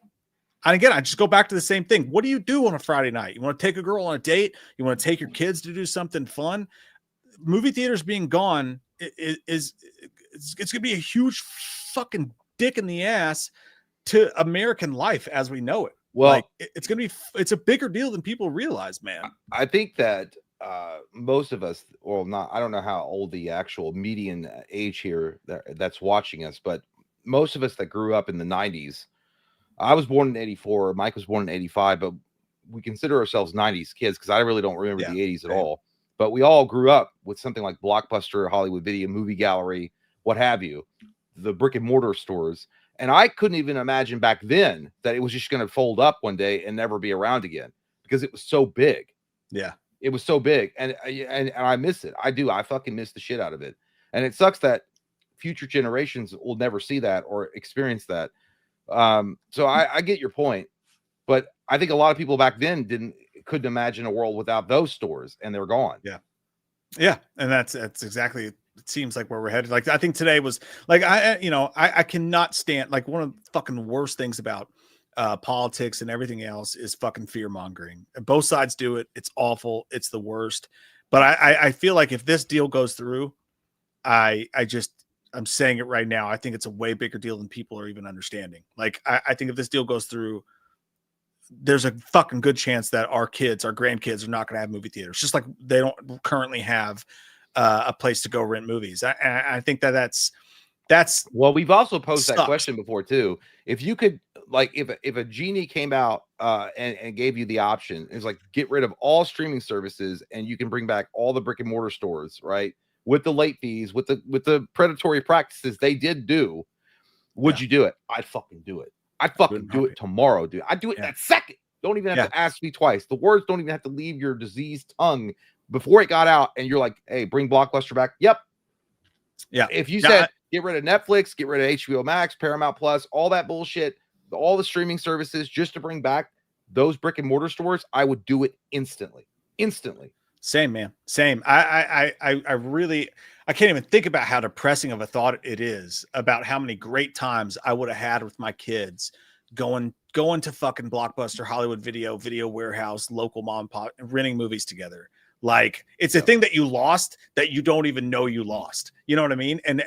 and again, I just go back to the same thing. What do you do on a Friday night? You want to take a girl on a date? You want to take your kids to do something fun? Movie theaters being gone it's going to be a huge fucking dick in the ass to American life as we know it.
Well,
like, it's a bigger deal than people realize, man.
I think that most of us, I don't know how old the actual median age here that's watching us, but most of us that grew up in the 90s, I was born in 84, Mike was born in 85, but we consider ourselves 90s kids because I really don't remember the 80s at all. But we all grew up with something like Blockbuster, Hollywood Video, Movie Gallery, what have you, the brick and mortar stores. And I couldn't even imagine back then that it was just going to fold up one day and never be around again because it was so big.
Yeah,
it was so big, and I miss it. I do. I fucking miss the shit out of it. And it sucks that future generations will never see that or experience that. So I get your point, but I think a lot of people back then couldn't imagine a world without those stores, and they're gone.
Yeah, and that's exactly. It seems like where we're headed. Like, I think today was like, I cannot stand, like, one of the fucking worst things about politics and everything else is fucking fear mongering. Both sides do it. It's awful. It's the worst. But I feel like if this deal goes through, I'm saying it right now. I think it's a way bigger deal than people are even understanding. Like, I think if this deal goes through, there's a fucking good chance that our kids, our grandkids, are not going to have movie theaters, just like they don't currently have a place to go rent movies. I think that's
well, we've also posed that
sucks.
question before too. If you could, like, if a genie came out and gave you the option, it's like get rid of all streaming services and you can bring back all the brick and mortar stores, right? With the late fees, with the predatory practices they did do, would you do it? I'd fucking do it. I'd fucking do it tomorrow, dude. I'd do it that second. Don't even have to ask me twice. The words don't even have to leave your diseased tongue before it got out, and you're like, hey, bring Blockbuster back. Yep.
Yeah.
If you said get rid of Netflix, get rid of HBO Max, Paramount Plus, all that bullshit, all the streaming services, just to bring back those brick and mortar stores, I would do it instantly. Instantly.
Same, man. Same. I really, I can't even think about how depressing of a thought it is about how many great times I would have had with my kids going to fucking Blockbuster, Hollywood Video, Video Warehouse, local mom and pop, and renting movies together. Like, it's a thing that you lost that you don't even know you lost. You know what I mean? And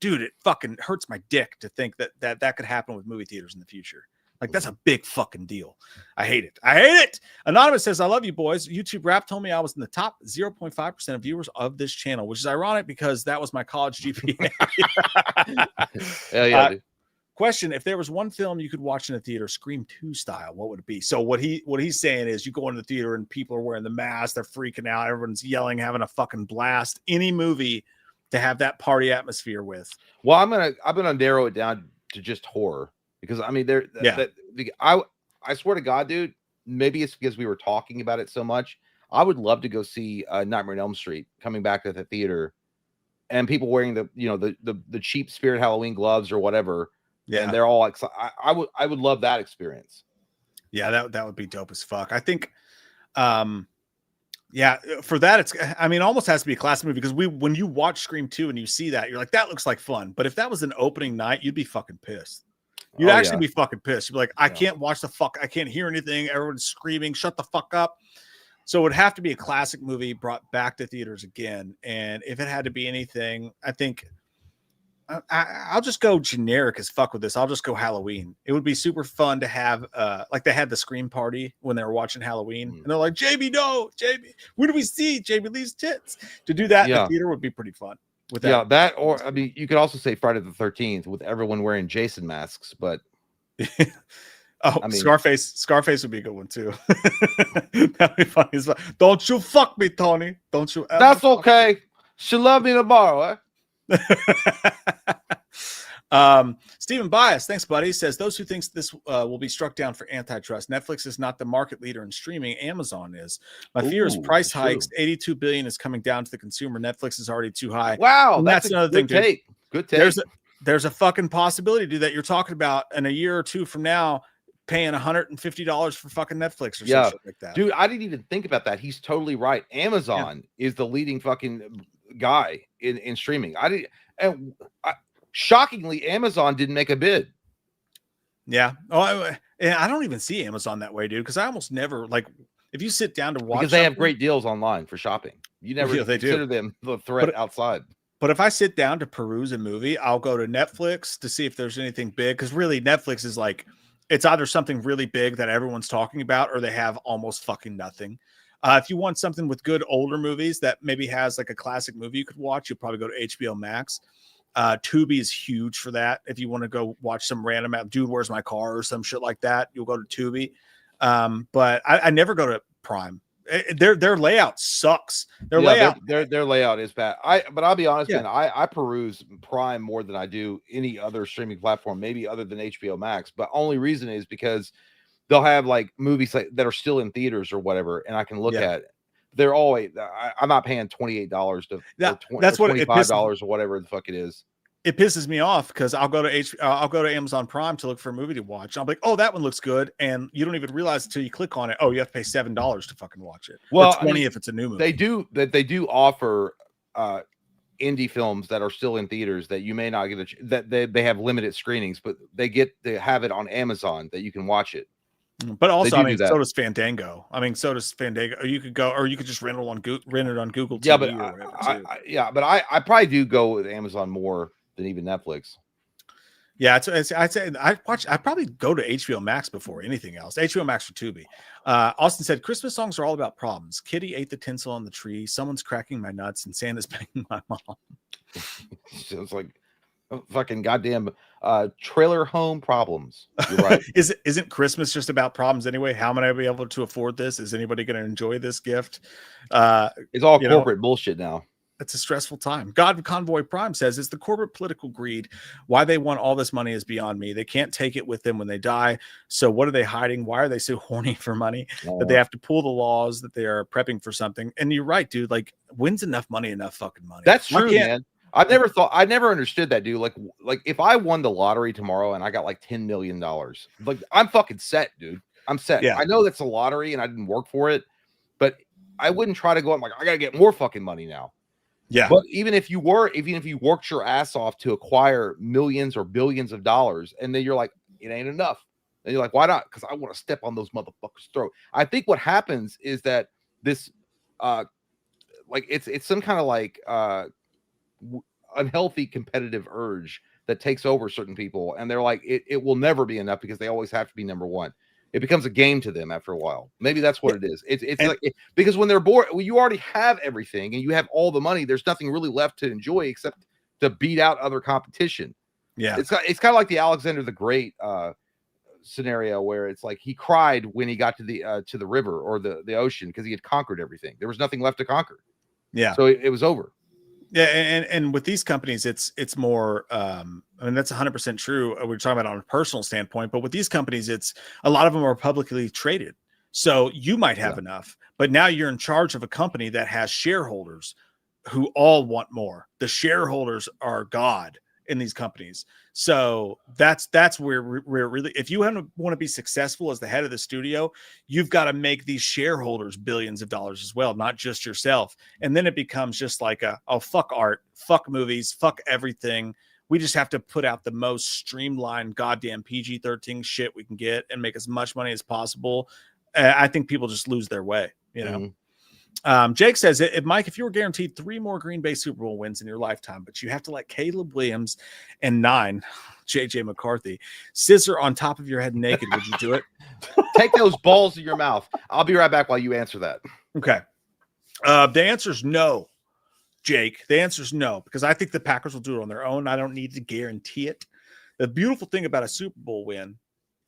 dude, it fucking hurts my dick to think that could happen with movie theaters in the future. Like, that's a big fucking deal. I hate it. I hate it. Anonymous says, I love you boys. YouTube Rap told me I was in the top 0.5% of viewers of this channel, which is ironic because that was my college GPA.
Hell yeah, dude.
Question: if there was one film you could watch in a theater, Scream 2 style, what would it be? So what he's saying is, you go into the theater and people are wearing the mask, they're freaking out, everyone's yelling, having a fucking blast. Any movie to have that party atmosphere with.
Well, I'm gonna narrow it down to just horror, because I mean, I swear to God, dude, maybe it's because we were talking about it so much. I would love to go see Nightmare on Elm Street coming back to the theater, and people wearing the cheap Spirit Halloween gloves or whatever. Yeah, and they're all like, I would love that experience.
Yeah, that would be dope as fuck. I think, yeah, for that it almost has to be a classic movie, because when you watch Scream 2 and you see that, you're like, that looks like fun. But if that was an opening night, you'd be fucking pissed. You'd actually be fucking pissed. You'd be like, I can't watch I can't hear anything. Everyone's screaming, shut the fuck up. So it would have to be a classic movie brought back to theaters again. And if it had to be anything, I think I'll just go generic as fuck with this. I'll just go Halloween. It would be super fun to have, like they had the Scream party when they were watching Halloween, and they're like, JB, no, JB, when do we see JB Lee's tits? To do that in the theater would be pretty fun. With that.
Yeah, that, or I mean, you could also say Friday the 13th with everyone wearing Jason masks, but
Scarface would be a good one too. That'd be funny as well. Don't you fuck me, Tony. Don't you ever.
That's okay. She loved me tomorrow, eh?
Stephen Bias, thanks, buddy, says those who thinks this will be struck down for antitrust. Netflix is not the market leader in streaming. Amazon is. My fear is price hikes. 82 billion is coming down to the consumer. Netflix is already too high.
Wow,
that's another thing.
Good take.
There's a fucking possibility, dude, that you're talking about in a year or two from now, paying $150 for fucking Netflix or something like that.
Dude, I didn't even think about that. He's totally right. Amazon is the leading fucking guy in streaming. Shockingly, Amazon didn't make a bid.
Yeah. Oh, I don't even see Amazon that way, dude, because I almost never, like, if you sit down to watch,
because they have great deals online for shopping. You never consider them the threat outside.
But if I sit down to peruse a movie, I'll go to Netflix to see if there's anything big, because really Netflix is like, it's either something really big that everyone's talking about, or they have almost fucking nothing. If you want something with good older movies that maybe has like a classic movie you could watch, you'll probably go to HBO Max. Tubi is huge for that. If you want to go watch some random Dude, Where's My Car or some shit like that, you'll go to Tubi. But I never go to Prime. Their layout sucks. Their
layout is bad. But I'll be honest, man, I peruse Prime more than I do any other streaming platform, maybe other than HBO Max. But only reason is because they'll have like movies that are still in theaters or whatever, and I can look at it. They're always. I'm not paying $28 to
that's what
$25 or whatever the fuck it is.
It pisses me off because I'll go to Amazon Prime to look for a movie to watch. I'm like, oh, that one looks good, and you don't even realize until you click on it. Oh, you have to pay $7 to fucking watch it. Well, or $20 if it's a new movie.
They do offer indie films that are still in theaters that you may not get that they have limited screenings, but they have it on Amazon that you can watch it.
But also, I mean, so does Fandango. So does Fandango. Or you could go, or you could just rent it on Google TV.
Yeah, but I probably do go with Amazon more than even Netflix.
Yeah, I'd say I probably go to HBO Max before anything else. HBO Max or Tubi. Austin said Christmas songs are all about problems. Kitty ate the tinsel on the tree. Someone's cracking my nuts, and Santa's banging my mom.
It's like fucking goddamn trailer home problems. You're right.
Isn't Christmas just about problems anyway? How am I going to be able to afford this? Is anybody going to enjoy this gift?
It's all corporate bullshit now.
It's a stressful time. God Convoy Prime says it's the corporate political greed. Why they want all this money is beyond me. They can't take it with them when they die. So what are they hiding? Why are they so horny for money that they have to pull the laws, that they are prepping for something? And you're right, dude. Like, when's enough money enough fucking money?
That's true, man. I never understood that, dude. Like if I won the lottery tomorrow and I got like $10 million, like I'm fucking set, dude. I'm set.
Yeah.
I know that's a lottery and I didn't work for it, but I wouldn't try to go. I'm like, I gotta get more fucking money now.
Yeah.
But even if you worked your ass off to acquire millions or billions of dollars, and then you're like, it ain't enough. And you're like, why not? Because I want to step on those motherfuckers' throat. I think what happens is that this, like it's some kind of like unhealthy competitive urge that takes over certain people, and they're like, it will never be enough because they always have to be number one. It becomes a game to them after a while. Maybe that's what it is. It's like because when they're bored, well, you already have everything and you have all the money. There's nothing really left to enjoy except to beat out other competition.
Yeah,
it's kind of like the Alexander the Great scenario where it's like he cried when he got to the river or the ocean because he had conquered everything. There was nothing left to conquer.
Yeah,
so it was over.
Yeah, and with these companies, it's more. I mean, that's 100% true. We're talking about on a personal standpoint, but with these companies, it's a lot of them are publicly traded. So you might have enough, but now you're in charge of a company that has shareholders who all want more. The shareholders are God in these companies. So that's where we're really, if you want to be successful as the head of the studio, you've got to make these shareholders billions of dollars as well, not just yourself. And then it becomes just like fuck art, fuck movies, fuck everything. We just have to put out the most streamlined goddamn PG-13 shit we can get and make as much money as possible. I think people just lose their way, you know? Jake says, Mike, if you were guaranteed 3 more Green Bay Super Bowl wins in your lifetime, but you have to let Caleb Williams and 9, JJ McCarthy, scissor on top of your head naked, would you do it?
Take those balls to your mouth. I'll be right back while you answer that.
Okay. The answer is no, Jake. The answer is no, because I think the Packers will do it on their own. I don't need to guarantee it. The beautiful thing about a Super Bowl win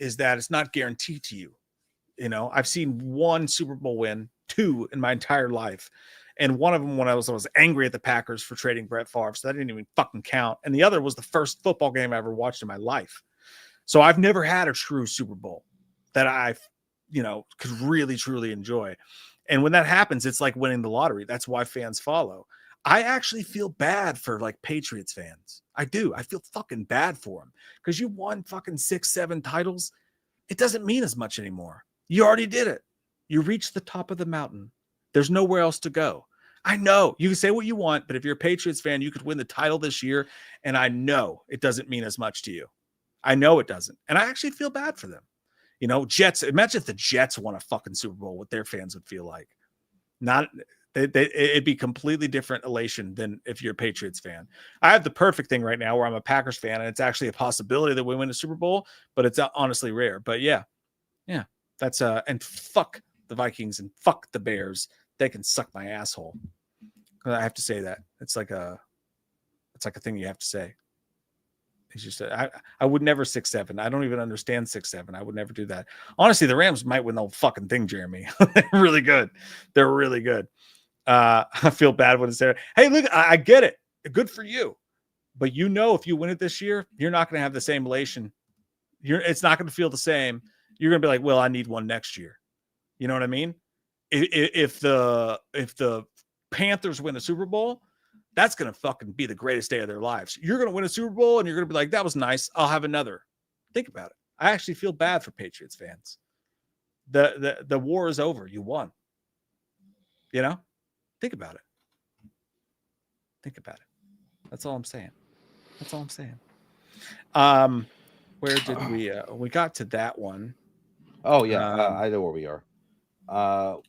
is that it's not guaranteed to you. You know, I've seen 1 Super Bowl win, 2 in my entire life. And one of them when I was angry at the Packers for trading Brett Favre. So that didn't even fucking count. And the other was the first football game I ever watched in my life. So I've never had a true Super Bowl that I, could really, truly enjoy. And when that happens, it's like winning the lottery. That's why fans follow. I actually feel bad for like Patriots fans. I do. I feel fucking bad for them because you won fucking 6-7 titles. It doesn't mean as much anymore. You already did it. You reached the top of the mountain. There's nowhere else to go. I know you can say what you want, but if you're a Patriots fan, you could win the title this year. And I know it doesn't mean as much to you. I know it doesn't. And I actually feel bad for them. You know, Jets, imagine if the Jets won a fucking Super Bowl, what their fans would feel like. It'd be completely different elation than if you're a Patriots fan. I have the perfect thing right now where I'm a Packers fan and it's actually a possibility that we win a Super Bowl, but it's honestly rare. But yeah. That's and fuck the Vikings and fuck the Bears. They can suck my asshole. I have to say that. It's like a thing you have to say. It's just I would never 6-7. I don't even understand 6-7. I would never do that. Honestly, the Rams might win the whole fucking thing, Jeremy. They're really good. They're really good. I feel bad when it's there. Hey, look, I get it. Good for you. But if you win it this year, you're not going to have the same elation. It's not going to feel the same. You're going to be like, well, I need one next year. You know what I mean? If the Panthers win the Super Bowl, that's going to fucking be the greatest day of their lives. You're going to win a Super Bowl and you're going to be like, that was nice. I'll have another. Think about it. I actually feel bad for Patriots fans. The war is over. You won. You know? Think about it. Think about it. That's all I'm saying. Where did we got to that one?
Oh yeah, I know where we are.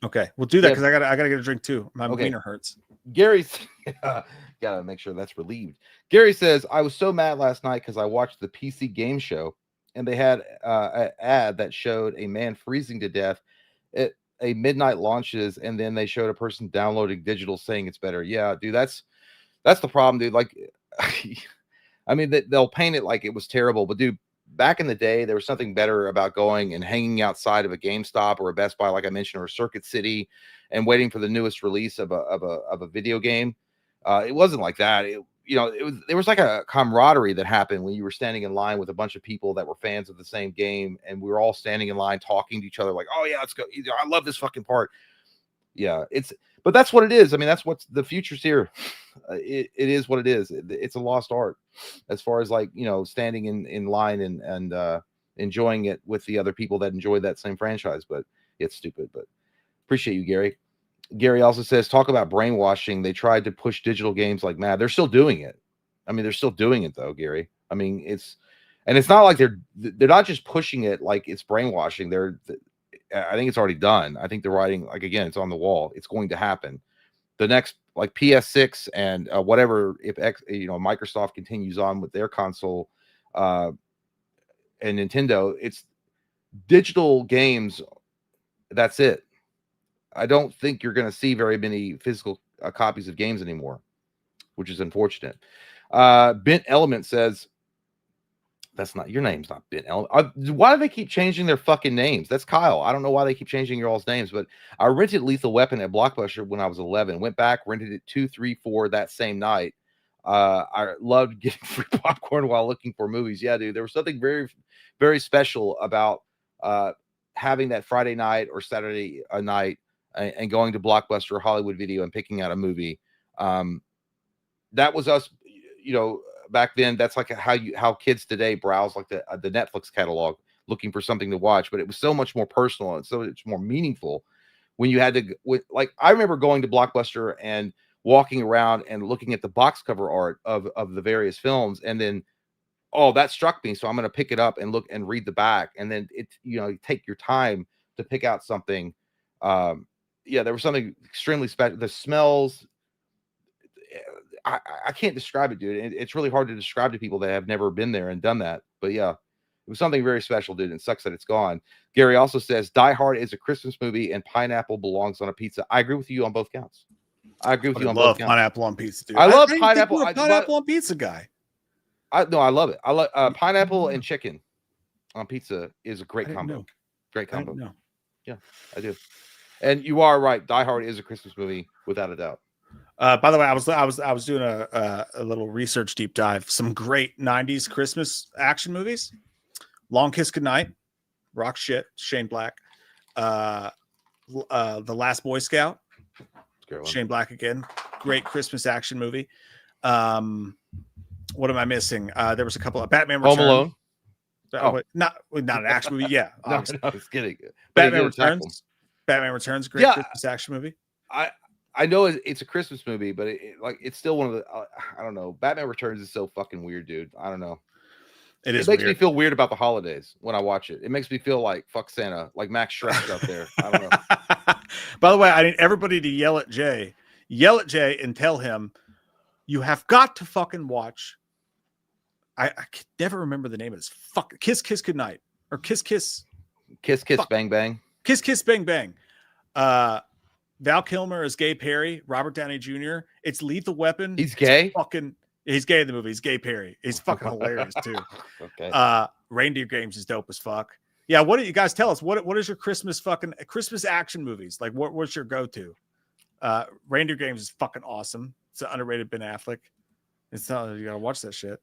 Okay, we'll do that because I gotta get a drink too. My wiener hurts.
Gary Gotta make sure that's relieved. Gary says, I was so mad last night because I watched the PC game show and they had an ad that showed a man freezing to death at a midnight launches, and then they showed a person downloading digital saying it's better. Yeah, dude, that's the problem, dude. Like, I mean, they'll paint it like it was terrible, but dude, back in the day, there was something better about going and hanging outside of a GameStop or a Best Buy, like I mentioned, or a Circuit City, and waiting for the newest release of a video game. It wasn't like that. There was like a camaraderie that happened when you were standing in line with a bunch of people that were fans of the same game, and we were all standing in line talking to each other like, oh yeah, let's go. I love this fucking part. Yeah, but that's what it is. I mean, that's what's the future's here. It is what it is. It's a lost art as far as like, standing in line and enjoying it with the other people that enjoy that same franchise. But it's stupid. But appreciate you, Gary. Gary also says, talk about brainwashing. They tried to push digital games like mad. They're still doing it. I mean, they're still doing it though, Gary. I mean, it's not like they're not just pushing it like it's brainwashing. I think it's already done. I think they're writing, like, again, it's on the wall. It's going to happen. The next, like, PS6 and whatever, if Microsoft continues on with their console and Nintendo, it's digital games. That's it. I don't think you're going to see very many physical copies of games anymore, which is unfortunate. Bent Element says, that's not your name's not Bent Element. Why do they keep changing their fucking names? That's Kyle. I don't know why they keep changing your all's names, but I rented Lethal Weapon at Blockbuster when I was 11. Went back, rented it 2, 3, 4 that same night. I loved getting free popcorn while looking for movies. Yeah, dude, there was something very, very special about having that Friday night or Saturday night and going to Blockbuster or Hollywood Video and picking out a movie. That was us, back then. That's like how kids today browse like the Netflix catalog looking for something to watch, but it was so much more personal and so much more meaningful when you had to, like, I remember going to Blockbuster and walking around and looking at the box cover art of the various films, and then, oh, that struck me, so I'm going to pick it up and look and read the back, and then you take your time to pick out something. Yeah, there was something extremely special. The smells, I can't describe it, dude. It's really hard to describe to people that have never been there and done that. But yeah, it was something very special, dude. And it sucks that it's gone. Gary also says Die Hard is a Christmas movie and pineapple belongs on a pizza. I agree with you on both counts. I agree with you on both counts.
Pineapple on pizza, dude.
I love pineapple.
I'm a pineapple on pizza guy.
I love it. I love pineapple and chicken on pizza is a great combo. Great combo. Yeah, I do. And you are right. Die Hard is a Christmas movie without a doubt.
By the way, I was doing a little research deep dive. Some great 90s Christmas action movies. Long Kiss Goodnight, rock shit, Shane Black. The Last Boy Scout, Shane Black again. Great Christmas action movie. What am I missing? There was a couple of Batman Returns.
Home Alone.
Not an action movie. Yeah,
no, I was kidding.
Batman Returns. Batman Returns, great Christmas action movie.
I know it's a Christmas movie, but it's still one of the. I don't know. Batman Returns is so fucking weird, dude. I don't know. It makes me feel weird about the holidays when I watch it. It makes me feel like fuck Santa, like Max Shrek up there. I don't know.
By the way, I need everybody to yell at Jay and tell him you have got to fucking watch. I can never remember the name of this. Fuck Kiss Kiss Goodnight or Kiss Kiss
Bang Bang.
Kiss Kiss Bang Bang. Val Kilmer is Gay Perry. Robert Downey Jr. It's Lethal Weapon.
He's gay.
He's gay in the movie. He's Gay Perry. He's fucking hilarious too.
Okay.
Reindeer Games is dope as fuck. Yeah. What do you guys tell us? What is your Christmas action movies? Like what's your go-to? Reindeer Games is fucking awesome. It's an underrated Ben Affleck. It's not, you gotta watch that shit.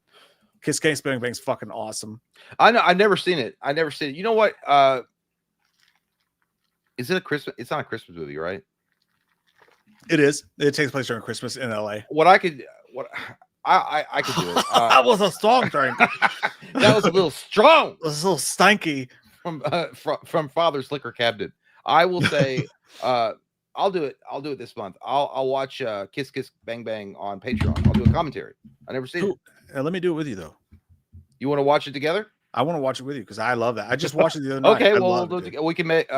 Kiss Kiss Bang Bang's fucking awesome.
I know. I've never seen it. You know what? Is it a Christmas? It's not a Christmas movie, right?
It is. It takes place during Christmas in LA.
I could do it.
That was a strong drink.
That was a little strong.
It was a little stanky.
From Father's Liquor Cabinet. I will say, I'll do it. I'll do it this month. I'll watch Kiss Kiss Bang Bang on Patreon. I'll do a commentary. I never seen it.
Let me do it with you though.
You want to watch it together?
I want to watch it with you because I love that. I just watched it the other night.
Okay, well we can make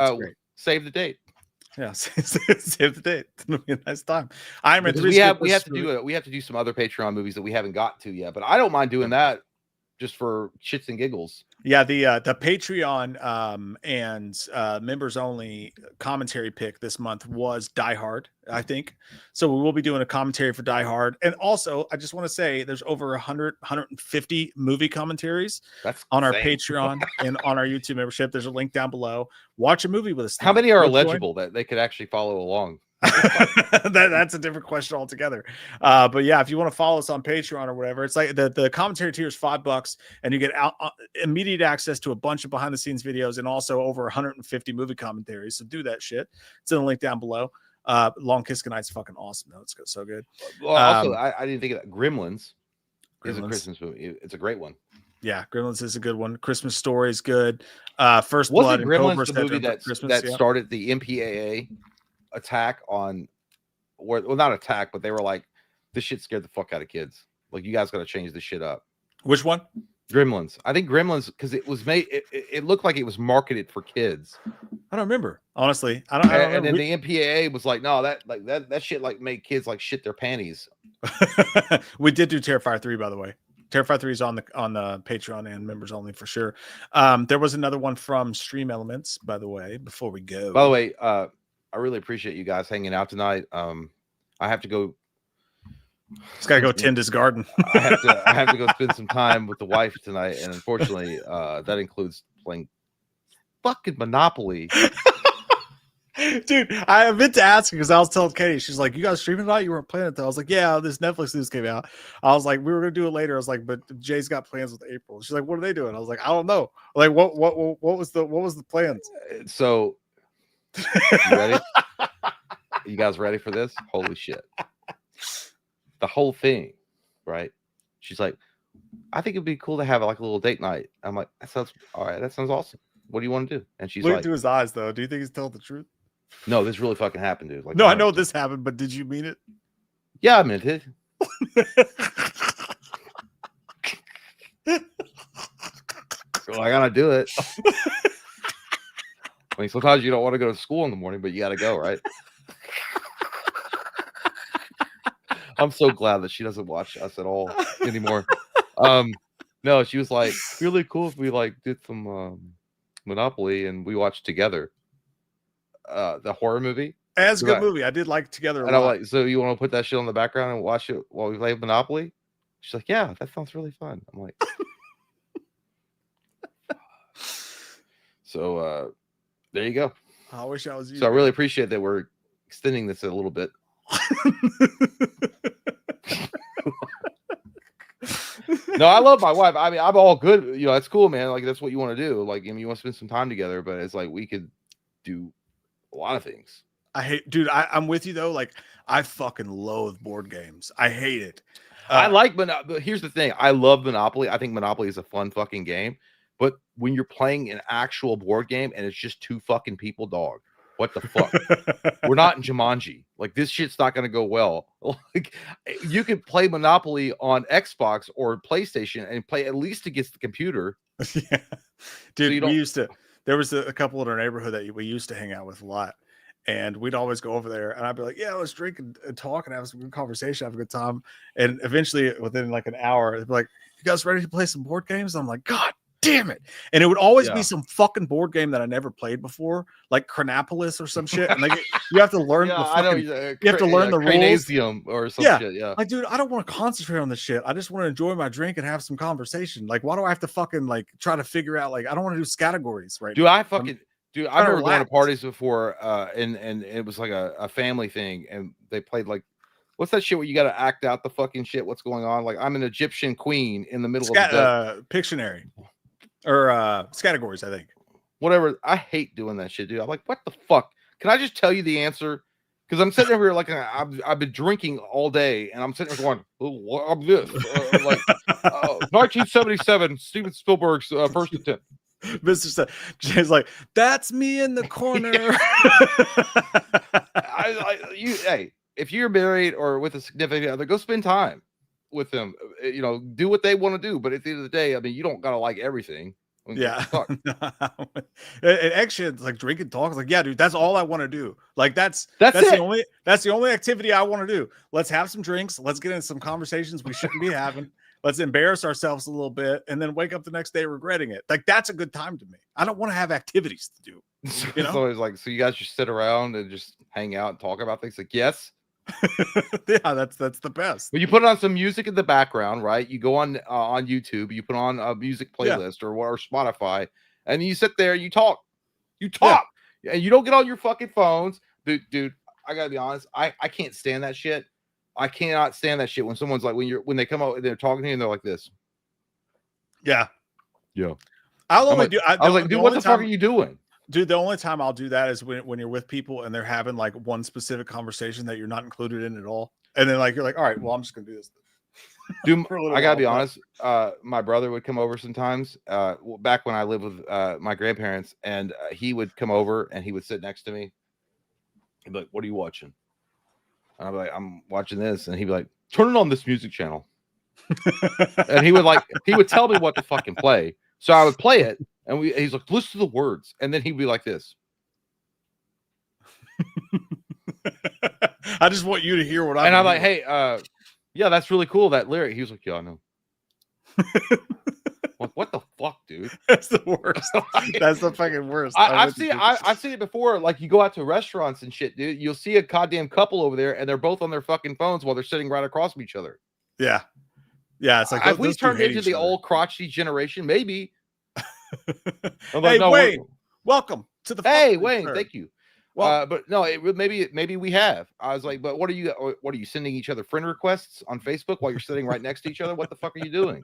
save the date.
Yeah, save the date. It'll be a nice time. Iron Man
Because
3
we have to do some other Patreon movies that we haven't got to yet, but I don't mind doing that just for shits and giggles.
Yeah, the Patreon and members only commentary pick this month was Die Hard, I think. So we will be doing a commentary for Die Hard. And also, I just want to say there's over 150 movie commentaries on our Patreon and on our YouTube membership. There's a link down below. Watch a movie with us.
How many are legible that they could actually follow along?
That's a different question altogether. But yeah, if you want to follow us on Patreon or whatever, it's like the commentary tier is $5 and you get immediate access to a bunch of behind the scenes videos and also over 150 movie commentaries. So do that shit. It's in the link down below. Long Kiss Goodnight's fucking awesome though. It's so good.
Well, also I didn't think of that. Gremlins is a Christmas movie. It's a great one.
Yeah, Gremlins is a good one. Christmas Story is good. First
Wasn't
Blood and
Gremlins
Cobra
the movie that started the MPAA attack on, well, not attack, but they were like, this shit scared the fuck out of kids. Like, you guys got to change this shit up.
Which one?
Gremlins. I think Gremlins, because it was made, it looked like it was marketed for kids.
I don't remember, honestly. I don't
and then the MPAA was like, no, that shit like made kids like shit their panties.
We did do Terrifier 3, by the way. Terrifier 3 is on the Patreon and members only for sure. There was another one from Stream Elements, by the way, before we go.
By the way, I really appreciate you guys hanging out tonight. I have to go.
He's got to go tend his garden.
I have to go spend some time with the wife tonight, and unfortunately, that includes playing fucking Monopoly.
Dude, I meant to ask you because I was telling Katie, she's like, "You guys streaming tonight? You weren't playing it though." I was like, "Yeah, this Netflix news came out." I was like, "We were gonna do it later." I was like, "But Jay's got plans with April." She's like, "What are they doing?" I was like, "I don't know." Like, what was the plans?
So, you ready? You guys ready for this? Holy shit! The whole thing, right? She's like, I think it'd be cool to have like a little date night. I'm like, that sounds all right. That sounds awesome. What do you want to do? And she's
Look
like,
into his eyes though. Do you think he's telling the truth?
No, this really fucking happened, dude. Like,
no, I know this happened, but did you mean it?
Yeah, I meant it. Well, I gotta do it. I mean, sometimes you don't want to go to school in the morning, but you gotta go, right? I'm so glad that she doesn't watch us at all anymore. No, she was like, really cool if we like did some Monopoly and we watched together. The horror movie.
That's a good movie. I did like Together.
And I'm like, so you want to put that shit on the background and watch it while we play Monopoly? She's like, yeah, that sounds really fun. I'm like, so there you go.
I wish I was you.
So I really appreciate that we're extending this a little bit. No, I love my wife. I mean, I'm all good. You know, that's cool, man. Like, that's what you want to do. Like, I mean, you want to spend some time together, but it's like we could do a lot of things.
I hate, dude. I'm with you though. Like, I fucking loathe board games. I hate it.
I like but here's the thing. I love Monopoly. I think Monopoly is a fun fucking game. But when you're playing an actual board game and it's just two fucking people, dog, what the fuck? We're not in Jumanji. Like, this shit's not going to go well. Like, you could play Monopoly on Xbox or PlayStation and play at least against the computer.
Yeah. Dude,
So
we used to. There was a couple in our neighborhood that we used to hang out with a lot. And we'd always go over there and I'd be like, yeah, let's drink and talk and have some good conversation, have a good time. And eventually within like an hour, they'd be like, you guys ready to play some board games? And I'm like, God damn it. And it would always be some fucking board game that I never played before, like Chronopolis or some shit. And like, you have to learn you have to learn the rules
or some shit. Yeah.
Like, dude, I don't want to concentrate on this shit. I just want to enjoy my drink and have some conversation. Like, why do I have to fucking like try to figure out, like, I don't want to do categories, right?
Dude, I remember going to parties before, and it was like a family thing, and they played like, what's that shit where you got to act out the fucking shit? What's going on? Like, I'm an Egyptian queen in the middle of the
Pictionary or categories, I think.
Whatever. I hate doing that shit, dude. I'm like, what the fuck? Can I just tell you the answer? Because I'm sitting over here like I've been drinking all day, and I'm sitting there going, oh, what, I'm this. Like 1977, Steven Spielberg's first attempt.
Mr. Jay's like, that's me in the corner.
Hey, if you're married or with a significant other, go spend time with them. You know, do what they want to do. But at the end of the day, I mean, you don't gotta like everything.
Yeah.
Fuck.
And actually, it's like drink and talk. It's like, yeah, dude, that's all I want to do. Like that's
it.
the only activity I want to do. Let's have some drinks. Let's get into some conversations we shouldn't be having. Let's embarrass ourselves a little bit and then wake up the next day regretting it. Like that's a good time to me. I don't want to have activities to do. You know?
So it's like, so you guys just sit around and just hang out and talk about things. Like, yes.
Yeah, that's the best.
But you put on some music in the background, right? You go on YouTube, you put on a music playlist or Spotify, and you sit there, you talk, and you don't get on your fucking phones, dude. I gotta be honest, I can't stand that shit. I cannot stand that shit when someone's like when they come out and they're talking to you and they're like this.
Yeah.
Yeah.
I'll only
like,
do.
I was like, dude, what the fuck are you doing?
Dude, the only time I'll do that is when you're with people and they're having like one specific conversation that you're not included in at all. And then like, you're like, all right, well, I'm just going to do this.
Dude, I gotta be honest. My brother would come over sometimes, back when I lived with my grandparents, and he would come over and he would sit next to me. He'd be like, what are you watching? And I'd be like, I'm watching this. And he'd be like, turn it on this music channel. And he would tell me what to fucking play. So I would play it. And he's like, listen to the words. And then he'd be like this.
I just want you to hear what I'm.
And I'm like, hey, yeah, that's really cool, that lyric. He was like, yeah, I know. What the fuck, dude?
That's the worst. That's the fucking worst.
I've seen it before. Like you go out to restaurants and shit, dude. You'll see a goddamn couple over there, and they're both on their fucking phones while they're sitting right across from each other.
Yeah, yeah. It's like
have we turned into the old crotchety generation? Maybe.
I'm like, hey, no, Wayne, welcome to the.
Hey, Wayne, thank you. Well, but no, maybe we have. I was like, but what are you sending each other friend requests on Facebook while you're sitting right next to each other? What the fuck are you doing?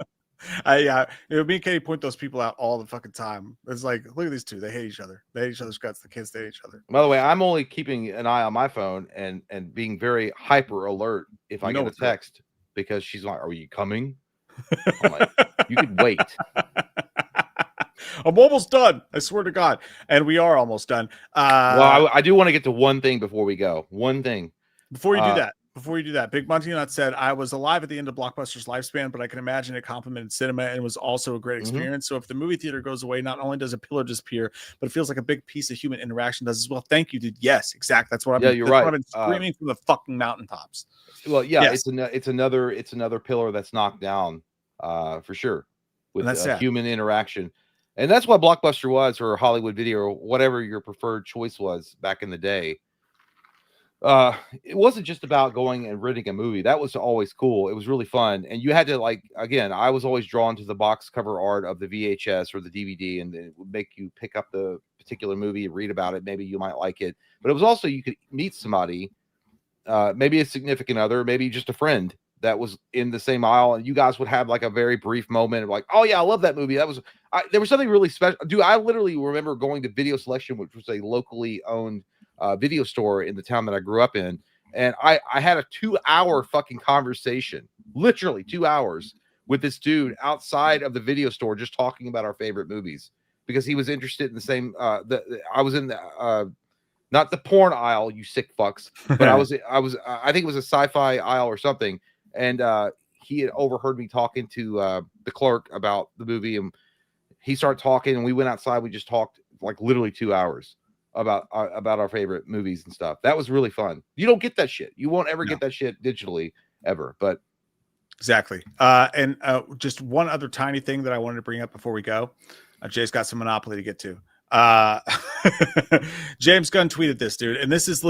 Me and Katie point those people out all the fucking time. It's like, look at these two. They hate each other. They hate each other's guts. The kids hate each other.
By the way, I'm only keeping an eye on my phone and being very hyper alert if I get a text because she's like, "Are you coming?" I'm like, "You can wait."
I'm almost done. I swear to God. And we are almost done.
Well, I do want to get to one thing before we go. One thing.
Before you do that, Big Monty Nut said, I was alive at the end of Blockbuster's lifespan, but I can imagine it complemented cinema and was also a great experience. So if the movie theater goes away, not only does a pillar disappear, but it feels like a big piece of human interaction does as well. Thank you, dude. Yes, exactly. That's what I've been screaming from the fucking mountaintops.
Well, yeah, yes. it's another pillar that's knocked down for sure with human interaction. And that's what Blockbuster was, or Hollywood Video, or whatever your preferred choice was back in the day. It wasn't just about going and renting a movie. That was always cool. It was really fun. And you had to, like, again, I was always drawn to the box cover art of the VHS or the DVD, and it would make you pick up the particular movie and read about it. Maybe you might like it. But it was also, you could meet somebody, maybe a significant other, maybe just a friend that was in the same aisle, and you guys would have like a very brief moment of like, oh yeah, I love that movie. There was something really special. Dude, I literally remember going to Video Selection, which was a locally owned video store in the town that I grew up in. And I had a 2-hour fucking conversation, literally 2 hours, with this dude outside of the video store, just talking about our favorite movies because he was interested in the same, I was in the, not the porn aisle, you sick fucks, but I think it was a sci-fi aisle or something. And he had overheard me talking to the clerk about the movie, and he started talking, and we went outside. We just talked like literally 2 hours about our favorite movies and stuff. That was really fun. You don't get that shit. You won't ever get that shit digitally ever. But
exactly. And just one other tiny thing that I wanted to bring up before we go. Jay's got some Monopoly to get to. James Gunn tweeted this, dude, and this is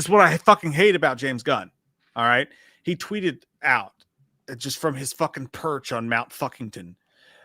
what I fucking hate about James Gunn. All right. He tweeted out just from his fucking perch on Mount Fuckington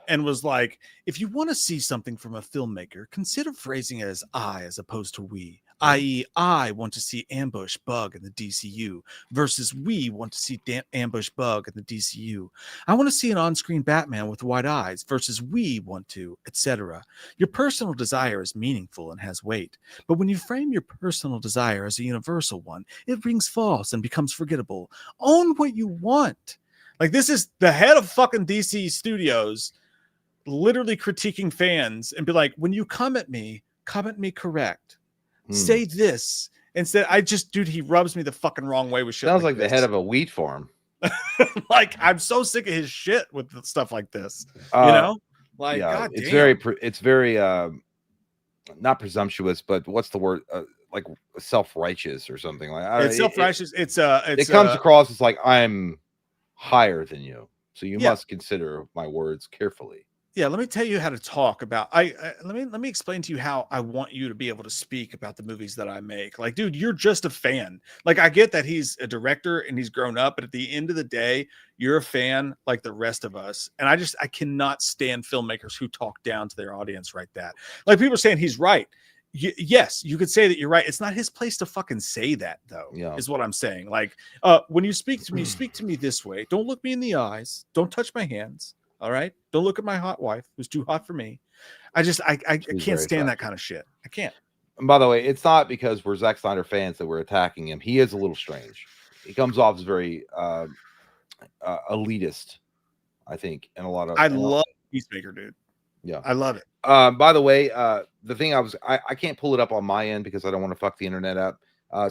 and was like, if you want to see something from a filmmaker, consider phrasing it as I as opposed to we, i.e. I want to see Ambush Bug in the DCU versus we want to see Ambush Bug in the DCU. I want to see an on-screen Batman with white eyes versus we want to, etc. Your personal desire is meaningful and has weight, but when you frame your personal desire as a universal one, it rings false and becomes forgettable. Own what you want. Like, this is the head of fucking DC Studios literally critiquing fans and be like, when you comment me correct. Say this instead. Dude, he rubs me the fucking wrong way with shit.
Sounds like the head of a wheat farm.
Like, I'm so sick of his shit with stuff like this. You
Uh,
know, like,
yeah,
God
it's
damn.
it's very not presumptuous, but what's the word? Like self-righteous or something like. I don't
It's
know,
self-righteous.
it comes across as like I'm higher than you, so you
Yeah.
must consider my words carefully.
Yeah, let me tell you how to talk about. Let me explain to you how I want you to be able to speak about the movies that I make. Like, dude, you're just a fan. Like, I get that he's a director and he's grown up, but at the end of the day, you're a fan like the rest of us. And I cannot stand filmmakers who talk down to their audience like that. Like, people are saying he's right. Yes, you could say that you're right. It's not his place to fucking say that, though.
Yeah.
Is what I'm saying. Like, when you speak to me this way. Don't look me in the eyes. Don't touch my hands. All right. Don't look at my hot wife who's too hot for me. I can't stand that kind of shit. I can't.
And by the way, it's not because we're Zack Snyder fans that we're attacking him. He is a little strange. He comes off as very elitist, I think, and a lot of.
I love Peacemaker, dude.
Yeah,
I love it.
By the way, the thing I can't pull it up on my end because I don't want to fuck the internet up.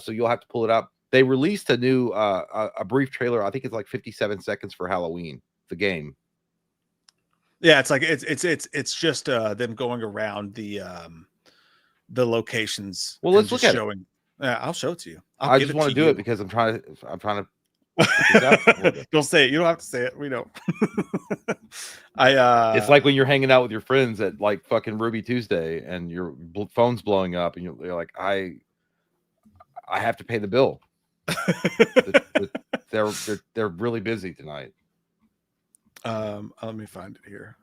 So you'll have to pull it up. They released a new a brief trailer. I think it's like 57 seconds for Halloween, the game.
Yeah, it's like it's just them going around the locations.
Well, let's look at
it. Yeah, I'll show it to you.
I just want to do it because I'm trying to.
Don't say it. You don't have to say it. We know.
It's like when you're hanging out with your friends at like fucking Ruby Tuesday and your phone's blowing up and you're like, I have to pay the bill. They're really busy tonight.
Let me find it here.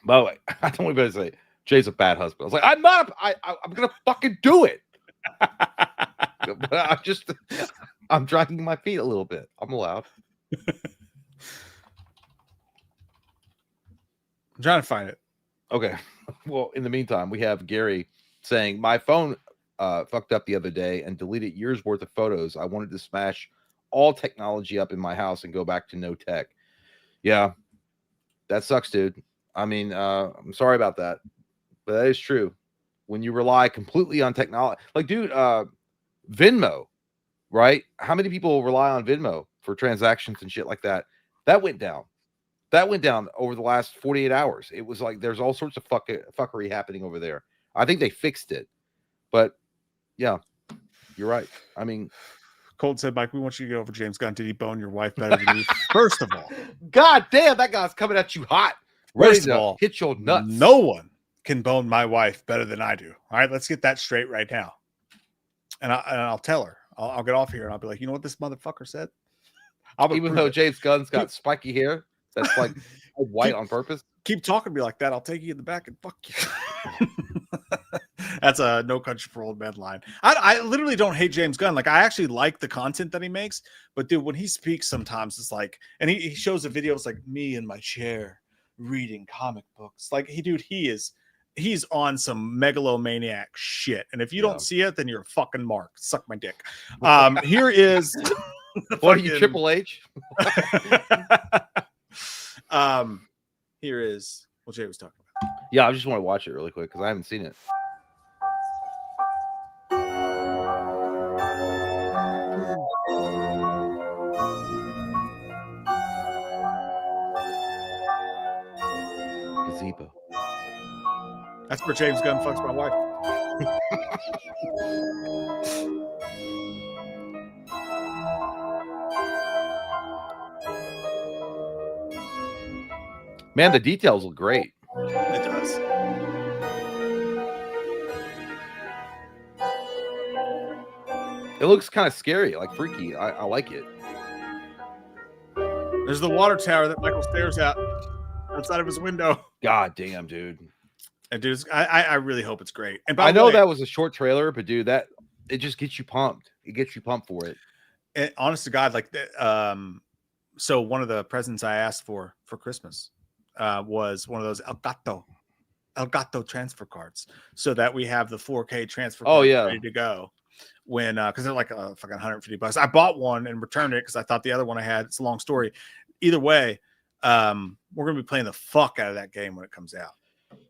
By the way, I don't want to say Jay's a bad husband. I was like, I'm not. I'm gonna fucking do it. But I'm dragging my feet a little bit. I'm allowed.
I'm trying to find it.
Okay. Well, in the meantime, we have Gary saying my phone fucked up the other day and deleted years worth of photos. I wanted to smash all technology up in my house and go back to no tech. Yeah, that sucks, dude. I mean, I'm sorry about that, but that is true. When you rely completely on technology, like, dude, Venmo, right? How many people rely on Venmo for transactions and shit like that? That went down. That went down over the last 48 hours. It was like there's all sorts of fuckery happening over there. I think they fixed it, but yeah, you're right. I mean,
Colt said, Mike, we want you to get over James Gunn. Did he bone your wife better than you? First of all,
God damn, that guy's coming at you hot.
First of all,
hit your nuts.
No one can bone my wife better than I do. All right, let's get that straight right now. And I'll tell her. I'll get off here and I'll be like, you know what this motherfucker said?
Even though James Gunn's got spiky hair that's like white on purpose.
Keep talking to me like that. I'll take you in the back and fuck you. That's a No Country for Old Men line. I literally don't hate James Gunn. Like, I actually like the content that he makes. But, dude, when he speaks sometimes, it's like, and he shows a video, it's like me in my chair reading comic books. Like, he's on some megalomaniac shit. And if you don't see it, then you're a fucking mark. Suck my dick. Here is...
What are you, Triple H?
Here is what Jay was talking about.
Yeah, I just want to watch it really quick because I haven't seen it. Gazebo.
That's where James Gunn fucks my wife.
Man, the details look great.
It does.
It looks kind of scary, like freaky. I like it.
There's the water tower that Michael stares at outside of his window.
God damn, dude.
And dude, I really hope it's great. And by
I
the
know
way,
that was a short trailer, but dude, that it just gets you pumped. It gets you pumped for it.
And honest to God, like, so one of the presents I asked for Christmas was one of those Elgato transfer cards, so that we have the 4K transfer card ready to go. When because they're like fucking $150. I bought one and returned it because I thought the other one I had. It's a long story. Either way, we're gonna be playing the fuck out of that game when it comes out.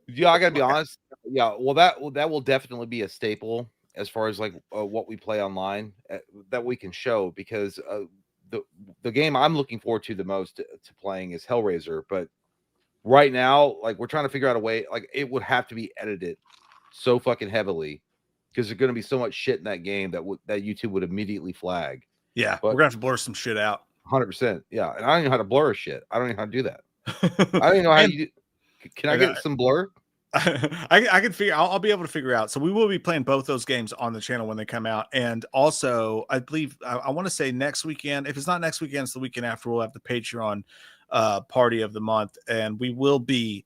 Yeah, I gotta be honest. Yeah, well, that will definitely be a staple as far as like what we play online that we can show, because the game I'm looking forward to the most to playing is Hellraiser, but right now, like we're trying to figure out a way, like it would have to be edited so fucking heavily because there's going to be so much shit in that game that that YouTube would immediately flag.
Yeah,
but
we're gonna have to blur some shit out.
100%. Yeah, and I don't know how to blur shit. I don't know how to do that. I don't even know how you do. Can I get some blur?
I can figure. I'll be able to figure out. So we will be playing both those games on the channel when they come out, and also I believe I want to say next weekend. If it's not next weekend, it's the weekend after. We'll have the Patreon party of the month, and we will be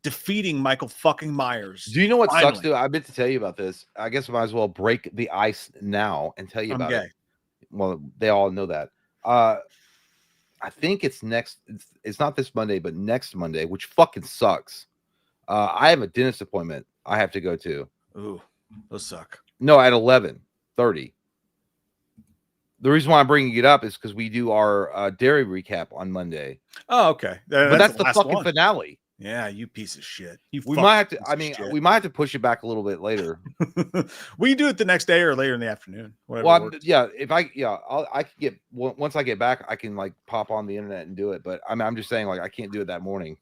defeating Michael fucking Myers.
Do you know what sucks, dude? I meant to tell you about this. I guess I might as well break the ice now and tell you about it. Well, they all know that. I think it's next. It's not this Monday, but next Monday, which fucking sucks. I have a dentist appointment I have to go to.
Ooh, those suck.
No, at 11:30. The reason why I'm bringing it up is because we do our dairy recap on Monday.
Oh, okay.
But that's the fucking finale.
Yeah, you piece of shit.
We might have to. I mean, we might have to push it back a little bit later.
We can do it the next day or later in the afternoon.
Well, yeah. If I can get once I get back, I can like pop on the internet and do it. But I'm just saying, like, I can't do it that morning.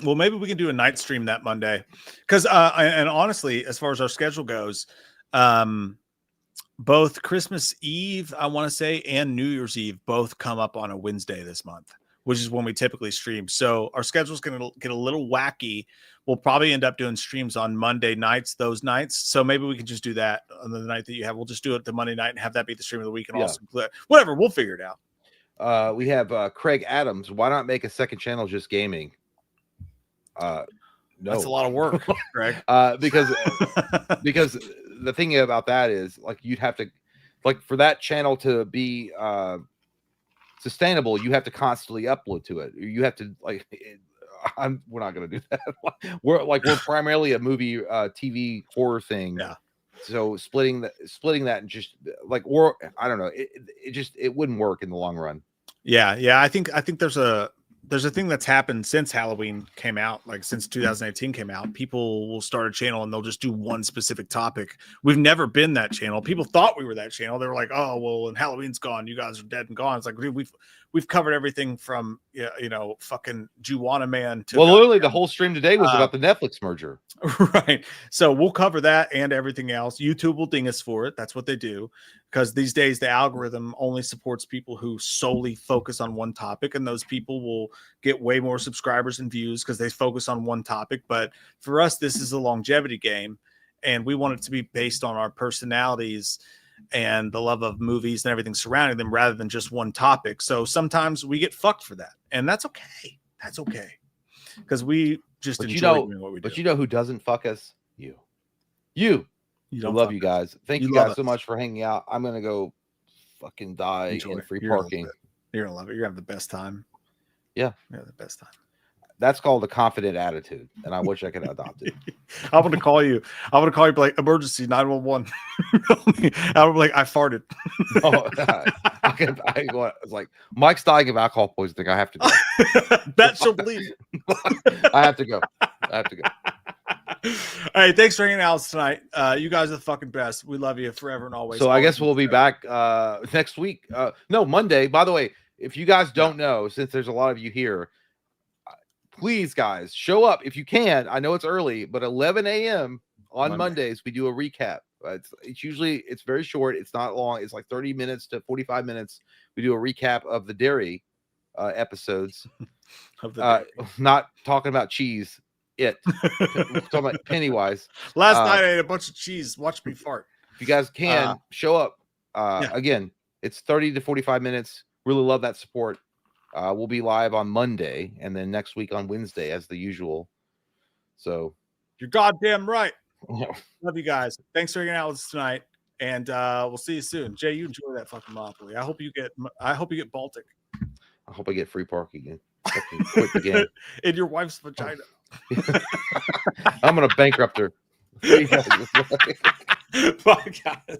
Well, maybe we can do a night stream that Monday, because and honestly, as far as our schedule goes, both Christmas Eve, I want to say, and New Year's Eve both come up on a Wednesday this month, which is when we typically stream. So our schedule is going to get a little wacky. We'll probably end up doing streams on Monday nights, those nights. So maybe we can just do that on the night that you have. We'll just do it the Monday night and have that be the stream of the week. And also, whatever, we'll figure it out.
We have Craig Adams. Why not make a second channel just gaming? No,
that's a lot of work, Greg.
because the thing about that is, like, you'd have to, like, for that channel to be sustainable, you have to constantly upload to it. You have to, like, we're not going to do that. we're primarily a movie TV horror thing.
Yeah.
So splitting that and just like, or I don't know, it wouldn't work in the long run.
Yeah. I think there's a thing that's happened since Halloween came out, like since 2018 came out. People will start a channel and they'll just do one specific topic. We've never been that channel. People thought we were that channel. They were like, oh, well, when Halloween's gone, you guys are dead and gone. It's like, dude, we've covered everything from, fucking Juwana Man to.
Well, literally the whole stream today was about the Netflix merger.
Right. So we'll cover that and everything else. YouTube will ding us for it. That's what they do. Because these days the algorithm only supports people who solely focus on one topic, and those people will get way more subscribers and views because they focus on one topic. But for us, this is a longevity game, and we want it to be based on our personalities and the love of movies and everything surrounding them rather than just one topic. So sometimes we get fucked for that, and that's okay. That's okay. Because we just enjoy doing what we do.
But you know who doesn't fuck us? You. I love you guys. Thank you guys so much for hanging out. I'm gonna go fucking die in free parking.
You're gonna love it. You're gonna have the best time.
Yeah,
the best time.
That's called a confident attitude, and I wish I could adopt it.
I'm gonna call you. I'm gonna call you like emergency 911. I'm like, I farted.
It's like Mike's dying of alcohol poisoning. I have to go.
Bet she'll believe it.
I have to go.
All right, thanks for hanging out tonight. You guys are the fucking best. We love you forever and always.
So I guess we'll be back next week. No, Monday. By the way, if you guys don't know, since there's a lot of you here, please, guys, show up if you can. I know it's early, but 11 a.m. on Mondays we do a recap. It's very short. It's not long. It's like 30 minutes to 45 minutes. We do a recap of the dairy episodes. Not talking about cheese. We're talking about Pennywise.
Last night I ate a bunch of cheese. Watch me fart.
If you guys can show up, again, it's 30 to 45 minutes. Really love that support. We'll be live on Monday and then next week on Wednesday as the usual. So
you're goddamn right. Love you guys. Thanks for hanging out with us tonight, and we'll see you soon. Jay, you enjoy that fucking Monopoly. I hope you get Baltic.
I hope I get free parking. Quit the game
in your wife's vagina.
I'm gonna bankrupt her.
Bye, guys.